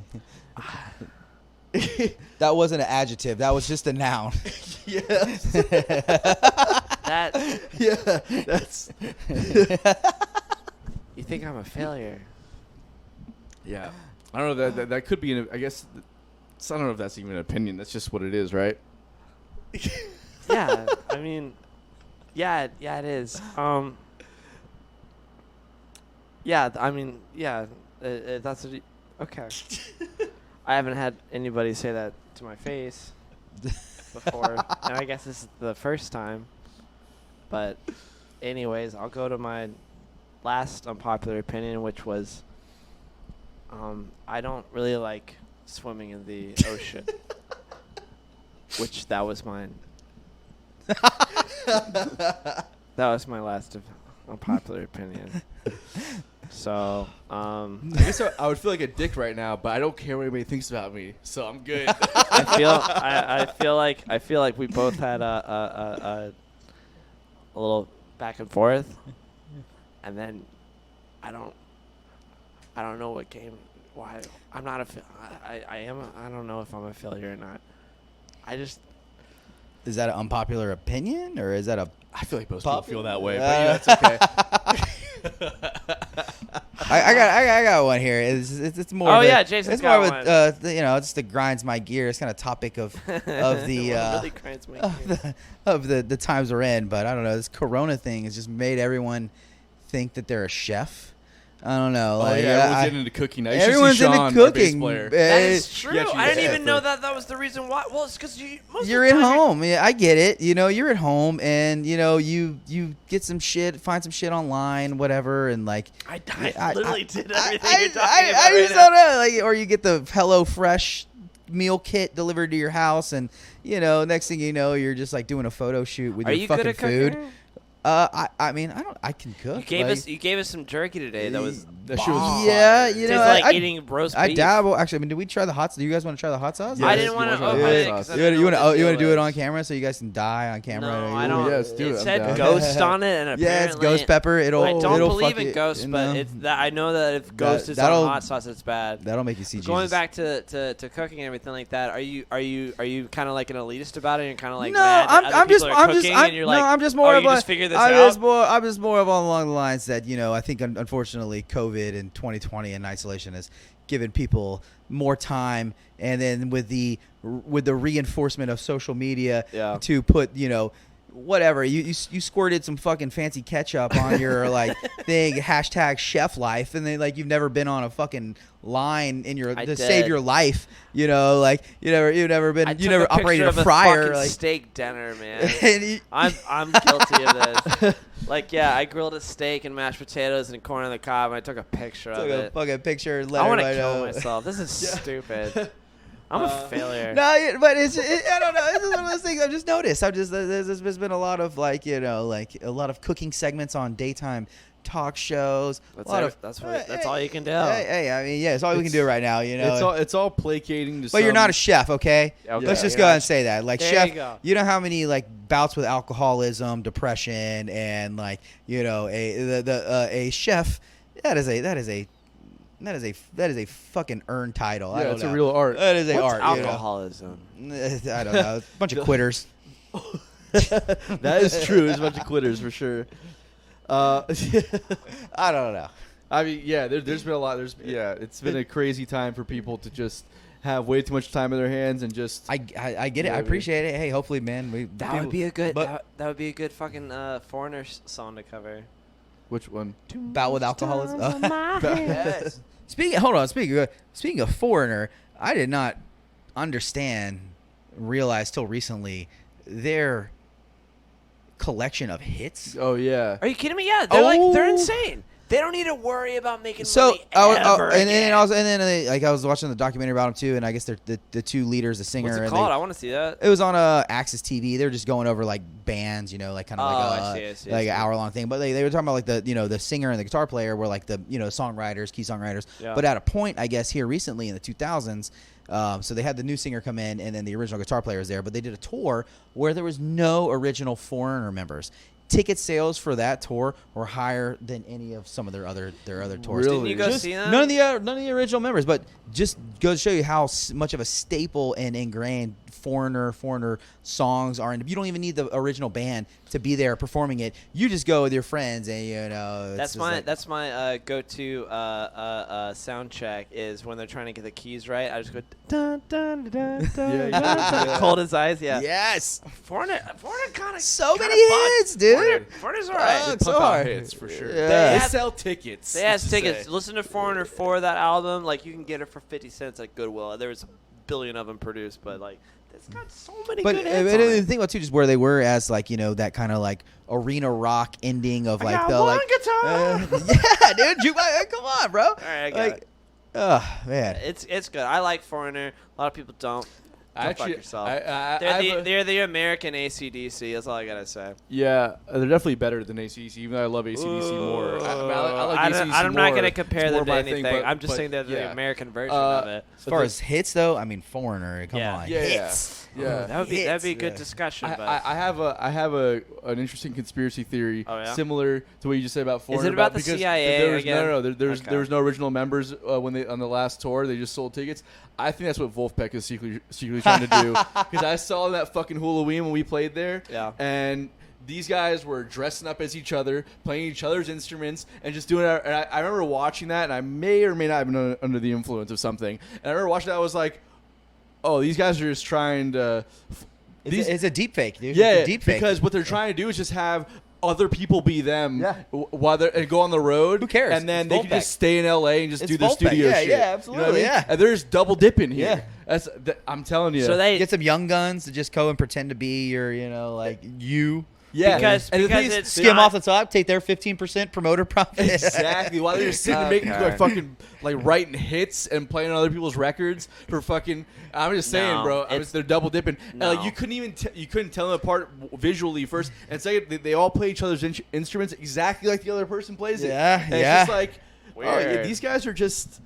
That wasn't an adjective. That was just a noun. yeah. that. Yeah, that's. You think I'm a failure? Yeah, I don't know that could be. I guess I don't know if that's even an opinion. That's just what it is, right? Yeah, I mean, yeah, it is. Yeah, I mean, yeah, that's what okay. I haven't had anybody say that to my face before, and I guess this is the first time. But anyways, I'll go to my last unpopular opinion, which was I don't really like swimming in the ocean, which that was mine. That was my last unpopular opinion. So, I guess I would feel like a dick right now, but I don't care what anybody thinks about me, so I'm good. I feel like we both had a little back and forth, and then I don't know what game. Why I'm not a I don't know if I'm a failure or not. Is that an unpopular opinion, or is that a? I feel like most people feel that way, but that's okay. I got one here. It's more. Oh of yeah, a, Jason's it's more got of one. a it's the grinds my gears kind of topic of the Really grinds my gears. of the times we're in. But I don't know. This Corona thing has just made everyone think that they're a chef. I don't know. Oh, yeah, everyone's getting into cooking now. You should see Everyone's Sean, into our bass cooking. player. That is true. Yeah, I didn't yeah, even know that was the reason why. Well, it's because You're at home. Yeah, I get it. You're at home, and you get some shit, find some shit online, whatever, and like. I literally did everything you're talking about. I just don't know. Like, or you get the HelloFresh meal kit delivered to your house, and next thing you know, you're just like doing a photo shoot with your fucking food. Cooking? I mean, I can cook. You gave us some jerky today. That shit was yeah, Tastes like eating roast beef. I dabble. Actually, I mean, did we try the hot sauce? Do you guys want to try the hot sauce? I didn't want to open it. You want to do it on camera so you guys can die on camera? No, I don't. Yes, do it. It said ghost on it, and apparently yeah, it's ghost pepper. I don't believe fuck in it, ghost, but it's that I know that if ghost is on hot sauce, it's bad. That'll make you see Jesus. Going back to cooking and everything like that, are you kind of like an elitist about it? And you're kind of like no, mad that other people are cooking, and you're like, I'm just more of you a. just figure this out. I'm just more of along the lines that I think unfortunately COVID and 2020 and isolation has given people more time, and then with the reinforcement of social media to put whatever you squirted some fucking fancy ketchup on your like thing #chef life, and then like you've never been on a fucking line in your to save your life, like you never operated a fryer, like steak dinner, man. I'm guilty of this. Like, yeah, I grilled a steak and mashed potatoes and corn on the cob, and I took a picture of it. Fucking picture. I want to kill myself. This is stupid. I'm a failure. No, but I don't know. It's just one of those things I've just noticed. There's been a lot of like a lot of cooking segments on daytime talk shows. That's all you can do. Hey, I mean, yeah, it's all we can do right now. It's all placating to. But you're not a chef, okay? Let's just go ahead and say that. Like there chef, you know how many like bouts with alcoholism, depression, and like a chef. That is a fucking earned title. Yeah, it's a real art. That is art. Alcoholism. I don't know. A bunch of quitters. That is true. There's a bunch of quitters for sure. I don't know. I mean, yeah, there's been a lot. It's been a crazy time for people to just have way too much time in their hands and just. I get it. I appreciate it. Hey, hopefully, man, would be a good. That would be a good fucking Foreigner song to cover. Which one? Bout with alcoholism. Yes. Speaking of Foreigner, I did not realize till recently their collection of hits. Oh yeah. Are you kidding me? Yeah, they're insane. They don't need to worry about making So money ever again. I was watching the documentary about them too, and I guess they're the two leaders, the singer. What's it and called? I want to see that. It was on Access TV. They were just going over like bands, like kind of I see. an hour long thing. But they were talking about like the singer and the guitar player were like the songwriters, key songwriters. Yeah. But at a point, I guess here recently in the 2000s. So they had the new singer come in, and then the original guitar player was there. But they did a tour where there was no original Foreigner members. Ticket sales for that tour were higher than any of some of their other tours. Didn't you go see that? None of the original members, but just goes to show you how much of a staple and ingrained foreigner songs are. And you don't even need the original band to be there performing it. You just go with your friends, and that's my go-to sound check is when they're trying to get the keys right. I just go dun dun dun dun. Yeah. Cold as ice. Yeah. Yes. Foreigner kind of So many hits, dude. Foreigner's all right. It's Pump out hard. hits for sure. Yeah. They sell tickets. They have let's tickets. say. Listen to Foreigner for that album. Like you can get it for 50 cents at Goodwill. There was a billion of them produced, but like it's got so many But good hits on the it. thing about too, just where they were as like that kind of like arena rock ending of like got the one like guitar. yeah, dude, come on, bro. All right, I got it. Oh man, It's good. I like Foreigner. A lot of people don't. Go fuck Actually, yourself. they're They're the American AC/DC. That's all I gotta say. yeah, they're definitely better than AC/DC. Even though I love AC/DC more. I like AC/DC I'm more. not gonna compare It's them more to my anything. thing, I'm just saying they're the yeah. American version of it. as far as hits though, I mean Foreigner, come Yeah. on, Yeah, hits. yeah. That'd be a good Yeah. discussion. But I have an interesting conspiracy theory Oh, yeah? similar to what you just said about Foreigner. it about the because CIA there was, again? No. Okay. There was no original members when they on the last tour. They just sold tickets. I think that's what Wolfpack is secretly trying to do. Because I saw that fucking Halloween when we played there. Yeah. And these guys were dressing up as each other, playing each other's instruments, and just doing it. And I remember watching that, and I may or may not have been under the influence of something. And I remember watching that. I was like, oh, these guys are just trying to. It's a deep fake, dude. Yeah, it's a deep fake. because what they're trying to do is just have other people be them Yeah. while they and go on the road. Who cares? And then It's they can Voltec. just stay in LA and just It's do their Voltec. studio Yeah, shit. yeah, You know what I absolutely, mean? yeah. And there's double dipping here. Yeah. I'm telling you. so they Get some young guns to just go and pretend to be your, like you. yeah, because and the thing because is, it's Skim not- off the top, take their 15% promoter profit. exactly. While they're sitting and making Okay. like fucking like writing hits and playing on other people's records for fucking. I'm just saying, No, bro. They're double dipping. And, like No. you couldn't even you couldn't tell them apart visually first. And second, they all play each other's instruments exactly like the other person plays it. Yeah, And yeah. It's just like, oh, yeah, Weird. these guys are just.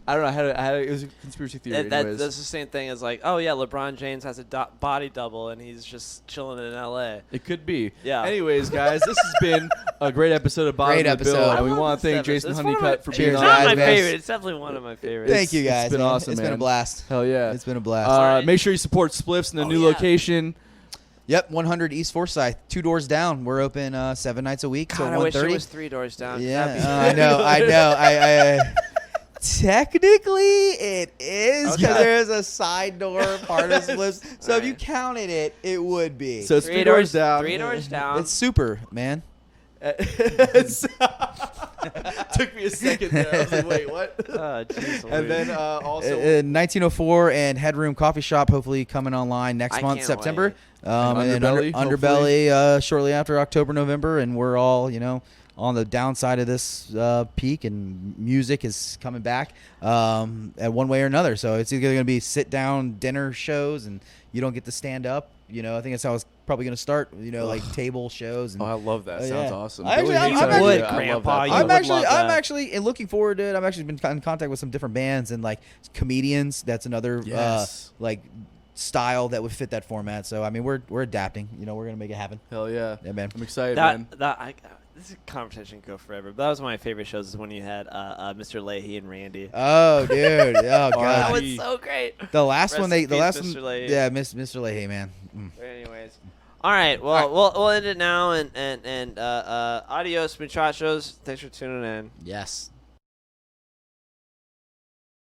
I don't know. I had it was a conspiracy theory. that's the same thing as like, oh yeah, LeBron James has a body double and he's just chilling in LA. It could be. Yeah. Anyways, guys, this has been a great episode of Bottom Great of the Bill, episode. and we I want love to thank this Jason episode. It's one Hunnicutt of for my- being Cheers, on. It's not guys, my man. favorite. It's definitely one of my favorites. Thank you, guys. It's been man. awesome, It's man. been a blast. Hell yeah. It's been a blast. Alright. Make sure you support Spliffs in the Oh, new yeah. location. Yep, 100 East Forsyth, 2 doors down. We're open 7 nights a week till God, I wish it 1:30. was 3 doors down. Yeah, That'd be I know. I technically it is because Okay. there's a side door part of Spliffs. So if you Alright. counted it, it would be. So it's 3 doors down. 3 doors down. It's super, man. Took me a second there. I was like, wait, what? Oh, jeez And then also 1904 and Headroom Coffee Shop, hopefully coming online next I month, can't September. wait. And then Underbelly, Underbelly shortly after October, November, and we're all on the downside of this peak, and music is coming back at one way or another. So it's either going to be sit down dinner shows, and you don't get to stand up. I think that's how it's probably going to start. Like table shows. And, Oh, I love that. Oh, Sounds yeah. awesome. I actually- Billy hates I'm that actually- idea. I love Grandpa, that. you I'm would actually, love I'm that. actually looking forward to it. I've actually been in contact with some different bands and like comedians. That's another Yes. like style that would fit that format. So I mean, we're adapting. We're gonna make it happen. Hell yeah. Yeah, man. I'm excited, man. This conversation can go forever. But that was one of my favorite shows. Is when you had Mr. Leahy and Randy. Oh, dude. Oh, That god. was so great. The last Rest one, in the peace, last Mr. one, Leahy. yeah, Mr. Leahy, man. Mm. But anyways, all right. Well, we'll end it now and adios, muchachos. Thanks for tuning in. Yes.